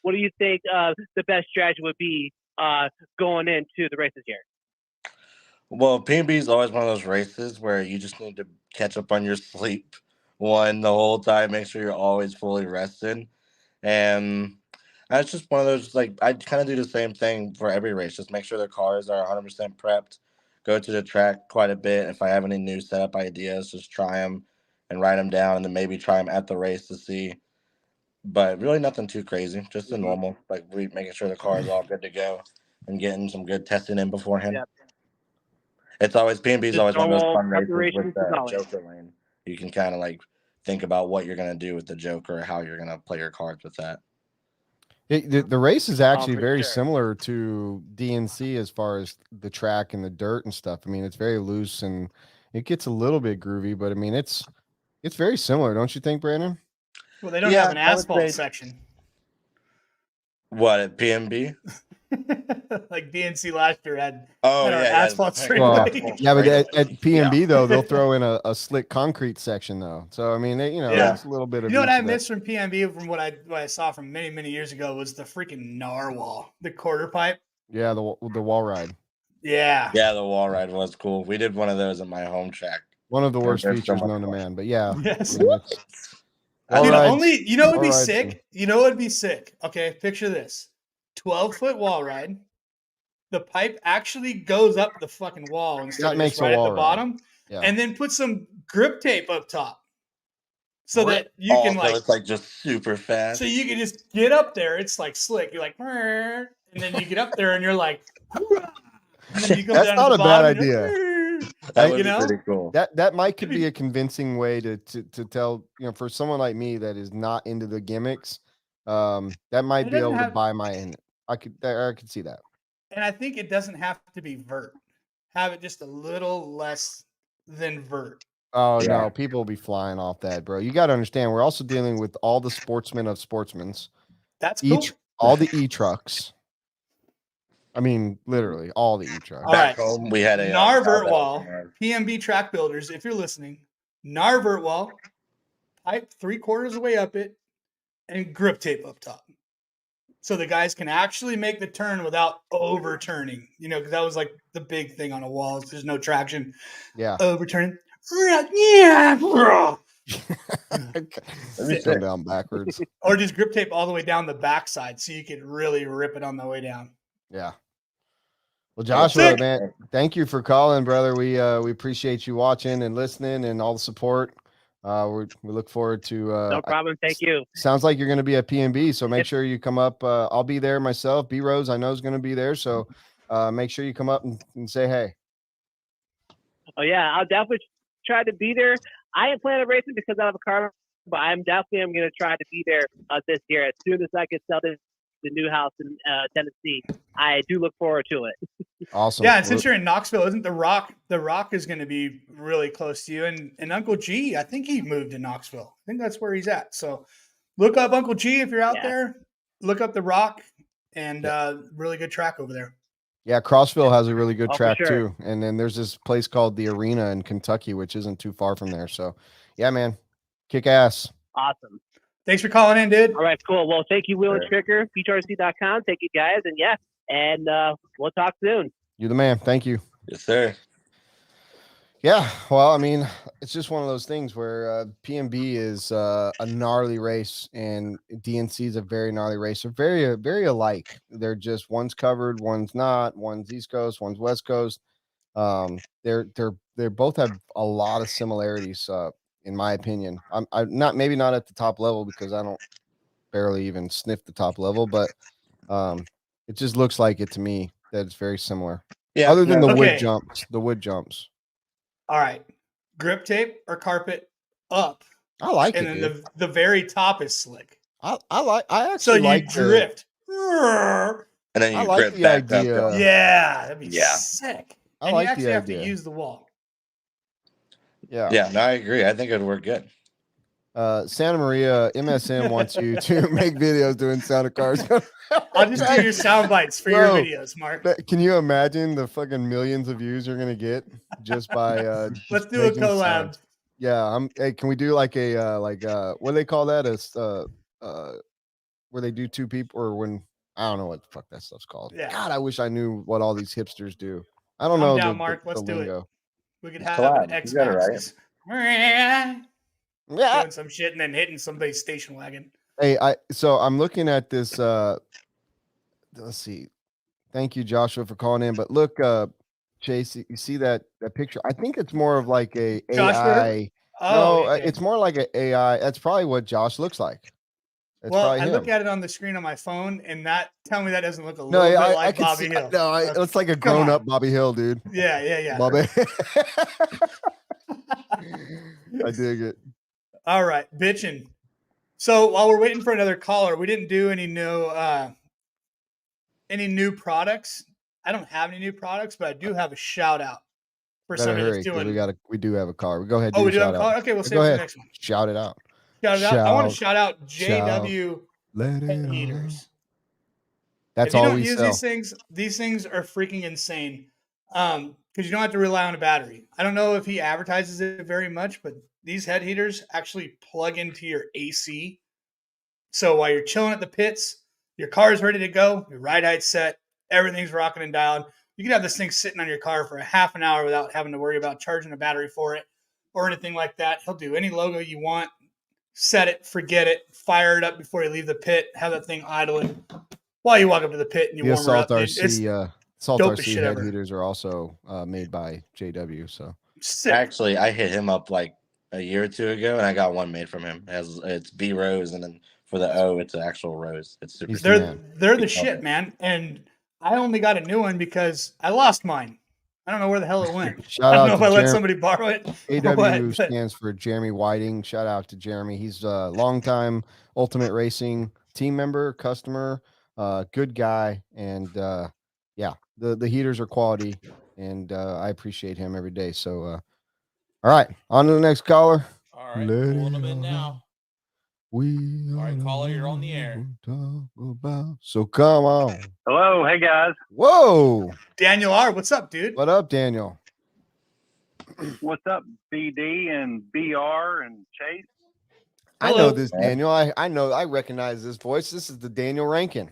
[SPEAKER 7] what do you think the best strategy would be going into the race this year?
[SPEAKER 5] Well, PNB is always one of those races where you just need to catch up on your sleep the whole time, make sure you're always fully rested. And that's just one of those, like, I kind of do the same thing for every race. Just make sure the cars are 100% prepped. Go to the track quite a bit. If I have any new setup ideas, just try them and write them down and then maybe try them at the race to see. But really nothing too crazy. Just the normal, like making sure the car is all good to go and getting some good testing in beforehand.
[SPEAKER 7] Yep.
[SPEAKER 5] It's always, PNB is
[SPEAKER 7] Just
[SPEAKER 5] always one of those
[SPEAKER 7] normal
[SPEAKER 5] fun races
[SPEAKER 7] preparation
[SPEAKER 5] with
[SPEAKER 7] is
[SPEAKER 5] the
[SPEAKER 7] always.
[SPEAKER 5] Joker lane. You can kind of like think about what you're going to do with the Joker, how you're going to play your cards with that.
[SPEAKER 1] The race is actually
[SPEAKER 7] for
[SPEAKER 1] very
[SPEAKER 7] sure.
[SPEAKER 1] similar to DNC as far as the track and the dirt and stuff. I mean, it's very loose and it gets a little bit groovy, but I mean, it's very similar, don't you think, Brandon?
[SPEAKER 2] Well, they don't
[SPEAKER 5] Yeah,
[SPEAKER 2] have an
[SPEAKER 5] I would
[SPEAKER 2] asphalt
[SPEAKER 5] say-
[SPEAKER 2] section.
[SPEAKER 5] What, at PNB?
[SPEAKER 2] Like DNC last year had
[SPEAKER 5] Oh
[SPEAKER 2] our
[SPEAKER 5] yeah,
[SPEAKER 2] asphalt
[SPEAKER 1] Well,
[SPEAKER 2] straightaway.
[SPEAKER 1] yeah, but at PNB
[SPEAKER 5] Yeah.
[SPEAKER 1] though, they'll throw in a slick concrete section though. So I mean,
[SPEAKER 2] Yeah.
[SPEAKER 1] it's a little bit of.
[SPEAKER 2] You know what
[SPEAKER 1] each
[SPEAKER 2] I
[SPEAKER 1] of that.
[SPEAKER 2] missed from PNB from what I saw from many years ago was the freaking narwhal, the quarter pipe.
[SPEAKER 1] Yeah, the wall ride.
[SPEAKER 2] Yeah.
[SPEAKER 5] Yeah, the wall ride was cool. We did one of those at my home track.
[SPEAKER 1] One of the worst
[SPEAKER 5] They're so
[SPEAKER 1] features
[SPEAKER 5] much
[SPEAKER 1] known to
[SPEAKER 5] fun.
[SPEAKER 1] man. But yeah,
[SPEAKER 2] Yes.
[SPEAKER 1] I mean, it's,
[SPEAKER 5] I
[SPEAKER 1] wall
[SPEAKER 2] Dude,
[SPEAKER 1] rides-
[SPEAKER 2] only you know what would be
[SPEAKER 1] wall rides
[SPEAKER 2] sick?
[SPEAKER 1] and-
[SPEAKER 2] You know what would be sick? Okay, picture this. 12-foot wall ride. The pipe actually goes up the fucking wall instead
[SPEAKER 1] That
[SPEAKER 2] of
[SPEAKER 1] makes
[SPEAKER 2] just
[SPEAKER 1] a
[SPEAKER 2] right at
[SPEAKER 1] wall
[SPEAKER 2] the
[SPEAKER 1] ride.
[SPEAKER 2] bottom.
[SPEAKER 1] Yeah.
[SPEAKER 2] And then put some grip tape up top. So
[SPEAKER 1] Grip-
[SPEAKER 2] that you can
[SPEAKER 5] so
[SPEAKER 2] like
[SPEAKER 5] it's like just super fast.
[SPEAKER 2] so you can just get up there. It's like slick. You're like, "Brr," and then you get up there and you're like, and then you come
[SPEAKER 1] That's
[SPEAKER 2] down
[SPEAKER 1] not
[SPEAKER 2] to
[SPEAKER 1] a
[SPEAKER 2] the
[SPEAKER 1] bad
[SPEAKER 2] bottom and you're
[SPEAKER 1] idea.
[SPEAKER 2] like, "Brr."
[SPEAKER 5] That
[SPEAKER 2] you
[SPEAKER 5] would be
[SPEAKER 2] know?
[SPEAKER 5] pretty cool.
[SPEAKER 1] That might could be a convincing way to tell, for someone like me that is not into the gimmicks, that might
[SPEAKER 2] It
[SPEAKER 1] be
[SPEAKER 2] doesn't
[SPEAKER 1] able
[SPEAKER 2] have-
[SPEAKER 1] to buy my end. I could see that.
[SPEAKER 2] And I think it doesn't have to be vert. Have it just a little less than vert.
[SPEAKER 1] Oh
[SPEAKER 5] Yeah.
[SPEAKER 1] no, people will be flying off that, bro. You got to understand, we're also dealing with all the sportsmen of sportsmen's,
[SPEAKER 2] That's cool.
[SPEAKER 1] all the e-trucks. I mean, literally all the e-trucks.
[SPEAKER 2] All
[SPEAKER 5] Back
[SPEAKER 2] right.
[SPEAKER 5] home, we had a
[SPEAKER 2] Narvert
[SPEAKER 5] cowbell
[SPEAKER 2] wall.
[SPEAKER 5] from our-
[SPEAKER 2] PMB track builders, if you're listening, Narvert wall, pipe 3/4 of the way up it, and grip tape up top. So the guys can actually make the turn without overturning, because that was like the big thing on a wall. Is there's no traction.
[SPEAKER 1] Yeah.
[SPEAKER 2] Overturning. Yeah, bro.
[SPEAKER 1] It's going down backwards.
[SPEAKER 2] Or just grip tape all the way down the backside so you could really rip it on the way down.
[SPEAKER 1] Yeah. Well, Joshua,
[SPEAKER 2] Sick.
[SPEAKER 1] man, thank you for calling, brother. We appreciate you watching and listening and all the support. We look forward to.
[SPEAKER 7] No problem. Thank you.
[SPEAKER 1] Sounds like you're going to be at PNB, so make
[SPEAKER 7] Yep.
[SPEAKER 1] sure you come up. I'll be there myself. B Rose, I know, is going to be there, so make sure you come up and say hey.
[SPEAKER 7] Oh yeah, I'll definitely try to be there. I ain't planning on racing because I have a car, but I'm going to try to be there this year as soon as I can sell the new house in Tennessee. I do look forward to it.
[SPEAKER 1] Awesome.
[SPEAKER 2] Yeah, and since you're in Knoxville, isn't the Rock is going to be really close to you? And Uncle G, I think he moved to Knoxville. I think that's where he's at. So look up Uncle G if you're out there. Look up the Rock, and really good track over there.
[SPEAKER 1] Yeah, Crossville has a really good
[SPEAKER 7] Oh, for
[SPEAKER 1] track
[SPEAKER 7] sure.
[SPEAKER 1] too. And then there's this place called the Arena in Kentucky, which isn't too far from there. So yeah, man, kick ass.
[SPEAKER 7] Awesome.
[SPEAKER 2] Thanks for calling in, dude.
[SPEAKER 7] All right, cool. Well, thank you, Will and Tricker, PTRC.com. Thank you, guys. And and we'll talk soon.
[SPEAKER 1] You're the man. Thank you.
[SPEAKER 5] Yes, sir.
[SPEAKER 1] Yeah, well, I mean, it's just one of those things where PMB is a gnarly race and DNC is a very gnarly race. They're very alike. They're just one's covered, one's not. One's East Coast, one's West Coast. They both have a lot of similarities, in my opinion. I'm maybe not at the top level because I don't barely even sniff the top level, but it just looks like it to me that it's very similar.
[SPEAKER 5] Yeah.
[SPEAKER 1] Other than the
[SPEAKER 2] Okay.
[SPEAKER 1] wood jumps.
[SPEAKER 2] All right. Grip tape or carpet up.
[SPEAKER 1] I like
[SPEAKER 2] And
[SPEAKER 1] it.
[SPEAKER 2] then
[SPEAKER 1] Dude.
[SPEAKER 2] the very top is slick.
[SPEAKER 1] I actually
[SPEAKER 2] So you
[SPEAKER 1] like
[SPEAKER 2] drift.
[SPEAKER 5] and then you
[SPEAKER 1] I like
[SPEAKER 5] grip
[SPEAKER 1] the
[SPEAKER 5] back up.
[SPEAKER 1] idea.
[SPEAKER 2] Yeah, that'd be
[SPEAKER 5] Yeah.
[SPEAKER 2] sick.
[SPEAKER 1] I
[SPEAKER 2] And
[SPEAKER 1] like
[SPEAKER 2] you
[SPEAKER 1] the
[SPEAKER 2] actually have
[SPEAKER 1] idea.
[SPEAKER 2] to use the wall.
[SPEAKER 1] Yeah.
[SPEAKER 5] Yeah, no, I agree. I think it would work good.
[SPEAKER 1] Santa Maria MSM wants you to make videos doing sound of cars.
[SPEAKER 2] I'll just do your sound bites for
[SPEAKER 1] Bro.
[SPEAKER 2] your videos, Mark.
[SPEAKER 1] Can you imagine the fucking millions of views you're gonna get just by
[SPEAKER 2] Let's do a
[SPEAKER 1] making
[SPEAKER 2] collab.
[SPEAKER 1] sounds? Yeah, hey, can we do like a what do they call that? Where they do two people, or when I don't know what the fuck that stuff's called.
[SPEAKER 2] Yeah.
[SPEAKER 1] God, I wish I knew what all these hipsters do. I don't
[SPEAKER 2] I'm
[SPEAKER 1] know.
[SPEAKER 2] down, Mark. Let's do it.
[SPEAKER 1] lingo.
[SPEAKER 2] We could
[SPEAKER 5] It's
[SPEAKER 2] have
[SPEAKER 5] collab.
[SPEAKER 2] an
[SPEAKER 5] You
[SPEAKER 2] X
[SPEAKER 5] got it right.
[SPEAKER 2] Maxes.
[SPEAKER 1] Yeah.
[SPEAKER 2] Doing some shit and then hitting somebody's station wagon.
[SPEAKER 1] Hey, so I'm looking at this. Let's see. Thank you, Joshua, for calling in. But look, Chase, you see that picture? I think it's more of like a
[SPEAKER 2] Joshua?
[SPEAKER 1] AI.
[SPEAKER 2] Oh,
[SPEAKER 1] No,
[SPEAKER 2] okay.
[SPEAKER 1] it's more like an AI. That's probably what Josh looks like. That's
[SPEAKER 2] well,
[SPEAKER 1] probably
[SPEAKER 2] I
[SPEAKER 1] him.
[SPEAKER 2] look at it on the screen on my phone, and tell me that doesn't look a
[SPEAKER 1] No,
[SPEAKER 2] little bit
[SPEAKER 1] I
[SPEAKER 2] like
[SPEAKER 1] can
[SPEAKER 2] Bobby
[SPEAKER 1] see.
[SPEAKER 2] Hill.
[SPEAKER 1] No,
[SPEAKER 2] Okay.
[SPEAKER 1] it's like a
[SPEAKER 2] Come on.
[SPEAKER 1] grown-up Bobby Hill, dude.
[SPEAKER 2] Yeah.
[SPEAKER 1] Bobby. I dig it.
[SPEAKER 2] All right, bitching. So while we're waiting for another caller, we didn't do any new products. I don't have any new products, but I do have a shout out for
[SPEAKER 1] Better
[SPEAKER 2] somebody
[SPEAKER 1] hurry,
[SPEAKER 2] that's
[SPEAKER 1] 'cause
[SPEAKER 2] doing.
[SPEAKER 1] we do have a car. Go ahead.
[SPEAKER 2] Oh, we
[SPEAKER 1] your
[SPEAKER 2] do have a
[SPEAKER 1] shout
[SPEAKER 2] caller.
[SPEAKER 1] out.
[SPEAKER 2] Okay, we'll
[SPEAKER 1] Go
[SPEAKER 2] save it for the
[SPEAKER 1] ahead.
[SPEAKER 2] next one.
[SPEAKER 1] Shout it out.
[SPEAKER 2] Shout it out. I want to shout out
[SPEAKER 1] Shout.
[SPEAKER 2] JW
[SPEAKER 1] Let
[SPEAKER 2] Pet
[SPEAKER 1] it
[SPEAKER 2] Heaters.
[SPEAKER 1] That's
[SPEAKER 2] if you
[SPEAKER 1] all
[SPEAKER 2] don't
[SPEAKER 1] we
[SPEAKER 2] use
[SPEAKER 1] sell.
[SPEAKER 2] these things are freaking insane. Because you don't have to rely on a battery. I don't know if he advertises it very much, but these head heaters actually plug into your AC. So while you're chilling at the pits, your car is ready to go, your ride height's set, everything's rocking and dialed. You can have this thing sitting on your car for a half an hour without having to worry about charging a battery for it or anything like that. He'll do any logo you want, set it, forget it, fire it up before you leave the pit, have that thing idling while you walk up to the pit and you
[SPEAKER 1] The
[SPEAKER 2] warm her
[SPEAKER 1] Assault
[SPEAKER 2] up. Dude. It's
[SPEAKER 1] RC, Assault
[SPEAKER 2] dopest
[SPEAKER 1] RC
[SPEAKER 2] shit
[SPEAKER 1] head
[SPEAKER 2] ever.
[SPEAKER 1] heaters are also made by JW. So
[SPEAKER 2] Sick.
[SPEAKER 5] Actually, I hit him up like a year or two ago, and I got one made from him. It's B Rose, and then for the O, it's an actual rose. It's super.
[SPEAKER 1] He's the man.
[SPEAKER 2] They're the shit, man. And I only got a new one because I lost mine. I don't know where the hell it went.
[SPEAKER 1] Shout
[SPEAKER 2] I don't
[SPEAKER 1] out
[SPEAKER 2] know if
[SPEAKER 1] to
[SPEAKER 2] I let
[SPEAKER 1] Jeremy.
[SPEAKER 2] somebody borrow it or
[SPEAKER 1] AW
[SPEAKER 2] what. But
[SPEAKER 1] stands for Jeremy Whiting. Shout out to Jeremy. He's a longtime Ultimate Racing team member, customer, good guy, and yeah, the heaters are quality, and I appreciate him every day. So, all right, on to the next caller.
[SPEAKER 4] All right,
[SPEAKER 1] Let
[SPEAKER 4] pulling
[SPEAKER 1] it
[SPEAKER 4] them in
[SPEAKER 1] all
[SPEAKER 4] now.
[SPEAKER 1] We
[SPEAKER 4] All right,
[SPEAKER 1] are the
[SPEAKER 4] caller, you're on the
[SPEAKER 1] ones
[SPEAKER 4] air.
[SPEAKER 1] we talk about. So come on.
[SPEAKER 8] Hello, hey guys.
[SPEAKER 1] Whoa,
[SPEAKER 2] Daniel R, what's up, dude?
[SPEAKER 1] what up, Daniel?
[SPEAKER 8] What's up, BD and BR and Chase?
[SPEAKER 1] I know
[SPEAKER 2] Hello.
[SPEAKER 1] this Daniel. I know. I recognize this voice. This is the Daniel Rankin.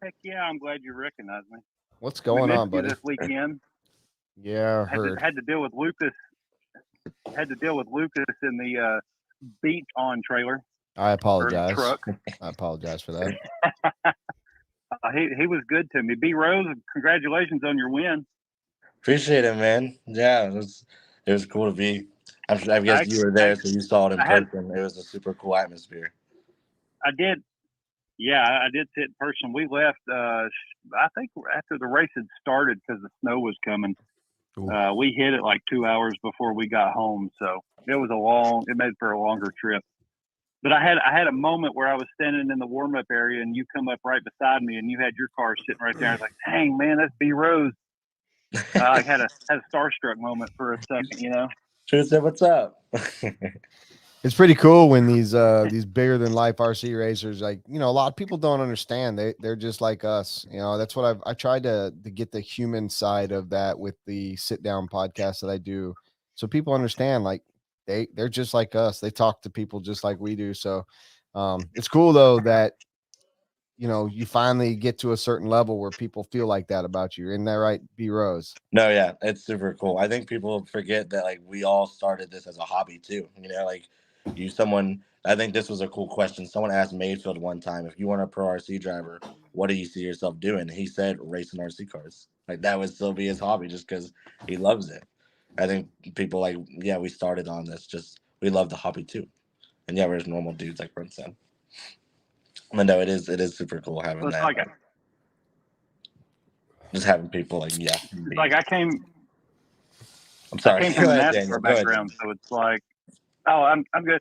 [SPEAKER 8] Heck yeah, I'm glad you recognize me.
[SPEAKER 1] What's
[SPEAKER 8] We
[SPEAKER 1] going
[SPEAKER 8] missed
[SPEAKER 1] on,
[SPEAKER 8] you
[SPEAKER 1] buddy?
[SPEAKER 8] this weekend.
[SPEAKER 1] Yeah, I heard.
[SPEAKER 8] Had to deal with Lucas. Had to deal with Lucas in the beach on trailer
[SPEAKER 1] I
[SPEAKER 8] or
[SPEAKER 1] apologize.
[SPEAKER 8] truck.
[SPEAKER 1] I apologize for that.
[SPEAKER 8] He was good to me. B Rose, congratulations on your win.
[SPEAKER 5] Appreciate it, man. Yeah, it was cool to be. I guess you were there, so you saw it in person. It was a super cool atmosphere.
[SPEAKER 8] I did. Yeah, I did sit in person. We left. I think after the race had started because the snow was coming. We hit it like 2 hours before we got home, so it made for a longer trip. But I had a moment where I was standing in the warm up area, and you come up right beside me, and you had your car sitting right there. I was like, "Dang, man, that's B Rose." I had a starstruck moment for a second, you know.
[SPEAKER 5] True said, "What's up?"
[SPEAKER 1] It's pretty cool when these bigger than life RC racers, like, you know, a lot of people don't understand. They're just like us. You know, that's what I tried to get the human side of that with the sit down podcast that I do, so people understand, like, they're just like us. They talk to people just like we do. So it's cool though that, you know, you finally get to a certain level where people feel like that about you. Isn't that right, B Rose?
[SPEAKER 5] No, yeah, it's super cool. I think people forget that, like, we all started this as a hobby too. You know, like I think this was a cool question. Someone asked Mayfield one time, if you weren't a pro RC driver, what do you see yourself doing? He said racing RC cars. Like, that would still be his hobby just because he loves it. I think people, like, yeah, we started on this, just we love the hobby too. And yeah, we're just normal dudes, like Brent said. But no, it is super cool having
[SPEAKER 8] Well, it's
[SPEAKER 5] that.
[SPEAKER 8] like
[SPEAKER 5] Just having people like, yeah.
[SPEAKER 8] like I came
[SPEAKER 5] I'm sorry.
[SPEAKER 8] from
[SPEAKER 5] Go
[SPEAKER 8] a
[SPEAKER 5] ahead,
[SPEAKER 8] NASCAR
[SPEAKER 5] Daniel. Go ahead.
[SPEAKER 8] background, so it's like, oh, I'm good.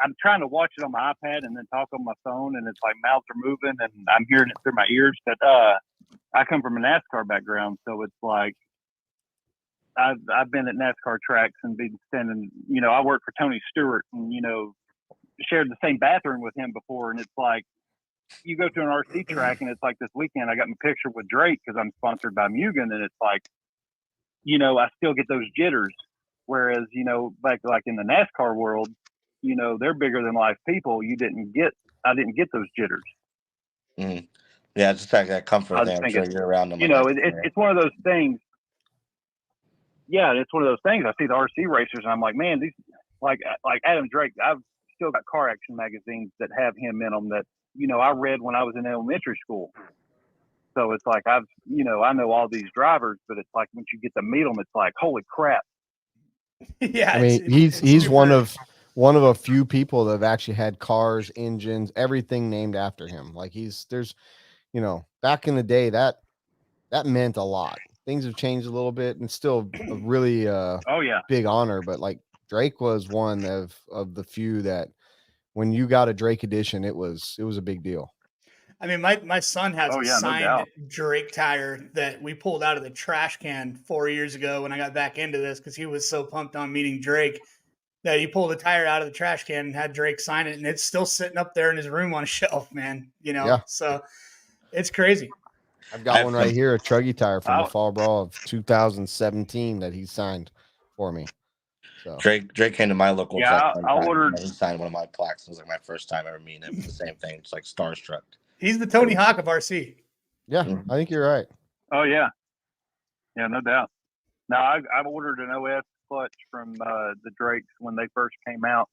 [SPEAKER 8] I'm trying to watch it on my iPad and then talk on my phone, and it's like mouths are moving and I'm hearing it through my ears. But I come from a NASCAR background, so it's like I've been at NASCAR tracks and been standing. You know, I worked for Tony Stewart, and you know, shared the same bathroom with him before, and it's like you go to an RC track, and it's like this weekend I got my picture with Drake because I'm sponsored by Mugen, and it's like, you know, I still get those jitters. Whereas, you know, like in the NASCAR world, you know, they're bigger than life people. I didn't get those jitters.
[SPEAKER 5] Mm-hmm. Yeah, just like that comfort thing. I'm sure you're around them.
[SPEAKER 8] You know, it's one of those things. Yeah, it's one of those things. I see the RC racers, and I'm like, man, these like Adam Drake. I've still got car action magazines that have him in them that, you know, I read when I was in elementary school. So it's like I know all these drivers, but it's like once you get to meet them, it's like, holy crap.
[SPEAKER 2] Yeah,
[SPEAKER 1] I mean, he's one of a few people that have actually had cars, engines, everything named after him. Like there's, you know, back in the day that meant a lot. Things have changed a little bit, and still a really big honor. But like Drake was one of the few that when you got a Drake edition, it was a big deal.
[SPEAKER 2] I mean, my son has a signed
[SPEAKER 8] no
[SPEAKER 2] Drake tire that we pulled out of the trash can 4 years ago when I got back into this because he was so pumped on meeting Drake that he pulled a tire out of the trash can and had Drake sign it, and it's still sitting up there in his room on a shelf, man. You know,
[SPEAKER 1] Yeah.
[SPEAKER 2] So It's crazy.
[SPEAKER 1] I've got one right here, a Truggy tire from the
[SPEAKER 8] I'll-
[SPEAKER 1] Fall Brawl of 2017 that he signed for me. So
[SPEAKER 5] Drake came to my local
[SPEAKER 8] Yeah,
[SPEAKER 5] track one
[SPEAKER 8] I
[SPEAKER 5] time,
[SPEAKER 8] ordered-
[SPEAKER 5] and he signed one of my plaques. It was like my first time ever meeting him. The same thing. It's like starstruck.
[SPEAKER 2] He's the Tony Hawk of RC.
[SPEAKER 1] yeah,
[SPEAKER 5] Mhm.
[SPEAKER 1] I think you're right.
[SPEAKER 8] Oh yeah, yeah, no doubt. Now I've ordered an OS clutch from the Drakes when they first came out,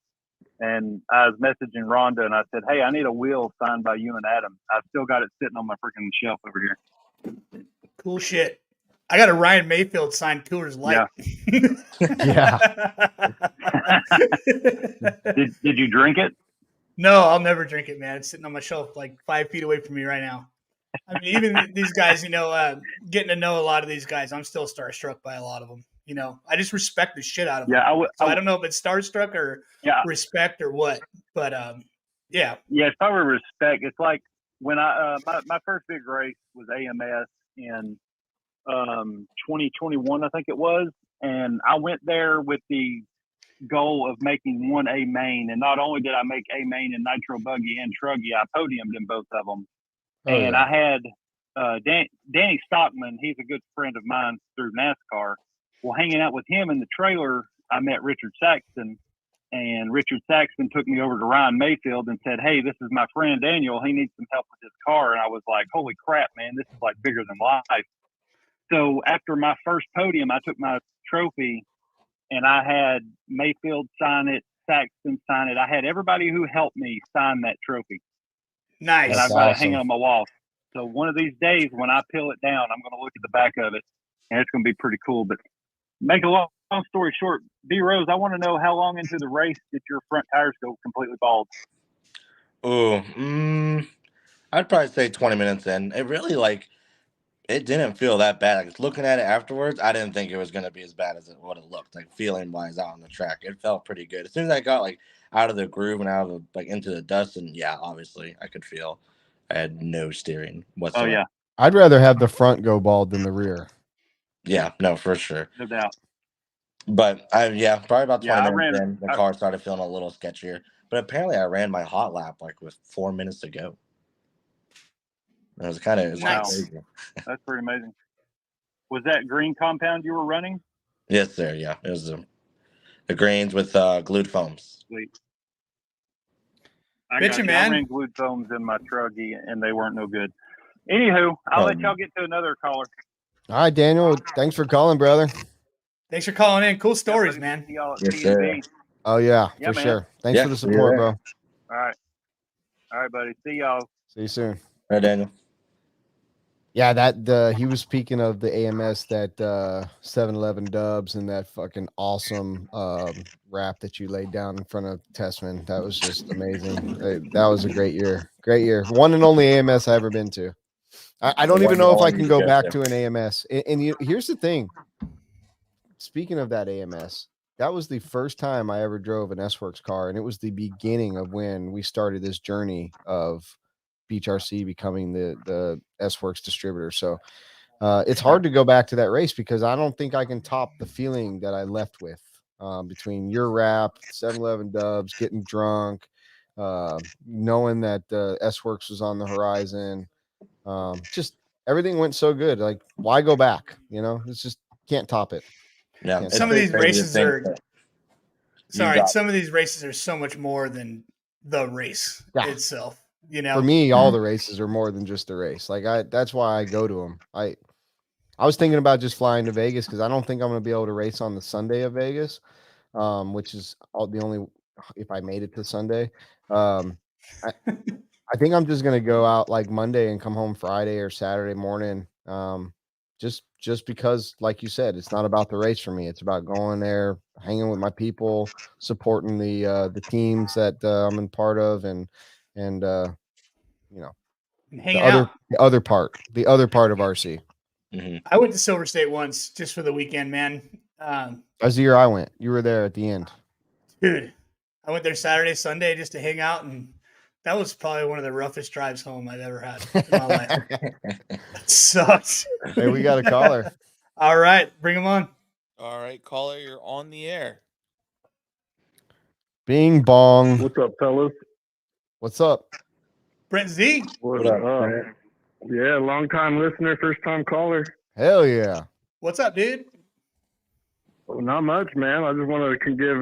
[SPEAKER 8] and I was messaging Rhonda and I said, "Hey, I need a wheel signed by you and Adam." I've still got it sitting on my freaking shelf over here.
[SPEAKER 2] Cool shit. I got a Ryan Mayfield signed Coors Light.
[SPEAKER 8] Did you drink it?
[SPEAKER 2] No, I'll never drink it, man. It's sitting on my shelf like 5 feet away from me right now. I mean, even these guys, getting to know a lot of these guys, I'm still starstruck by a lot of them. I just respect the shit out of them.
[SPEAKER 8] Yeah,
[SPEAKER 2] So I don't know if it's starstruck or
[SPEAKER 8] yeah,
[SPEAKER 2] respect or what, but yeah.
[SPEAKER 8] yeah. It's probably respect. It's like when I my first big race was AMS in 2021, I think it was, and I went there with the goal of making one A main, and not only did I make A main in Nitro Buggy and Truggy, I podiumed in both of them.
[SPEAKER 1] Oh,
[SPEAKER 8] And
[SPEAKER 1] yeah.
[SPEAKER 8] I had Danny Stockman. He's a good friend of mine through NASCAR. Well, hanging out with him in the trailer, I met Richard Saxton, and Richard Saxton took me over to Ryan Mayfield and said, "Hey, this is my friend Daniel. He needs some help with his car." And I was like, "Holy crap, man! This is like bigger than life." So after my first podium, I took my trophy and I had Mayfield sign it, Saxton sign it. I had everybody who helped me sign that trophy.
[SPEAKER 2] Nice.
[SPEAKER 8] And
[SPEAKER 1] That's
[SPEAKER 8] I've got it
[SPEAKER 1] awesome.
[SPEAKER 8] hanging on my wall. So one of these days when I peel it down, I'm going to look at the back of it, and it's going to be pretty cool. But make a long story short, B Rose, I want to know how long into the race did your front tires go completely bald?
[SPEAKER 5] I'd probably say 20 minutes in. It really it didn't feel that bad. Like looking at it afterwards, I didn't think it was gonna be as bad as what it looked like. Feeling wise out on the track, it felt pretty good. As soon as I got out of the groove and out of into the dust, and yeah, obviously I could feel I had no steering
[SPEAKER 8] Oh
[SPEAKER 5] whatsoever.
[SPEAKER 8] yeah,
[SPEAKER 1] I'd rather have the front go bald than the rear.
[SPEAKER 5] Yeah, no, for sure.
[SPEAKER 8] no doubt.
[SPEAKER 5] But probably about 20
[SPEAKER 8] Yeah,
[SPEAKER 5] minutes in, the car started feeling a little sketchier. But apparently, I ran my hot lap with 4 minutes to go. It was kind of
[SPEAKER 2] Nice.
[SPEAKER 5] crazy.
[SPEAKER 8] That's pretty amazing. Was that green compound you were running?
[SPEAKER 5] Yes, sir. Yeah, it was the greens with glued foams.
[SPEAKER 8] Sweet.
[SPEAKER 2] Bitchin', man.
[SPEAKER 8] I ran glued foams in my Truggy, and they weren't no good. Anywho, I'll let y'all get to another caller.
[SPEAKER 1] All right, Daniel. Thanks for calling, brother.
[SPEAKER 2] Thanks for calling in. Cool stories, man.
[SPEAKER 8] See y'all at
[SPEAKER 5] Yes,
[SPEAKER 8] P&B.
[SPEAKER 5] sir.
[SPEAKER 1] Oh yeah,
[SPEAKER 8] Yeah,
[SPEAKER 1] for
[SPEAKER 8] man.
[SPEAKER 1] sure. Thanks
[SPEAKER 5] Yeah,
[SPEAKER 1] for the
[SPEAKER 5] see you
[SPEAKER 1] support,
[SPEAKER 5] there.
[SPEAKER 1] bro.
[SPEAKER 8] All right, buddy. See y'all.
[SPEAKER 1] See you soon.
[SPEAKER 5] All right, Daniel.
[SPEAKER 1] Yeah, he was speaking of the AMS, that 7-Eleven Dubs, and that fucking awesome rap that you laid down in front of Tessman. That was just amazing. That was a great year. Great year. One and only AMS I ever been to. I don't even know if I can go back to an AMS. And here's the thing. Speaking of that AMS, that was the first time I ever drove an S-Works car, and it was the beginning of when we started this journey of Beach RC becoming the S-Works distributor. So it's hard to go back to that race because I don't think I can top the feeling that I left with between your rap, 7-Eleven Dubs, getting drunk, knowing that S-Works was on the horizon. Just everything went so good. Like, why go back? It's just can't top it.
[SPEAKER 5] Yeah,
[SPEAKER 2] Some of these races are some of these races are so much more than the race itself.
[SPEAKER 1] For me, all the races are more than just a race. That's why I go to them. I was thinking about just flying to Vegas because I don't think I'm going to be able to race on the Sunday of Vegas, which is the only if I made it to Sunday. I think I'm just going to go out like Monday and come home Friday or Saturday morning. Just because, like you said, it's not about the race for me. It's about going there, hanging with my people, supporting the teams that I'm in part of, and
[SPEAKER 2] hanging
[SPEAKER 1] the other part of RC.
[SPEAKER 5] Mm-hmm.
[SPEAKER 2] I went to Silver State once just for the weekend, man.
[SPEAKER 1] That was the year I went. You were there at the end,
[SPEAKER 2] dude. I went there Saturday, Sunday just to hang out, and that was probably one of the roughest drives home I've ever had in my life. That sucks.
[SPEAKER 1] Hey, we got a caller.
[SPEAKER 2] All right, bring him on.
[SPEAKER 4] All right, caller, you're on the air.
[SPEAKER 1] Bing bong.
[SPEAKER 9] What's up, fellas?
[SPEAKER 1] What's up?
[SPEAKER 2] Brent Z.
[SPEAKER 9] What up, man? Yeah, long time listener, first time caller.
[SPEAKER 1] Hell yeah.
[SPEAKER 2] What's up, dude?
[SPEAKER 9] Well, not much, man. I just wanted to give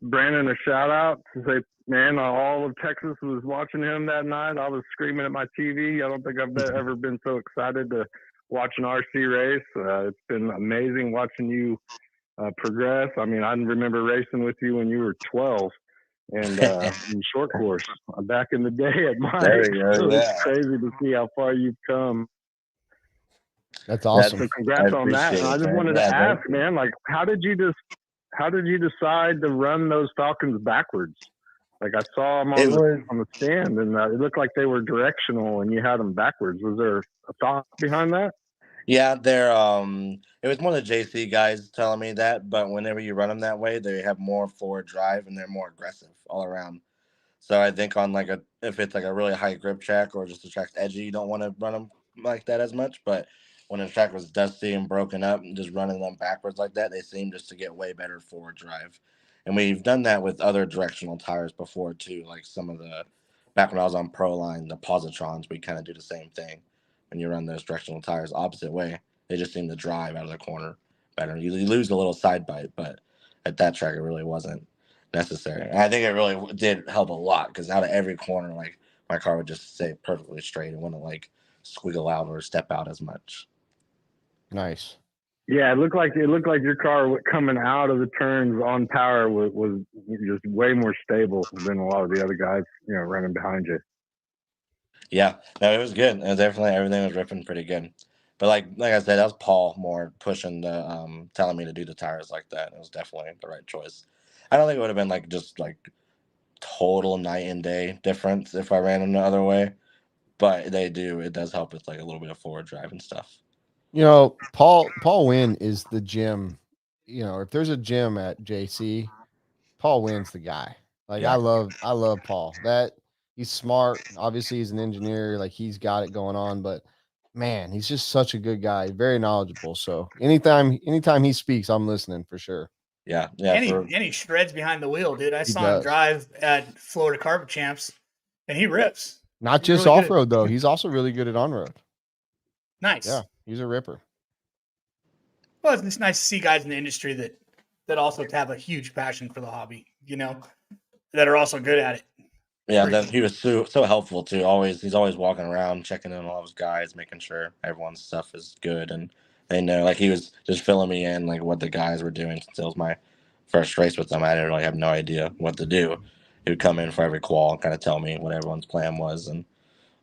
[SPEAKER 9] Brandon a shout out to say, man, all of Texas was watching him that night. I was screaming at my TV. I don't think I've ever been so excited to watch an RC race. It's been amazing watching you progress. I mean, I remember racing with you when you were 12 and in short course back in the day at mine. So it's crazy to see how far you've come.
[SPEAKER 1] That's awesome.
[SPEAKER 9] So congrats on that. And I just wanted to ask, man, like, how did you decide to run those Falcons backwards? Like, I saw them on the stand, and it looked like they were directional, and you had them backwards. Was there a thought behind that?
[SPEAKER 5] Yeah, they're it was one of the JC guys telling me that, but whenever you run them that way, they have more forward drive and they're more aggressive all around. So I think on if it's like a really high grip track or just a track's edgy, you don't want to run them like that as much. But when the track was dusty and broken up and just running them backwards like that, they seem just to get way better forward drive. And we've done that with other directional tires before too, like some of back when I was on Pro Line, the Positrons, we kind of do the same thing. When you run those directional tires opposite way, they just seem to drive out of the corner better. You lose a little side bite, but at that track, it really wasn't necessary. And I think it really did help a lot because out of every corner, like my car would just stay perfectly straight and wouldn't like squiggle out or step out as much.
[SPEAKER 1] Nice.
[SPEAKER 9] Yeah, it looked like your car coming out of the turns on power was just way more stable than a lot of the other guys, running behind you.
[SPEAKER 5] Yeah, no, it was good. And definitely everything was ripping pretty good. But like I said, that was Paul more pushing telling me to do the tires like that. It was definitely the right choice. I don't think it would have been just total night and day difference if I ran them the other way. But it does help with like a little bit of forward drive and stuff.
[SPEAKER 1] Paul Wynn is the gym. If there's a gym at JC, Paul Wynn's the guy. Like, yeah. I love Paul. He's smart. Obviously, he's an engineer. Like, he's got it going on. But man, he's just such a good guy. Very knowledgeable. So anytime he speaks, I'm listening for sure.
[SPEAKER 5] Yeah.
[SPEAKER 2] And he shreds behind the wheel, dude. I saw him drive at Florida Carpet Champs, and he rips.
[SPEAKER 1] Not
[SPEAKER 2] he's
[SPEAKER 1] just
[SPEAKER 2] really
[SPEAKER 1] off road though. He's also really good at on road.
[SPEAKER 2] Nice.
[SPEAKER 1] Yeah, he's a ripper.
[SPEAKER 2] Well, it's nice to see guys in the industry that also have a huge passion for the hobby. That are also good at it.
[SPEAKER 5] Yeah, he was so helpful too. He's always walking around, checking in on all his guys, making sure everyone's stuff is good, and they know. Like, he was just filling me in like what the guys were doing since it was my first race with them. I didn't really have no idea what to do. He would come in for every qual and kind of tell me what everyone's plan was and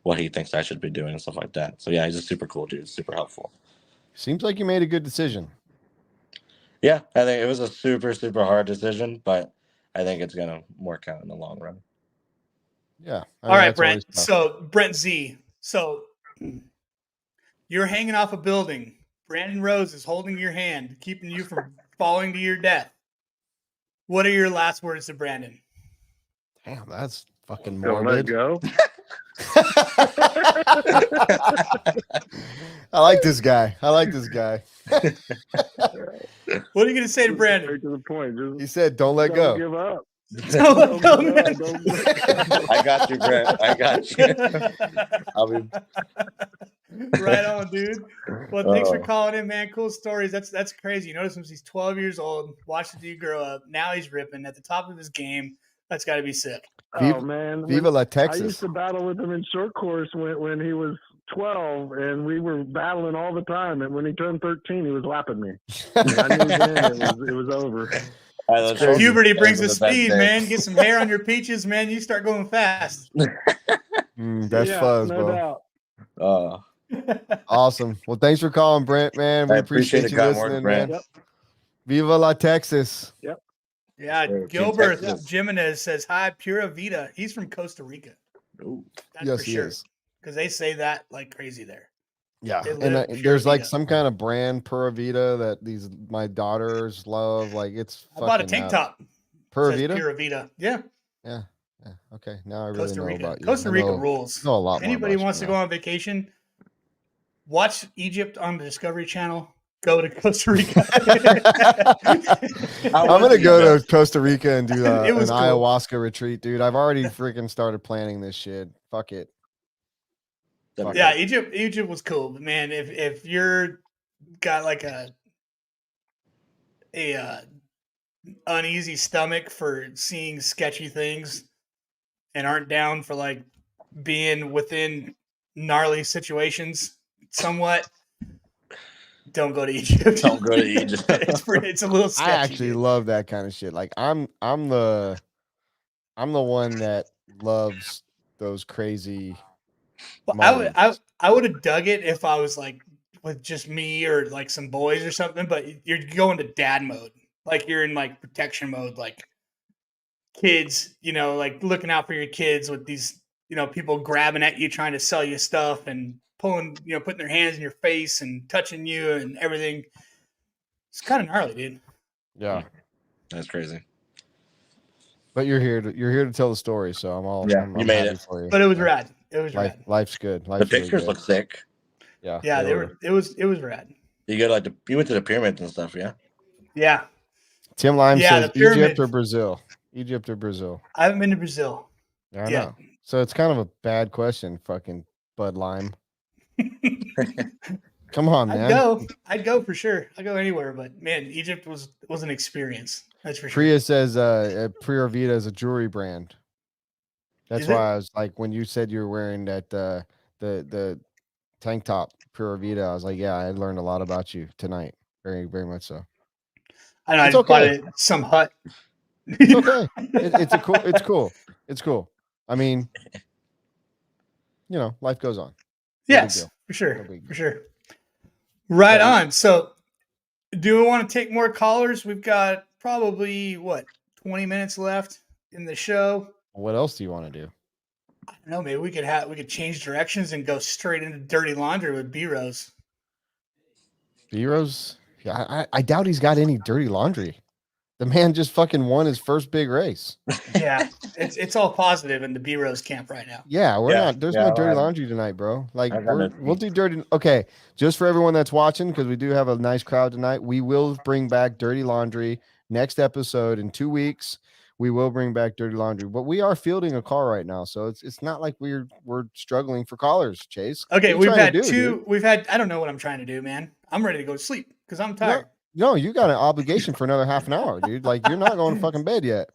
[SPEAKER 5] what he thinks I should be doing and stuff like that. So yeah, he's a super cool dude, super helpful.
[SPEAKER 1] Seems like you made a good decision.
[SPEAKER 5] Yeah, I think it was a super, super hard decision, but I think it's gonna work out in the long run.
[SPEAKER 1] Yeah.
[SPEAKER 2] All right, Brent. So Brent Z. So you're hanging off a building. Brandon Rose is holding your hand, keeping you from falling to your death. What are your last words to Brandon?
[SPEAKER 1] Damn, that's fucking
[SPEAKER 9] Don't
[SPEAKER 1] morbid.
[SPEAKER 9] let go.
[SPEAKER 1] I like this guy.
[SPEAKER 2] What are you going to say to Brandon?
[SPEAKER 9] Straight to the point.
[SPEAKER 1] He said, "Don't let go.
[SPEAKER 9] Don't give up."
[SPEAKER 2] Don't let go, man.
[SPEAKER 5] I got you, Brent. I got you. I'll be
[SPEAKER 2] right on, dude. Well, thanks for calling in, man. Cool stories. That's crazy. You notice him since he's 12 years old. Watched the dude grow up. Now he's ripping at the top of his game. That's got to be sick.
[SPEAKER 1] Viva,
[SPEAKER 9] man.
[SPEAKER 1] Viva la Texas.
[SPEAKER 9] I used to battle with him in short course when he was 12, and we were battling all the time. And when he turned 13, he was lapping me. And I knew then it was over.
[SPEAKER 2] Puberty brings the speed, man. Get some hair on your peaches, man. You start going fast.
[SPEAKER 1] That's fuzz,
[SPEAKER 9] no
[SPEAKER 1] bro. Awesome. Well, thanks for calling, Brent, man. We appreciate you listening, man. Yep. Viva la Texas.
[SPEAKER 9] Yep.
[SPEAKER 2] Yeah, Gilbert Jimenez says, hi, Pura Vida. He's from Costa Rica.
[SPEAKER 5] Ooh.
[SPEAKER 1] Yes, he is.
[SPEAKER 2] Because they say that like crazy there.
[SPEAKER 1] Yeah, and there's like some kind of brand Pura Vida that my daughters love. Like, it's
[SPEAKER 2] I bought a tank top.
[SPEAKER 1] Pura Vida?
[SPEAKER 2] Pura Vida. Yeah.
[SPEAKER 1] Yeah. Okay, now I really know about you.
[SPEAKER 2] Costa Rica rules.
[SPEAKER 1] Know a lot.
[SPEAKER 2] Anybody wants to go on vacation, watch Egypt on the Discovery Channel. Go to Costa Rica.
[SPEAKER 1] I'm gonna go to Costa Rica and do an
[SPEAKER 2] cool.
[SPEAKER 1] ayahuasca retreat, dude. I've already freaking started planning this shit. Fuck it. Fuck
[SPEAKER 2] Yeah,
[SPEAKER 1] it.
[SPEAKER 2] Egypt was cool, but man, if you're got like a uneasy stomach for seeing sketchy things and aren't down for like being within gnarly situations somewhat, don't go to Egypt.
[SPEAKER 5] Don't go to Egypt.
[SPEAKER 2] It's a little sketchy.
[SPEAKER 1] I actually
[SPEAKER 2] dude.
[SPEAKER 1] love that kind of shit. Like I'm the one that loves those crazy
[SPEAKER 2] Well,
[SPEAKER 1] moments.
[SPEAKER 2] I would have dug it if I was like with just me or like some boys or something, but you're going to dad mode. Like you're in like protection mode, like kids, like looking out for your kids with these, people grabbing at you, trying to sell you stuff and pulling, putting their hands in your face and touching you and everything. It's kind of gnarly, dude.
[SPEAKER 1] Yeah.
[SPEAKER 5] That's crazy.
[SPEAKER 1] But you're here to tell the story, so I'm
[SPEAKER 5] You made
[SPEAKER 1] happy
[SPEAKER 5] it.
[SPEAKER 1] for you.
[SPEAKER 2] But it was rad. It was
[SPEAKER 1] Life,
[SPEAKER 2] rad.
[SPEAKER 1] life's good.
[SPEAKER 5] The
[SPEAKER 1] Life's really
[SPEAKER 5] pictures
[SPEAKER 1] good.
[SPEAKER 5] look sick.
[SPEAKER 1] Yeah.
[SPEAKER 2] Yeah, they were. It was rad.
[SPEAKER 5] You go like you went to the pyramids and stuff, yeah?
[SPEAKER 2] Yeah.
[SPEAKER 1] Tim Lime
[SPEAKER 2] Yeah,
[SPEAKER 1] says
[SPEAKER 2] the pyramid.
[SPEAKER 1] Egypt or Brazil. Egypt or Brazil.
[SPEAKER 2] I haven't been to Brazil.
[SPEAKER 1] I
[SPEAKER 2] Yeah.
[SPEAKER 1] know. So it's kind of a bad question, fucking Bud Lime. Come on, man.
[SPEAKER 2] I'd go for sure. I'd go anywhere, but man, Egypt was an experience. That's for sure.
[SPEAKER 1] Priya says Pura Vida is a jewelry brand. That's why I was like, when you said you were wearing that the tank top Pura Vida, I was like, yeah, I learned a lot about you tonight. Very, very much so.
[SPEAKER 2] I know.
[SPEAKER 1] It's
[SPEAKER 2] I just bought
[SPEAKER 1] okay.
[SPEAKER 2] it some hut.
[SPEAKER 1] It's okay. It's cool. It's cool. I mean, life goes on. No big
[SPEAKER 2] Yes,
[SPEAKER 1] deal.
[SPEAKER 2] for sure.
[SPEAKER 1] No big
[SPEAKER 2] For
[SPEAKER 1] deal.
[SPEAKER 2] sure. Right on. So, do we want to take more callers? We've got probably 20 minutes left in the show.
[SPEAKER 1] What else do you want to do?
[SPEAKER 2] I don't know. Maybe we could change directions and go straight into dirty laundry with B-Rose.
[SPEAKER 1] B-Rose? Yeah, I doubt he's got any dirty laundry. The man just fucking won his first big race.
[SPEAKER 2] Yeah, it's all positive in the B-Rose camp right now.
[SPEAKER 1] Yeah, we're not. There's no dirty
[SPEAKER 5] I-
[SPEAKER 1] laundry tonight, bro. Like
[SPEAKER 5] I got no
[SPEAKER 1] we'll do dirty. Okay, just for everyone that's watching, because we do have a nice crowd tonight. We will bring back dirty laundry next episode in 2 weeks. We will bring back dirty laundry, but we are fielding a call right now, so it's not like we're struggling for callers. Chase.
[SPEAKER 2] Okay,
[SPEAKER 1] What are you
[SPEAKER 2] we've
[SPEAKER 1] trying
[SPEAKER 2] had
[SPEAKER 1] to do,
[SPEAKER 2] two.
[SPEAKER 1] dude?
[SPEAKER 2] We've had. I don't know what I'm trying to do, man. I'm ready to go to sleep because I'm tired.
[SPEAKER 1] No, you got an obligation for another half an hour, dude. Like you're not going to fucking bed yet.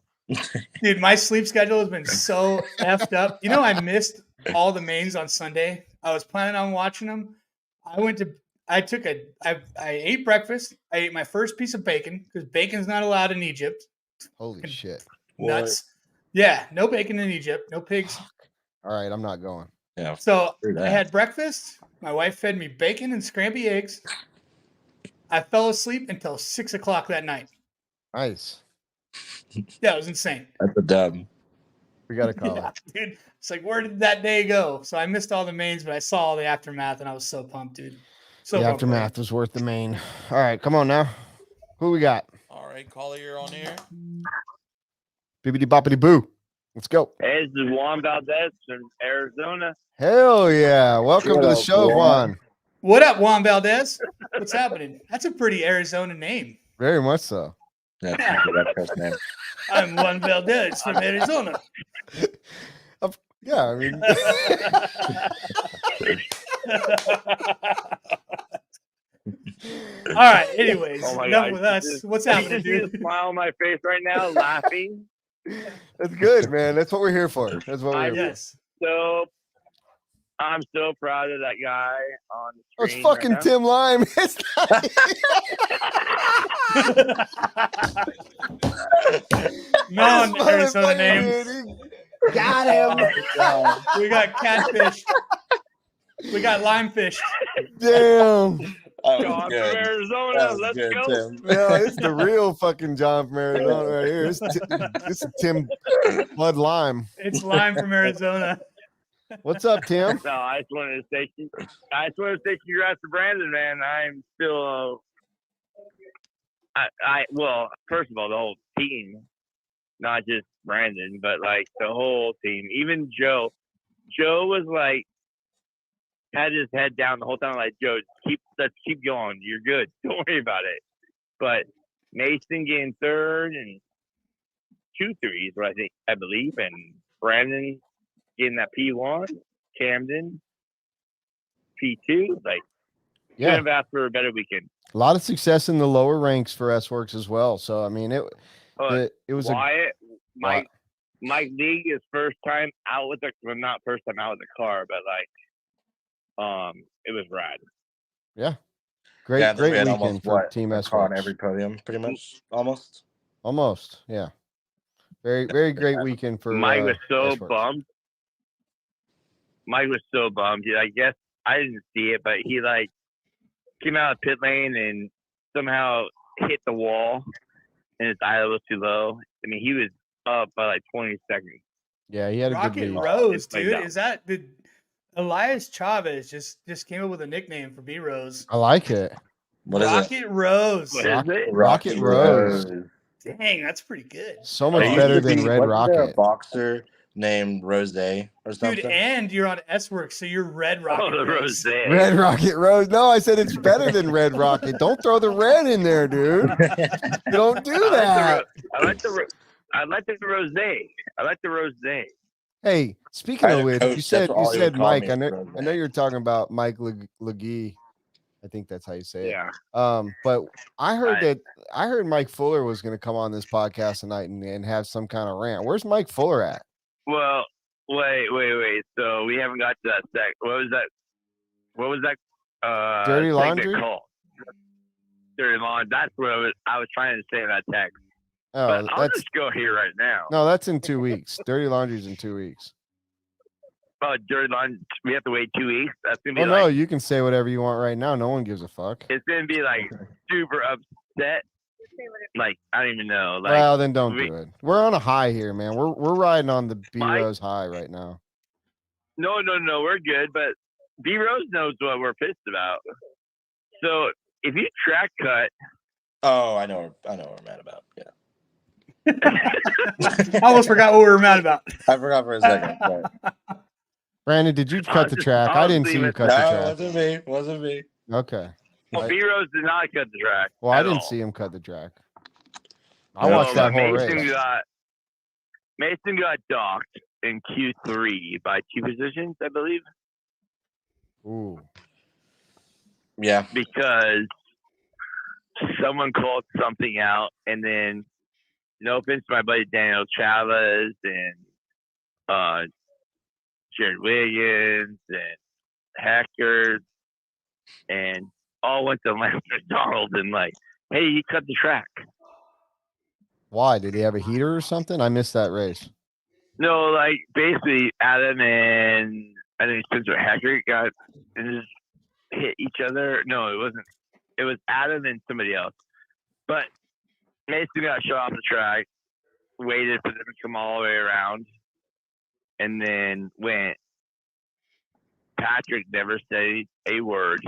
[SPEAKER 2] Dude, my sleep schedule has been so effed up. I missed all the mains on Sunday. I was planning on watching them. I ate breakfast. I ate my first piece of bacon because bacon's not allowed in Egypt.
[SPEAKER 1] Holy shit.
[SPEAKER 2] Nuts. Yeah, no bacon in Egypt. No pigs.
[SPEAKER 1] All right, I'm not going.
[SPEAKER 5] Yeah.
[SPEAKER 2] So I had breakfast. My wife fed me bacon and scrambled eggs. I fell asleep until 6 o'clock that night.
[SPEAKER 1] Nice.
[SPEAKER 2] Yeah, it was insane.
[SPEAKER 5] That's a dub.
[SPEAKER 1] We got to call
[SPEAKER 2] Yeah,
[SPEAKER 1] it.
[SPEAKER 2] dude. It's like, where did that day go? So I missed all the mains, but I saw all the aftermath, and I was so pumped, dude. So
[SPEAKER 1] The
[SPEAKER 2] pumped.
[SPEAKER 1] aftermath was worth the main. All right, come on now. Who we got?
[SPEAKER 4] All right, caller, you're on air.
[SPEAKER 1] Bibbidi boppity boo. Let's go.
[SPEAKER 10] Hey, this is Juan Valdez from Arizona.
[SPEAKER 1] Hell yeah. Welcome to the show, Juan.
[SPEAKER 2] What up, Juan Valdez? What's happening? That's a pretty Arizona name.
[SPEAKER 1] Very much so.
[SPEAKER 5] That's that first name.
[SPEAKER 2] I'm Juan Valdez from Arizona.
[SPEAKER 1] Yeah, I mean.
[SPEAKER 2] All right. Anyways,
[SPEAKER 10] Oh my
[SPEAKER 2] enough
[SPEAKER 10] God.
[SPEAKER 2] with us. What's happening,
[SPEAKER 10] You
[SPEAKER 2] dude?
[SPEAKER 10] see a smile on my face right now, laughing.
[SPEAKER 1] That's good, man. That's what we're here for. That's what we're here
[SPEAKER 2] Yes.
[SPEAKER 10] So I'm so proud of that guy on the
[SPEAKER 1] for. It's
[SPEAKER 10] screen.
[SPEAKER 1] fucking
[SPEAKER 10] right
[SPEAKER 1] Tim Lime. It's not-
[SPEAKER 2] Non-Arizona name.
[SPEAKER 1] Dude, he got him.
[SPEAKER 2] We got catfish. We got limefish.
[SPEAKER 1] Damn.
[SPEAKER 5] That
[SPEAKER 10] John
[SPEAKER 5] was
[SPEAKER 10] from
[SPEAKER 5] good.
[SPEAKER 10] Arizona.
[SPEAKER 5] That was
[SPEAKER 10] Let's
[SPEAKER 5] good,
[SPEAKER 10] go.
[SPEAKER 5] Tim.
[SPEAKER 1] No, it's the real fucking John from Arizona right here. This is Tim Bud Lime.
[SPEAKER 2] It's lime from Arizona.
[SPEAKER 1] What's up, Tim?
[SPEAKER 10] No, I just wanted to say congrats to Brandon, man. I'm still well, first of all, the whole team, not just Brandon, but like the whole team. Even Joe. Joe was like had his head down the whole time, like, Joe, let's keep going. You're good. Don't worry about it. But Mason getting third and 2 threes, I believe, and Brandon getting that P1, Camden, P2. Like, couldn't have asked for a better weekend.
[SPEAKER 1] A lot of success in the lower ranks for S-Works as well. So I mean, it was
[SPEAKER 10] Wyatt, Mike League is first time out with not first time out with the car, but like, it was rad.
[SPEAKER 1] Yeah, great weekend for Team S-Works.
[SPEAKER 5] On every podium, pretty much, almost. Yeah, very great weekend for
[SPEAKER 10] Mike was so
[SPEAKER 1] S-Works.
[SPEAKER 10] bummed. Mike was so bummed. I guess I didn't see it, but he like came out of pit lane and somehow hit the wall, and his idle was too low. I mean, he was up by like 20 seconds.
[SPEAKER 1] Yeah, he had a good lead.
[SPEAKER 2] Rose, dude. Is that did Elias Chavez just came up with a nickname for B Rose?
[SPEAKER 1] I like it.
[SPEAKER 5] What is
[SPEAKER 2] Rocket
[SPEAKER 5] it?
[SPEAKER 2] Rose.
[SPEAKER 10] What is it?
[SPEAKER 1] Rocket Rose.
[SPEAKER 2] Dang, that's pretty good.
[SPEAKER 1] So much better than Red Rocket.
[SPEAKER 5] There a boxer named Rose or something?
[SPEAKER 2] Dude, and you're on S-Works, so you're Red Rocket.
[SPEAKER 10] Oh, the Rose.
[SPEAKER 1] Red Rocket Rose. No, I said it's better than Red Rocket. Don't throw the red in there, dude. Don't do that.
[SPEAKER 10] I like the Rose. I like the Rose.
[SPEAKER 1] Hey, speaking of which, you said Mike.
[SPEAKER 5] me,
[SPEAKER 1] I know you're talking about Mike Legee. I think that's how you say it.
[SPEAKER 10] Yeah.
[SPEAKER 1] But I heard Mike Fuller was going to come on this podcast tonight and have some kind of rant. Where's Mike Fuller at?
[SPEAKER 10] Well, wait. So we haven't got to that sec. What was that?
[SPEAKER 1] Dirty Laundry?
[SPEAKER 10] Called? Dirty Laundry. That's what I was trying to say in that text.
[SPEAKER 1] Oh,
[SPEAKER 10] but I'll just go here right now.
[SPEAKER 1] No, that's in 2 weeks. Dirty Laundry's in 2 weeks.
[SPEAKER 10] Dirty Laundry. We have to wait 2 weeks. That's gonna be.
[SPEAKER 1] No, you can say whatever you want right now. No one gives a fuck.
[SPEAKER 10] It's gonna be like super upset. Like I don't even know. Like,
[SPEAKER 1] well, then don't do it. We're on a high here, man. We're riding on the B Rose high right now.
[SPEAKER 10] No, we're good. But B Rose knows what we're pissed about. So if you track cut.
[SPEAKER 5] Oh, I know what we're mad about. Yeah.
[SPEAKER 2] I almost forgot what we were mad about.
[SPEAKER 5] I forgot for a second. But...
[SPEAKER 1] Brandon, did you cut the track? I didn't see you cut the track.
[SPEAKER 5] No, wasn't me.
[SPEAKER 1] Okay.
[SPEAKER 10] Well, B Rose did not cut the track.
[SPEAKER 1] Well, I didn't see him cut the track. I watched that whole race.
[SPEAKER 10] Mason got docked in Q3 by 2 positions, I believe.
[SPEAKER 1] Ooh.
[SPEAKER 5] Yeah.
[SPEAKER 10] Because someone called something out, and then no offense to my buddy Daniel Chavez and Jared Williams and Hackers, and all went to Lance McDonald and like, hey, you cut the track.
[SPEAKER 1] Why? Did he have a heater or something? I missed that race.
[SPEAKER 10] No, like basically Adam and I think Spencer Hacker got and just hit each other. No, it wasn't. It was Adam and somebody else. But Mason got shut off the track, waited for them to come all the way around, and then went. Patrick never said a word.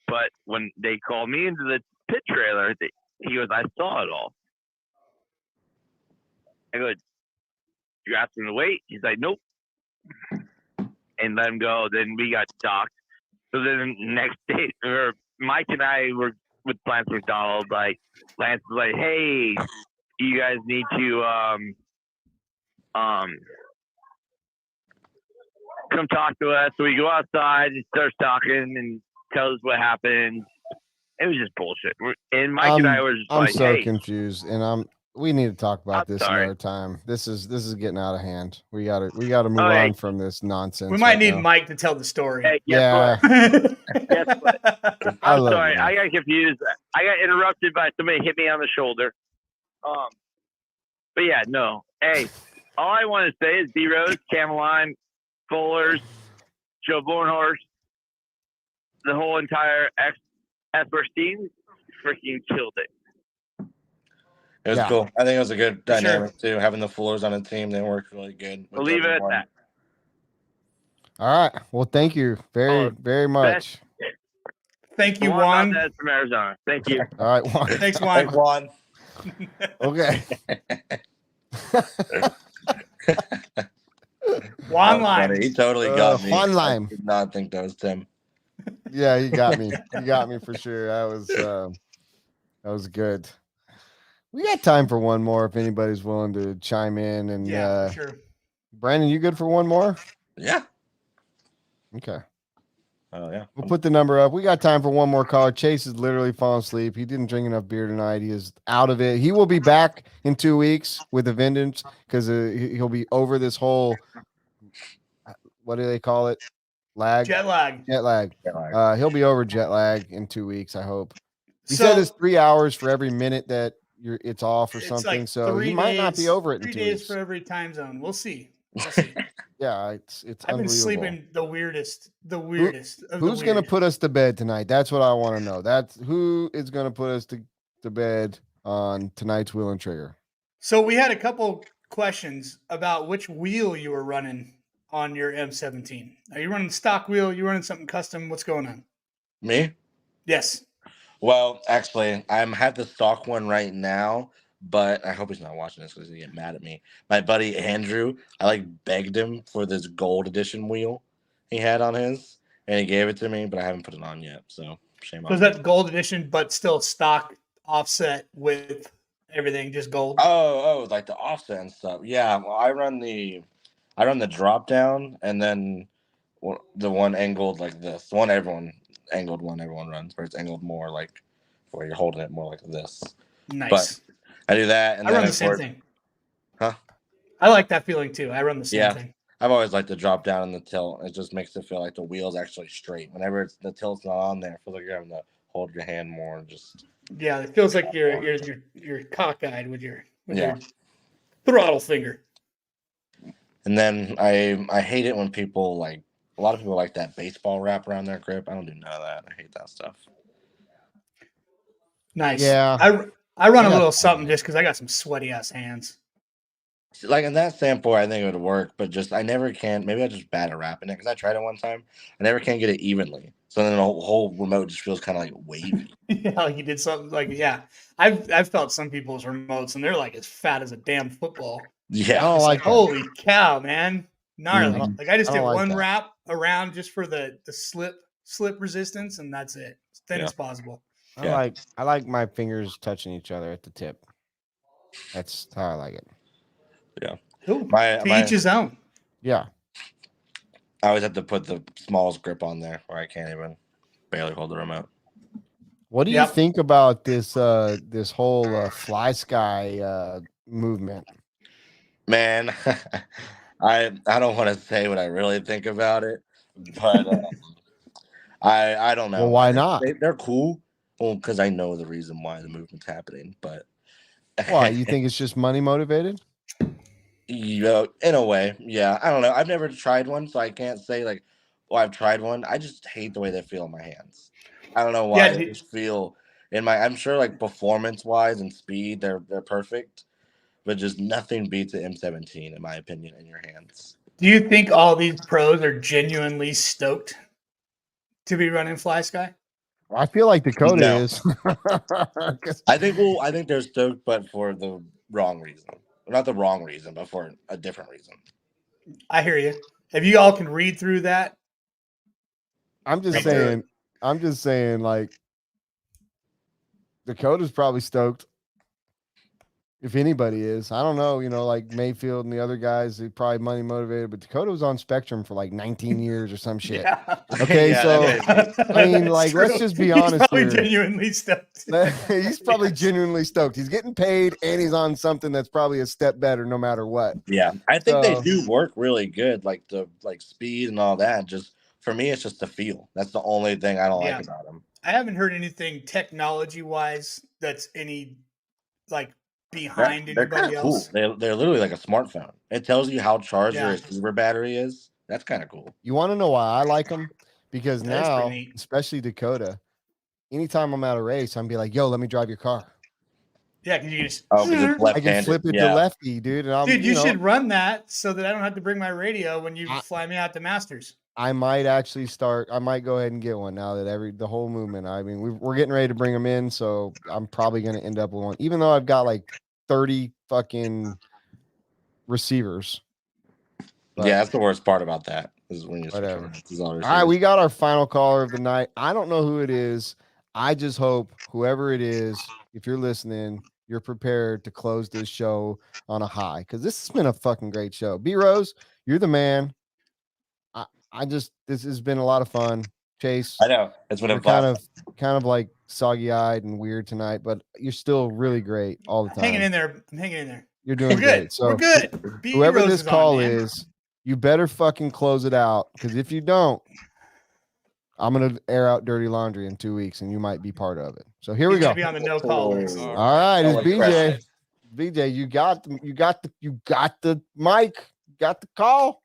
[SPEAKER 10] But when they called me into the pit trailer, he goes, I saw it all. I go, you asked him to wait? He's like, nope. And let him go. Then we got docked. So then the next day, Mike and I were with Lance McDonald. Like, Lance was like, hey, you guys need to come talk to us. So we go outside and starts talking and tells us what happened. It was just bullshit. And Mike and I were just
[SPEAKER 1] I'm
[SPEAKER 10] like,
[SPEAKER 1] so
[SPEAKER 10] hey,
[SPEAKER 1] confused, and we need to talk about this another time. This is getting out of hand. We gotta move on from this nonsense.
[SPEAKER 2] We might need Mike to tell the story.
[SPEAKER 10] Hey,
[SPEAKER 1] yeah.
[SPEAKER 10] Guess what? I'm sorry. I got confused. I got interrupted by somebody hit me on the shoulder. But yeah, no. Hey, all I want to say is B Rose, Cameline, Fullers, Joe Bornhorst, the whole entire S-Works team freaking killed it.
[SPEAKER 5] It was cool. I think it was a good dynamic too. Having the Fullers on a team, they worked really good.
[SPEAKER 10] We'll leave it at that.
[SPEAKER 1] All right. Well, thank you very much.
[SPEAKER 2] Thank you, Juan.
[SPEAKER 10] That's from Arizona. Thank you.
[SPEAKER 1] All right, Juan.
[SPEAKER 2] Thanks, Juan.
[SPEAKER 5] Thanks, Juan.
[SPEAKER 1] Okay.
[SPEAKER 2] Juan Lime.
[SPEAKER 5] He totally got me.
[SPEAKER 1] Juan Lime.
[SPEAKER 5] I did not think that was Tim.
[SPEAKER 1] Yeah, you got me. You got me for sure. That was good. We got time for one more if anybody's willing to chime in. And
[SPEAKER 2] yeah, for sure.
[SPEAKER 1] Brandon, you good for one more?
[SPEAKER 5] Yeah.
[SPEAKER 1] Okay.
[SPEAKER 5] Oh yeah.
[SPEAKER 1] We'll put the number up. We got time for one more caller. Chase is literally falling asleep. He didn't drink enough beer tonight. He is out of it. He will be back in 2 weeks with a vengeance because he'll be over this whole, what do they call it?
[SPEAKER 2] Jet lag.
[SPEAKER 1] Jet lag. He'll be over jet lag in 2 weeks, I hope. He
[SPEAKER 2] So-
[SPEAKER 1] said it's 3 hours for every minute that it's off or
[SPEAKER 2] It's
[SPEAKER 1] something.
[SPEAKER 2] like
[SPEAKER 1] So he
[SPEAKER 2] 3
[SPEAKER 1] might not be
[SPEAKER 2] days-
[SPEAKER 1] over it in
[SPEAKER 2] 3
[SPEAKER 1] 2
[SPEAKER 2] days
[SPEAKER 1] weeks.
[SPEAKER 2] for every time zone. We'll see. We'll see.
[SPEAKER 1] Yeah, it's
[SPEAKER 2] I've been
[SPEAKER 1] unbelievable.
[SPEAKER 2] sleeping the weirdest. Of the
[SPEAKER 1] Who's going to
[SPEAKER 2] weird.
[SPEAKER 1] put us to bed tonight? That's what I want to know. That's who is going to put us to bed on tonight's Wheel and Trigger.
[SPEAKER 2] So we had a couple questions about which wheel you were running on your M17. Are you running stock wheel? You running something custom? What's going on?
[SPEAKER 5] Me?
[SPEAKER 2] Yes.
[SPEAKER 5] Well, actually, I'm have the stock one right now, but I hope he's not watching this because he's gonna get mad at me. My buddy Andrew, I like begged him for this gold edition wheel he had on his, and he gave it to me, but I haven't put it on yet. So shame
[SPEAKER 2] So
[SPEAKER 5] on
[SPEAKER 2] is
[SPEAKER 5] me.
[SPEAKER 2] that gold edition, but still stock offset with everything, just gold?
[SPEAKER 5] Oh, like the offset and stuff. Yeah, well, I run the drop down, and then the one angled like this. The one everyone runs, but it's angled more like where you're holding it more like this.
[SPEAKER 2] Nice.
[SPEAKER 5] But I do that, and
[SPEAKER 2] I
[SPEAKER 5] then
[SPEAKER 2] run the
[SPEAKER 5] of
[SPEAKER 2] same
[SPEAKER 5] course-
[SPEAKER 2] thing.
[SPEAKER 5] Huh?
[SPEAKER 2] I like that feeling too. I run the same
[SPEAKER 5] Yeah,
[SPEAKER 2] thing.
[SPEAKER 5] I've always liked the drop down and the tilt. It just makes it feel like the wheel's actually straight. Whenever the tilt's not on there, it feels like you're having to hold your hand more and just.
[SPEAKER 2] Yeah, it feels like you're cockeyed with your
[SPEAKER 5] Yeah.
[SPEAKER 2] throttle finger.
[SPEAKER 5] And then I hate it when people like a lot of people like that baseball wrap around their grip. I don't do none of that. I hate that stuff.
[SPEAKER 2] Nice.
[SPEAKER 1] Yeah.
[SPEAKER 2] I run a
[SPEAKER 5] Yeah.
[SPEAKER 2] little something just because I got some sweaty ass hands.
[SPEAKER 5] Like in that standpoint, I think it would work, but just I never can. Maybe I just bad at wrapping it because I tried it one time. I never can get it evenly. So then the whole remote just feels kind of like wavy.
[SPEAKER 2] Yeah, like you did something like I've felt some people's remotes and they're like as fat as a damn football.
[SPEAKER 5] Yeah,
[SPEAKER 1] I don't
[SPEAKER 2] It's
[SPEAKER 1] like that.
[SPEAKER 2] holy cow, man, gnarly.
[SPEAKER 1] Mm.
[SPEAKER 2] Like I just
[SPEAKER 1] I
[SPEAKER 2] did
[SPEAKER 1] don't like
[SPEAKER 2] one
[SPEAKER 1] that.
[SPEAKER 2] wrap around just for the slip resistance, and that's it. As thin
[SPEAKER 5] Yeah.
[SPEAKER 2] as possible.
[SPEAKER 5] Yeah.
[SPEAKER 1] I like my fingers touching each other at the tip. That's how I like it.
[SPEAKER 5] Yeah.
[SPEAKER 2] Cool.
[SPEAKER 5] My-
[SPEAKER 2] To
[SPEAKER 5] my-
[SPEAKER 2] each his own.
[SPEAKER 1] Yeah.
[SPEAKER 5] I always have to put the smallest grip on there, where I can't even barely hold the remote.
[SPEAKER 1] What do you
[SPEAKER 2] Yep.
[SPEAKER 1] think about this this whole fly sky movement?
[SPEAKER 5] Man, I don't want to say what I really think about it, but I don't know.
[SPEAKER 1] Well, why not?
[SPEAKER 5] They're cool. Well, because I know the reason why the movement's happening, but
[SPEAKER 1] Why? You think it's just money motivated?
[SPEAKER 5] Yeah, in a way, yeah. I don't know. I've never tried one, so I can't say like, "Oh, I've tried one." I just hate the way they feel in my hands. I don't know why.
[SPEAKER 2] Yeah,
[SPEAKER 5] They just feel in my. I'm sure like performance wise and speed, they're perfect, but just nothing beats the M17 in my opinion in your hands.
[SPEAKER 2] Do you think all these pros are genuinely stoked to be running Fly Sky?
[SPEAKER 1] I feel like Dakota
[SPEAKER 5] No.
[SPEAKER 1] is.
[SPEAKER 5] I think they're stoked, but for the wrong reason. Not the wrong reason, but for a different reason.
[SPEAKER 2] I hear you. If you all can read through that,
[SPEAKER 1] I'm just
[SPEAKER 2] Read through it.
[SPEAKER 1] saying. I'm just saying. Like Dakota's probably stoked. If anybody is, I don't know. You know, like Mayfield and the other guys, they probably money motivated. But Dakota was on Spectrum for like 19 years or some shit.
[SPEAKER 2] yeah.
[SPEAKER 1] Okay,
[SPEAKER 5] Yeah,
[SPEAKER 1] so
[SPEAKER 5] that
[SPEAKER 1] I mean,
[SPEAKER 2] That's
[SPEAKER 1] like, let's
[SPEAKER 2] true.
[SPEAKER 1] just be
[SPEAKER 2] He's
[SPEAKER 1] honest
[SPEAKER 2] probably
[SPEAKER 1] here.
[SPEAKER 2] genuinely stoked.
[SPEAKER 1] He's probably genuinely stoked. He's getting paid and he's on something that's probably a step better no matter what.
[SPEAKER 5] Yeah, I think they
[SPEAKER 1] So-
[SPEAKER 5] do work really good, like the speed and all that. Just for me, it's just the feel. That's the only thing I don't
[SPEAKER 2] Yeah.
[SPEAKER 5] like about them.
[SPEAKER 2] I haven't heard anything technology wise that's any like behind
[SPEAKER 5] They're kind
[SPEAKER 2] anybody
[SPEAKER 5] of cool.
[SPEAKER 2] else.
[SPEAKER 5] They're literally like a smartphone. It tells you how charged your
[SPEAKER 2] Yeah.
[SPEAKER 5] receiver battery is. That's kind of cool.
[SPEAKER 1] You want to know why I like them? Because
[SPEAKER 2] That is pretty
[SPEAKER 1] now,
[SPEAKER 2] neat.
[SPEAKER 1] especially Dakota, anytime I'm at a race, I'm be like, "Yo, let me drive your car."
[SPEAKER 2] Yeah, because you can just
[SPEAKER 5] Oh, because it's
[SPEAKER 1] I can
[SPEAKER 5] left-handed.
[SPEAKER 1] flip it
[SPEAKER 5] Yeah.
[SPEAKER 1] to lefty, dude. And I'm,
[SPEAKER 2] dude, you
[SPEAKER 1] know,
[SPEAKER 2] should run that so that I don't have to bring my radio when you
[SPEAKER 1] I-
[SPEAKER 2] fly me out to Masters.
[SPEAKER 1] I might actually start. I might go ahead and get one now that the whole movement. I mean, we're getting ready to bring them in, so I'm probably going to end up with one, even though I've got like 30 fucking receivers. But
[SPEAKER 5] Yeah, that's the worst part about that is when you switch
[SPEAKER 1] whatever.
[SPEAKER 5] around. It's all
[SPEAKER 1] all right,
[SPEAKER 5] receivers.
[SPEAKER 1] we got our final caller of the night. I don't know who it is. I just hope whoever it is, if you're listening, you're prepared to close this show on a high because this has been a fucking great show. B Rose, you're the man. This has been a lot of fun Chase.
[SPEAKER 5] I know it's been a
[SPEAKER 1] You're
[SPEAKER 5] blast.
[SPEAKER 1] kind of like soggy-eyed and weird tonight, but you're still really great all the time.
[SPEAKER 2] Hanging in there. I'm hanging in there.
[SPEAKER 1] You're doing
[SPEAKER 2] We're good.
[SPEAKER 1] great. So
[SPEAKER 2] We're good.
[SPEAKER 1] whoever
[SPEAKER 2] Rose
[SPEAKER 1] this
[SPEAKER 2] is on,
[SPEAKER 1] call
[SPEAKER 2] man.
[SPEAKER 1] is, you better fucking close it out, because if you don't, I'm gonna air out dirty laundry in 2 weeks, and you might be part of it. So here we
[SPEAKER 2] He's
[SPEAKER 1] go.
[SPEAKER 2] gonna be on the no call list.
[SPEAKER 1] All right, it's
[SPEAKER 5] Someone
[SPEAKER 1] BJ.
[SPEAKER 5] pressure.
[SPEAKER 1] BJ, you got the mic, got the call.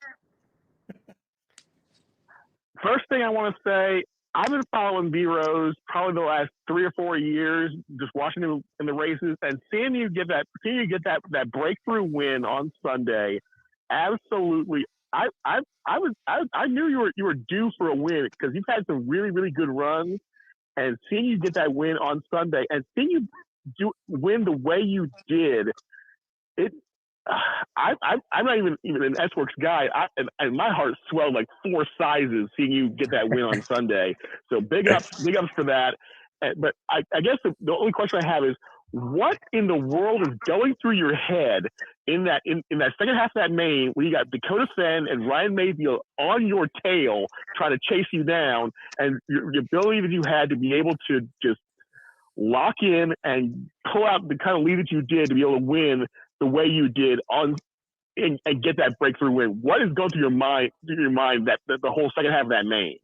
[SPEAKER 9] First thing I want to say, I've been following B Rose probably the last 3 or 4 years, just watching him in the races and seeing you get that breakthrough win on Sunday. Absolutely, I knew you were due for a win because you've had some really, really good runs, and seeing you get that win on Sunday and seeing you win the way you did, it. I'm not even an S-Works guy, and my heart swelled like 4 sizes seeing you get that win on Sunday. So big ups for that. But I guess the only question I have is, what in the world is going through your head in that second half of that main when you got Dakota Fenn and Ryan Mayfield on your tail trying to chase you down, and your ability that you had to be able to just lock in and pull out the kind of lead that you did to be able to win the way you did and get that breakthrough win. What is going through your mind that the whole second half of that main?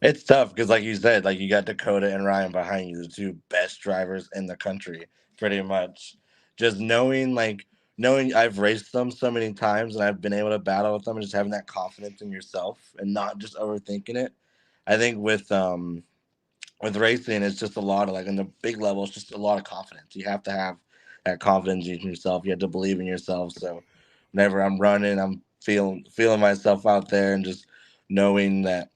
[SPEAKER 5] It's tough because, like you said, like you got Dakota and Ryan behind you, the 2 best drivers in the country, pretty much. Just knowing I've raced them so many times and I've been able to battle with them, and just having that confidence in yourself and not just overthinking it. I think with racing, it's just a lot of, like, on the big level, it's just a lot of confidence. You have to have that confidence in yourself. You have to believe in yourself. So whenever I'm running, I'm feeling myself out there and just knowing that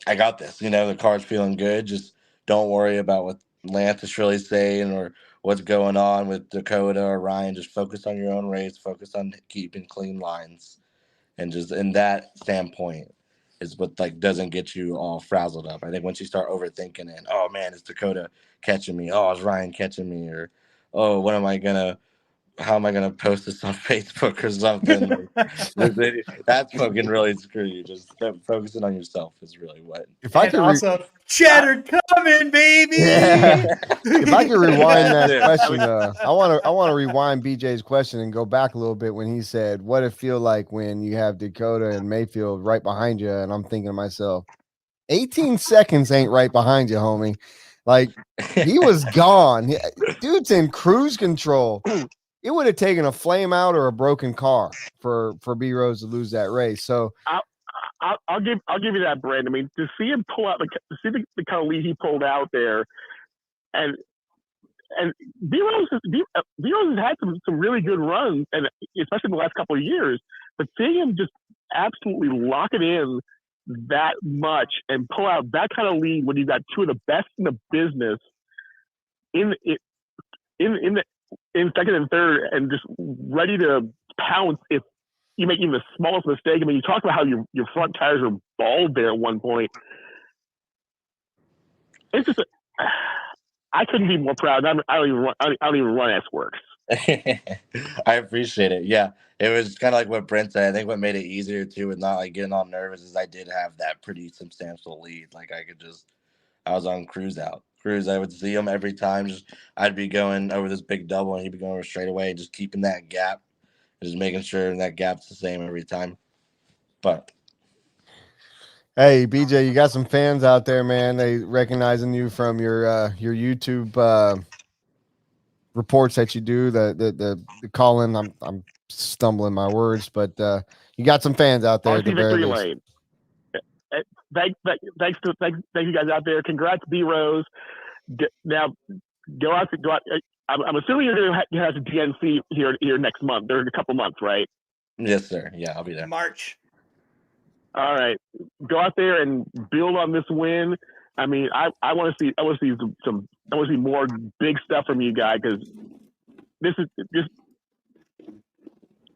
[SPEAKER 5] I got this. The car's feeling good. Just don't worry about what Lance is really saying or what's going on with Dakota or Ryan. Just focus on your own race. Focus on keeping clean lines. And just in that standpoint is what, like, doesn't get you all frazzled up. I think once you start overthinking it, oh man, is Dakota catching me? Oh, is Ryan catching me? Or, oh, how am I gonna post this on Facebook or something? That's fucking really screw you. Just focusing on yourself is really what.
[SPEAKER 1] If I
[SPEAKER 2] And
[SPEAKER 1] could
[SPEAKER 2] also cheddar coming, baby.
[SPEAKER 1] Yeah. If I could rewind that
[SPEAKER 5] Dude,
[SPEAKER 1] question, I want to rewind BJ's question and go back a little bit when he said, "What it feel like when you have Dakota and Mayfield right behind you?" And I'm thinking to myself, 18 seconds ain't right behind you, homie. Like, he was gone. Dude's in cruise control. It would have taken a flame out or a broken car for B Rose to lose that race. So
[SPEAKER 9] I'll give you that, Brandon. I mean, to see him pull out the kind of lead he pulled out there, and B Rose has had some really good runs, and especially in the last couple of years. But seeing him just absolutely lock it in that much and pull out that kind of lead when you got 2 of the best in the business in second and third, and just ready to pounce if you make even the smallest mistake. I mean, you talk about how your front tires were bald there at one point. It's just I couldn't be more proud. I don't even run S-Works.
[SPEAKER 5] I appreciate it. Yeah, it was kind of like what Brent said. I think what made it easier too, with not like getting all nervous, is I did have that pretty substantial lead. Like I was on cruise. I would see him every time. I'd be going over this big double and he'd be going over straight away, just keeping that gap, just making sure that gap's the same every time. But
[SPEAKER 1] hey, BJ, you got some fans out there, man. They recognizing you from your YouTube reports that you do. The call-in. I'm stumbling my words, but you got some fans out there at the very least.
[SPEAKER 9] Lane. Thanks you guys out there. Congrats, B Rose. Now go out. I'm assuming you're going to have the DNC here next month. There's a couple months, right?
[SPEAKER 5] Yes, sir. Yeah, I'll be there.
[SPEAKER 2] March.
[SPEAKER 9] All right, go out there and build on this win. I mean, I want to see more big stuff from you guys, because this is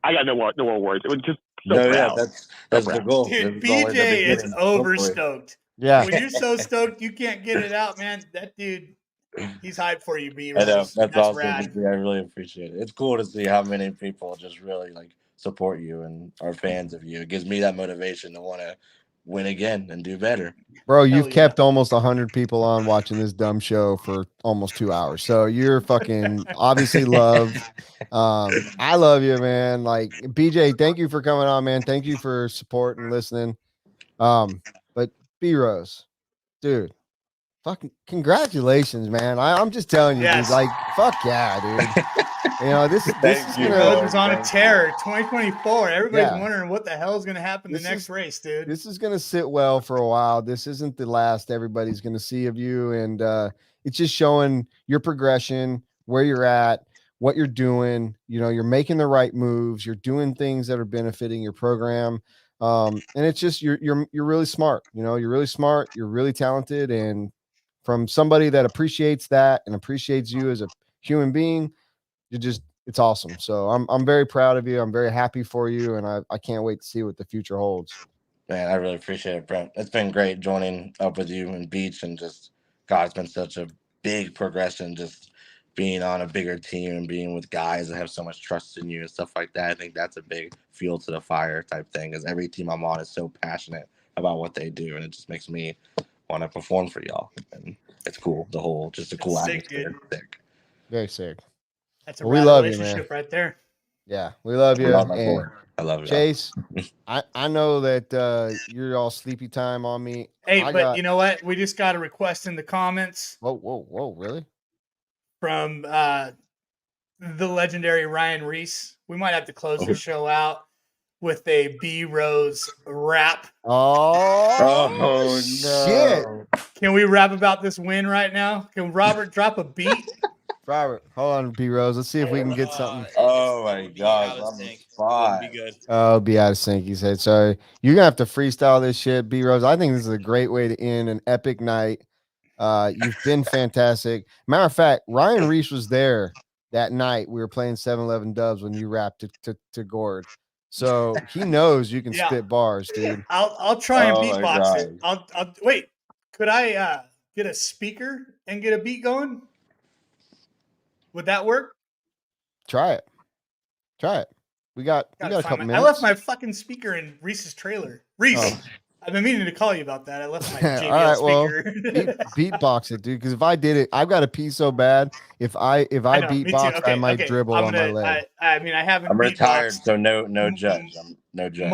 [SPEAKER 9] I got no more words. It was just so proud.
[SPEAKER 5] Yeah, that's the goal.
[SPEAKER 2] Dude, BJ is overstoked.
[SPEAKER 1] Yeah.
[SPEAKER 2] When you're so stoked you can't get it out, man. That dude, he's hyped for you, B.
[SPEAKER 5] I know. That's awesome.
[SPEAKER 2] Rad.
[SPEAKER 5] I really appreciate it. It's cool to see how many people just really like support you and are fans of you. It gives me that motivation to want to win again and do better.
[SPEAKER 1] Bro, you've
[SPEAKER 2] Hell yeah.
[SPEAKER 1] kept almost 100 people on watching this dumb show for almost 2 hours. So you're fucking obviously loved. I love you, man. Like BJ, thank you for coming on, man. Thank you for support and listening. But B-Rose, dude, fucking congratulations, man. I'm just telling you,
[SPEAKER 2] Yes.
[SPEAKER 1] dude, like, fuck yeah, dude. You know, this is
[SPEAKER 2] Rose is on a tear. 2024. Everybody's
[SPEAKER 1] Yeah.
[SPEAKER 2] wondering what the hell is going to happen
[SPEAKER 1] This
[SPEAKER 2] the next
[SPEAKER 1] is-
[SPEAKER 2] race, dude.
[SPEAKER 1] This is going to sit well for a while. This isn't the last everybody's going to see of you. And it's just showing your progression, where you're at, what you're doing. You know, you're making the right moves. You're doing things that are benefiting your program. And it's just, you're really smart. You know, you're really smart. You're really talented. And from somebody that appreciates that and appreciates you as a human being, it's awesome. So I'm very proud of you. I'm very happy for you. And I can't wait to see what the future holds.
[SPEAKER 5] Man, I really appreciate it, Brent. It's been great joining up with you and Beach, and just, God, it's been such a big progression just being on a bigger team and being with guys that have so much trust in you and stuff like that. I think that's a big fuel to the fire type thing, because every team I'm on is so passionate about what they do, and it just makes me want to perform for y'all. And it's cool. The whole, just a cool
[SPEAKER 2] Sick,
[SPEAKER 5] atmosphere.
[SPEAKER 2] dude.
[SPEAKER 5] Sick.
[SPEAKER 1] Very sick.
[SPEAKER 2] That's a
[SPEAKER 1] Well, we
[SPEAKER 2] rad
[SPEAKER 1] love you,
[SPEAKER 2] relationship right there.
[SPEAKER 1] Yeah, we love you.
[SPEAKER 5] I love my
[SPEAKER 1] And
[SPEAKER 5] boy. I love you.
[SPEAKER 1] Chase, I know that you're all sleepy time on me.
[SPEAKER 2] Hey,
[SPEAKER 1] I
[SPEAKER 2] but
[SPEAKER 1] got,
[SPEAKER 2] you know what? We just got a request in the comments
[SPEAKER 1] whoa, really?
[SPEAKER 2] from the legendary Ryan Reese. We might have to close the show out with a B-Rose rap.
[SPEAKER 1] Oh, shit.
[SPEAKER 2] Can we rap about this win right now? Can Robert drop a beat?
[SPEAKER 1] Robert, hold on, B-Rose. Let's see if we can get something.
[SPEAKER 5] Oh my God, on the spot.
[SPEAKER 4] Be good.
[SPEAKER 1] Oh, be out of sync, he said. So you're gonna have to freestyle this shit, B-Rose. I think this is a great way to end an epic night. You've been fantastic. Matter of fact, Ryan Reese was there that night. We were playing 7-Eleven Dubs when you rapped to Gord. So he knows you can
[SPEAKER 2] Yeah.
[SPEAKER 1] spit bars, dude.
[SPEAKER 2] I'll try and
[SPEAKER 5] Oh my
[SPEAKER 2] beatbox it. I'll wait. Could I get a speaker and get a beat going? Would that work?
[SPEAKER 1] Try it. We got a couple minutes.
[SPEAKER 2] I left my fucking speaker in Reese's trailer. Reese,
[SPEAKER 1] Oh.
[SPEAKER 2] I've been meaning to call you about that. I left my JBL
[SPEAKER 1] All right, well,
[SPEAKER 2] speaker.
[SPEAKER 1] beatbox it, dude. Because if I did it, I've got to pee so bad. If I
[SPEAKER 2] know, me too.
[SPEAKER 1] beatbox, I
[SPEAKER 2] Okay,
[SPEAKER 1] might
[SPEAKER 2] okay.
[SPEAKER 1] dribble
[SPEAKER 2] I'm
[SPEAKER 1] on my
[SPEAKER 2] gonna-
[SPEAKER 1] leg.
[SPEAKER 2] I mean, I haven't.
[SPEAKER 5] I'm retired,
[SPEAKER 2] beatboxed
[SPEAKER 5] so no judge. I'm no judge.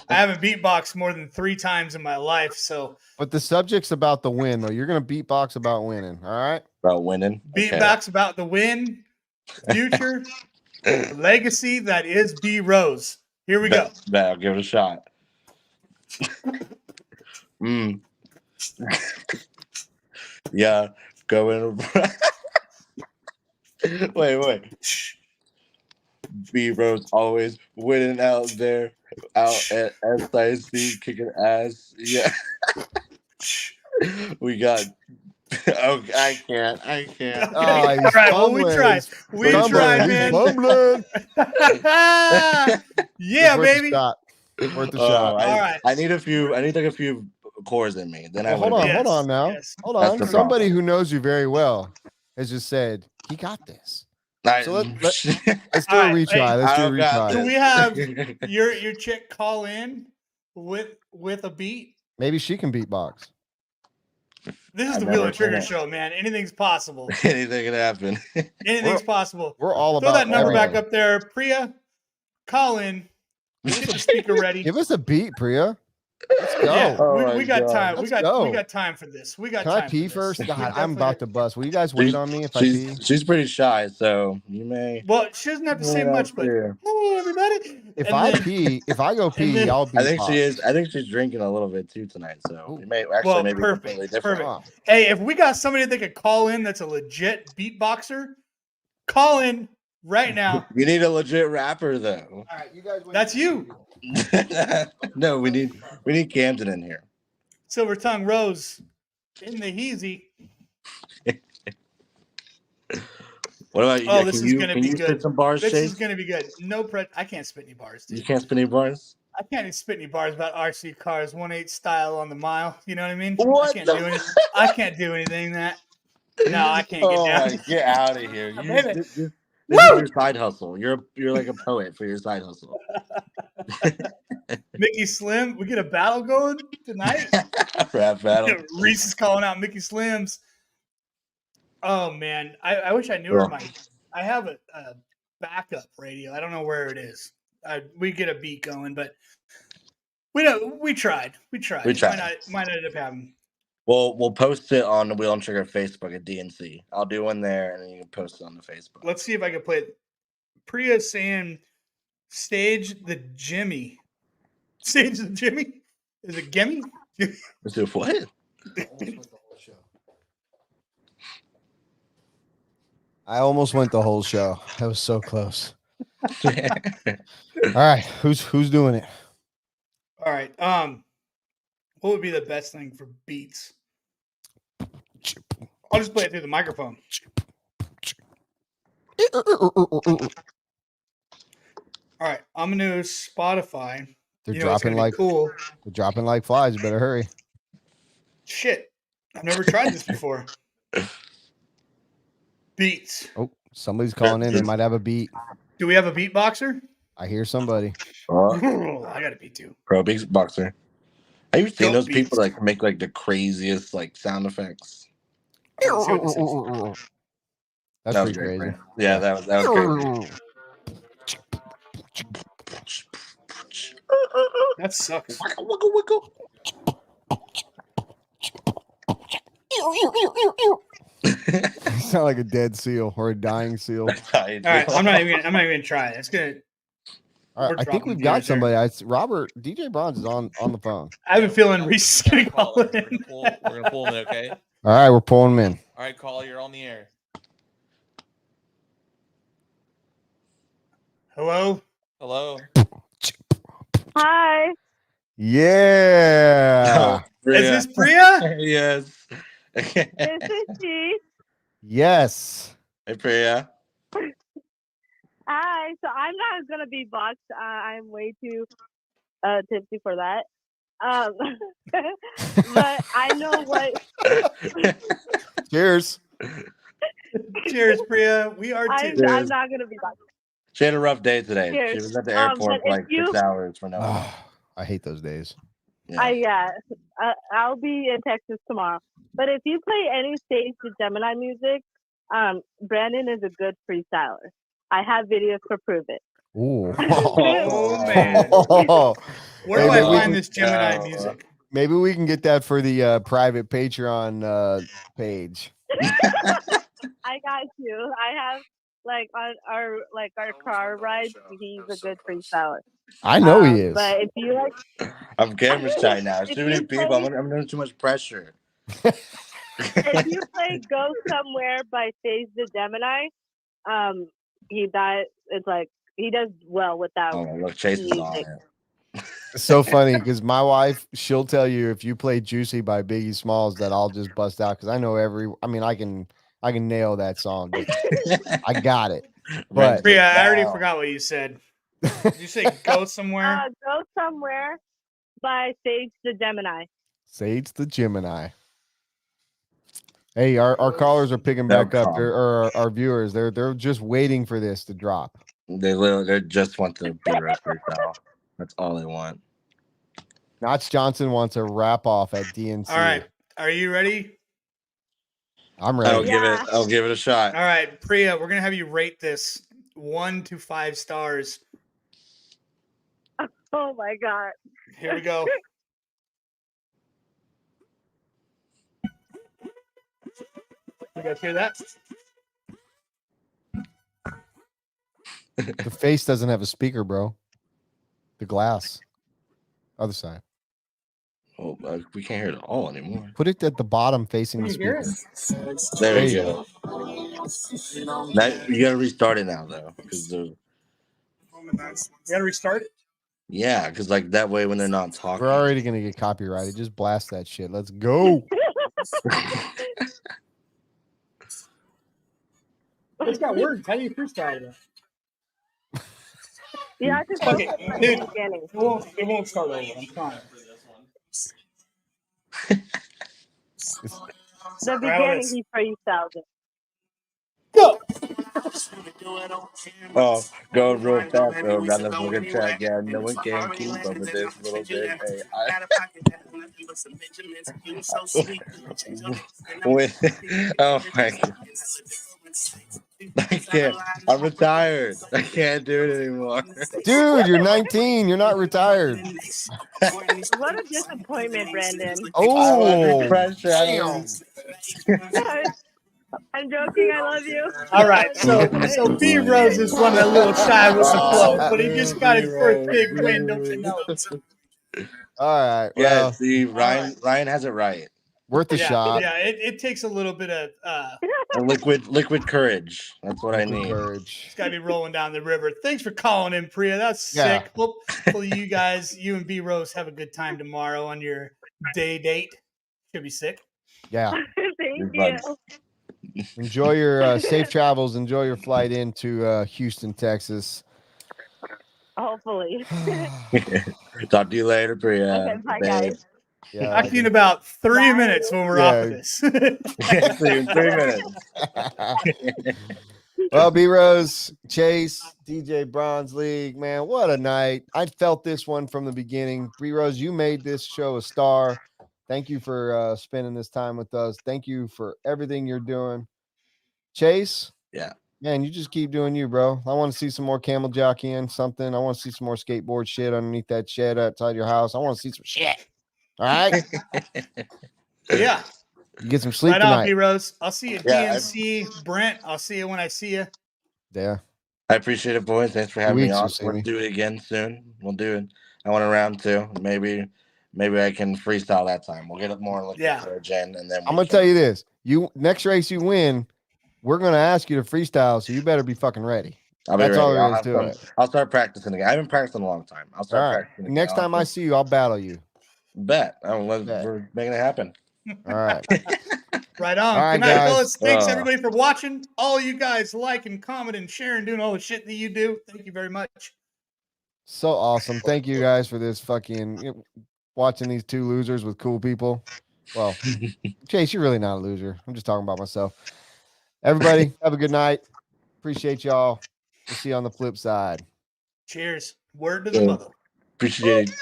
[SPEAKER 2] I haven't beatboxed more than 3 times in my life. So
[SPEAKER 1] But the subject's about the win, though. You're gonna beatbox about winning. All right.
[SPEAKER 5] About winning.
[SPEAKER 2] beatbox about the win, future, legacy that is B Rose. Here we go.
[SPEAKER 5] Bet I'll give it a shot. Yeah, going. Wait. B-Rose always winning out there, out at SIC, kicking ass. Yeah. We got. Oh, I can't.
[SPEAKER 1] Oh, he's
[SPEAKER 2] All right, well, we
[SPEAKER 1] fumbling.
[SPEAKER 2] tried.
[SPEAKER 1] He's
[SPEAKER 2] We
[SPEAKER 1] fumbling.
[SPEAKER 2] tried,
[SPEAKER 1] He's
[SPEAKER 2] man.
[SPEAKER 1] fumbling.
[SPEAKER 2] Yeah,
[SPEAKER 1] It's worth a
[SPEAKER 2] baby.
[SPEAKER 1] shot. Worth a
[SPEAKER 5] Oh,
[SPEAKER 1] shot.
[SPEAKER 2] All right.
[SPEAKER 5] I need like a few cores in me. Then
[SPEAKER 1] Well,
[SPEAKER 5] I
[SPEAKER 1] hold
[SPEAKER 5] would
[SPEAKER 1] on,
[SPEAKER 2] Yes,
[SPEAKER 1] hold on now.
[SPEAKER 2] yes.
[SPEAKER 1] Hold
[SPEAKER 5] That's
[SPEAKER 1] on.
[SPEAKER 5] the
[SPEAKER 1] Somebody
[SPEAKER 5] problem.
[SPEAKER 1] who knows you very well has just said he got this. So let's do
[SPEAKER 2] All
[SPEAKER 1] a
[SPEAKER 2] right,
[SPEAKER 1] retry.
[SPEAKER 2] hey,
[SPEAKER 1] Let's do a
[SPEAKER 5] I don't got
[SPEAKER 2] Do
[SPEAKER 1] retry.
[SPEAKER 2] we have your chick call in with a beat?
[SPEAKER 1] Maybe she can beatbox.
[SPEAKER 2] This is
[SPEAKER 5] I've
[SPEAKER 2] the
[SPEAKER 5] never
[SPEAKER 2] Wheel and Trigger
[SPEAKER 5] seen it.
[SPEAKER 2] Show, man. Anything's possible.
[SPEAKER 5] Anything can happen.
[SPEAKER 2] Anything's possible.
[SPEAKER 1] We're all
[SPEAKER 2] Throw
[SPEAKER 1] about
[SPEAKER 2] that number back
[SPEAKER 1] everything.
[SPEAKER 2] up there. Priya, call in. Get the speaker ready.
[SPEAKER 1] Give us a beat, Priya. Let's go.
[SPEAKER 2] Yeah,
[SPEAKER 5] Oh
[SPEAKER 2] we got
[SPEAKER 5] my God.
[SPEAKER 2] time.
[SPEAKER 1] Let's
[SPEAKER 2] we
[SPEAKER 1] go.
[SPEAKER 2] got time for this. We got
[SPEAKER 1] Can
[SPEAKER 2] time
[SPEAKER 1] I pee
[SPEAKER 2] for this.
[SPEAKER 1] first?
[SPEAKER 2] We
[SPEAKER 1] God, I'm
[SPEAKER 2] definitely
[SPEAKER 1] about
[SPEAKER 2] got-
[SPEAKER 1] to bust. Will you guys wait on me if I pee?
[SPEAKER 5] She's pretty shy, so you may.
[SPEAKER 2] Well, she doesn't have to say much, but
[SPEAKER 5] Yeah.
[SPEAKER 2] hey, everybody.
[SPEAKER 1] If
[SPEAKER 2] And
[SPEAKER 1] I
[SPEAKER 2] then-
[SPEAKER 1] pee, if I go pee,
[SPEAKER 2] then-
[SPEAKER 1] y'all beatbox.
[SPEAKER 5] I think she is. I think she's drinking a little bit too tonight, so we may actually
[SPEAKER 2] Well,
[SPEAKER 5] maybe
[SPEAKER 2] perfect,
[SPEAKER 5] completely different.
[SPEAKER 2] perfect. Hey, if we got somebody that could call in that's a legit beatboxer, call in right now.
[SPEAKER 5] You need a legit rapper though.
[SPEAKER 1] All right, you guys.
[SPEAKER 2] That's you.
[SPEAKER 5] No, we need Camden in here.
[SPEAKER 2] Silver Tongue Rose in the heezy.
[SPEAKER 5] What about you?
[SPEAKER 2] Oh,
[SPEAKER 5] Can
[SPEAKER 2] this is
[SPEAKER 5] you-
[SPEAKER 2] gonna
[SPEAKER 5] can
[SPEAKER 2] be
[SPEAKER 5] you
[SPEAKER 2] good.
[SPEAKER 5] spit some bars,
[SPEAKER 2] This
[SPEAKER 5] Chase?
[SPEAKER 2] is gonna be good. No I can't spit any bars, dude.
[SPEAKER 5] You can't spit any bars.
[SPEAKER 2] I can't even spit any bars about RC cars, 1/8 style on the mile. You know what I mean?
[SPEAKER 5] What
[SPEAKER 2] I can't
[SPEAKER 5] the-
[SPEAKER 2] do anything. I can't do anything that. No, I can't get
[SPEAKER 5] Oh,
[SPEAKER 2] down.
[SPEAKER 5] get out of here!
[SPEAKER 2] Baby.
[SPEAKER 5] This is
[SPEAKER 2] Woo!
[SPEAKER 5] your side hustle. You're like a poet for your side hustle.
[SPEAKER 2] Mickey Slim. We get a battle going tonight.
[SPEAKER 5] Rap battle.
[SPEAKER 2] Reese is calling out Mickey Slims. Oh man, I wish I knew where I have a backup radio. I don't know where it is. We get a beat going, but we tried. We tried. Might end up having.
[SPEAKER 5] We'll post it on the Wheel and Trigger Facebook at DNC. I'll do one there, and then you can post it on the Facebook.
[SPEAKER 2] Let's see if I can play it. Priya saying, "Stage the Jimmy." Stage the Jimmy. Is it Gimme?
[SPEAKER 5] Let's do what?
[SPEAKER 1] I almost went the whole show. That was so close. All right, who's doing it?
[SPEAKER 2] All right. What would be the best thing for beats? I'll just play it through the microphone. All right, I'm gonna Spotify.
[SPEAKER 1] They're dropping like
[SPEAKER 2] cool.
[SPEAKER 1] They're dropping like flies. You better hurry.
[SPEAKER 2] Shit, I've never tried this before. Beats.
[SPEAKER 1] Oh, somebody's calling in. They might have a beat.
[SPEAKER 2] Do we have a beatboxer?
[SPEAKER 1] I hear somebody.
[SPEAKER 2] I got a beat too.
[SPEAKER 5] Pro beatboxer. Have you seen those people that can make like the craziest like sound effects?
[SPEAKER 1] That's
[SPEAKER 5] That was
[SPEAKER 1] pretty crazy.
[SPEAKER 5] Right? Yeah, that was crazy.
[SPEAKER 2] That sucks.
[SPEAKER 1] You sound like a dead seal or a dying seal.
[SPEAKER 2] All right, I'm not even gonna try it. It's gonna.
[SPEAKER 1] All right, I think we've got somebody. Robert DJ Bronze is on the phone.
[SPEAKER 2] I have a feeling Reese is gonna call in.
[SPEAKER 4] We're gonna pull him in, okay?
[SPEAKER 1] All right, we're pulling him in.
[SPEAKER 4] All right, caller, you're on the air.
[SPEAKER 2] Hello.
[SPEAKER 4] Hello.
[SPEAKER 11] Hi.
[SPEAKER 1] Yeah.
[SPEAKER 2] Is this Priya?
[SPEAKER 5] Yes.
[SPEAKER 11] This is she.
[SPEAKER 1] Yes.
[SPEAKER 5] Hey, Priya.
[SPEAKER 11] Hi. So I'm not gonna be boxed. I'm way too tipsy for that. But I know what.
[SPEAKER 1] Cheers.
[SPEAKER 2] Cheers, Priya. We are too.
[SPEAKER 11] I'm not gonna be boxed.
[SPEAKER 5] She had a rough day today.
[SPEAKER 11] Cheers.
[SPEAKER 5] She was at the airport for like 6 hours for nothing.
[SPEAKER 1] I hate those days.
[SPEAKER 11] I'll be in Texas tomorrow. But if you play any Stage the Gemini music, Brandon is a good freestyler. I have videos to prove it.
[SPEAKER 1] Ooh.
[SPEAKER 2] Oh man. Where do I find this Gemini music?
[SPEAKER 1] Maybe we can get that for the private Patreon page.
[SPEAKER 11] I got you. I have on our car rides, he's a good freestyler.
[SPEAKER 1] I know he is.
[SPEAKER 11] But if you like,
[SPEAKER 5] I'm camera shy now. Too many people. I'm under too much pressure.
[SPEAKER 11] If you play "Go Somewhere" by Stage the Gemini, it's like he does well without.
[SPEAKER 5] Oh, look, Chase is on it.
[SPEAKER 1] It's so funny because my wife, she'll tell you if you play "Juicy" by Biggie Smalls that I'll just bust out because I know I can nail that song. I got it. But
[SPEAKER 2] Priya, I already forgot what you said. Did you say "Go Somewhere"?
[SPEAKER 11] "Go Somewhere" by Sage the Gemini.
[SPEAKER 1] Sage the Gemini. Hey, our callers are picking back up. Or our viewers, they're just waiting for this to drop.
[SPEAKER 5] They just want the beat record now. That's all they want.
[SPEAKER 1] Notch Johnson wants a wrap off at DNC.
[SPEAKER 2] All right, are you ready?
[SPEAKER 1] I'm ready.
[SPEAKER 5] I'll give it a shot.
[SPEAKER 2] All right, Priya, we're gonna have you rate this 1 to 5 stars.
[SPEAKER 11] Oh my god!
[SPEAKER 2] Here we go. You guys hear that?
[SPEAKER 1] The face doesn't have a speaker, bro. The glass. Other side.
[SPEAKER 5] Oh, we can't hear it all anymore.
[SPEAKER 1] Put it at the bottom facing the speaker.
[SPEAKER 5] There you go. Now, you gotta restart it now though, because
[SPEAKER 2] You gotta restart it.
[SPEAKER 5] yeah, because like that way when they're not talking.
[SPEAKER 1] We're already gonna get copyrighted. Just blast that shit. Let's go.
[SPEAKER 2] It's got words. How do you freestyle it?
[SPEAKER 11] Yeah, I just
[SPEAKER 2] Okay, dude,
[SPEAKER 11] the beginning.
[SPEAKER 2] it won't start over. I'm trying.
[SPEAKER 11] The beginning, he freestyles it.
[SPEAKER 2] Go.
[SPEAKER 5] Oh, go real fast, bro. Got this looking track. Yeah, no one can keep up with this little bit. Hey, oh my God. I can't. I'm retired. I can't do it anymore.
[SPEAKER 1] Dude, you're 19. You're not retired.
[SPEAKER 11] What a disappointment, Brandon.
[SPEAKER 1] Oh,
[SPEAKER 5] I'm under pressure.
[SPEAKER 1] damn.
[SPEAKER 11] I'm joking. I love you.
[SPEAKER 2] All right, so B Rose is running a little shy with the flow, but he just got his first big win, don't you know?
[SPEAKER 1] All right.
[SPEAKER 5] Yeah,
[SPEAKER 1] Well,
[SPEAKER 5] see, Ryan has it right.
[SPEAKER 1] worth a shot.
[SPEAKER 2] Yeah, it takes a little bit of
[SPEAKER 5] Liquid courage. That's what I need.
[SPEAKER 1] Courage.
[SPEAKER 2] it's got to be rolling down the river. Thanks for calling in, Priya. That's
[SPEAKER 1] Yeah.
[SPEAKER 2] sick. Hopefully you and B Rose have a good time tomorrow on your day date. Should be sick.
[SPEAKER 1] Yeah.
[SPEAKER 11] Thank you.
[SPEAKER 1] Enjoy your safe travels. Enjoy your flight into Houston, Texas.
[SPEAKER 11] Hopefully.
[SPEAKER 5] Talk to you later, Priya.
[SPEAKER 11] Okay, bye, guys.
[SPEAKER 1] Yeah.
[SPEAKER 2] Talk to you in about 3 minutes when we're off of this.
[SPEAKER 5] See you in 3 minutes.
[SPEAKER 1] Well, B Rose, Chase, DJ Bronze League, man, what a night. I felt this one from the beginning. B Rose, you made this show a star. Thank you for spending this time with us. Thank you for everything you're doing. Chase,
[SPEAKER 5] yeah,
[SPEAKER 1] man, you just keep doing you, bro. I want to see some more camel jockeying, something. I want to see some more skateboard shit underneath that shed outside your house. I want to see some shit. All right.
[SPEAKER 2] Yeah.
[SPEAKER 1] You get some sleep
[SPEAKER 2] right
[SPEAKER 1] tonight.
[SPEAKER 2] on, B Rose. I'll see you at DNC. Brent, I'll see you when I see you.
[SPEAKER 1] Yeah.
[SPEAKER 5] I appreciate it, boys. Thanks for having me on.
[SPEAKER 1] We'll
[SPEAKER 5] do it again soon. We'll do it. I want a round 2. Maybe I can freestyle that time. We'll get it more like courage in, and then
[SPEAKER 1] I'm gonna tell you this. You next race you win, we're gonna ask you to freestyle, so you better be fucking ready.
[SPEAKER 5] I'll be
[SPEAKER 1] That's
[SPEAKER 5] ready.
[SPEAKER 1] all there is to it.
[SPEAKER 5] I'll start practicing again. I haven't practiced in a long time. I'll start practicing again.
[SPEAKER 1] Next time I see you, I'll battle you.
[SPEAKER 5] Bet. We're making it happen.
[SPEAKER 1] All right.
[SPEAKER 2] Right on.
[SPEAKER 1] All right,
[SPEAKER 2] Good night,
[SPEAKER 1] guys.
[SPEAKER 2] fellas. Thanks everybody for watching. All you guys like and comment and sharing, doing all the shit that you do. Thank you very much.
[SPEAKER 1] So awesome. Thank you guys for this fucking watching these two losers with cool people. Well, Chase, you're really not a loser. I'm just talking about myself. Everybody, have a good night. Appreciate y'all. We'll see you on the flip side.
[SPEAKER 2] Cheers. Word to the mother.
[SPEAKER 5] Appreciate it.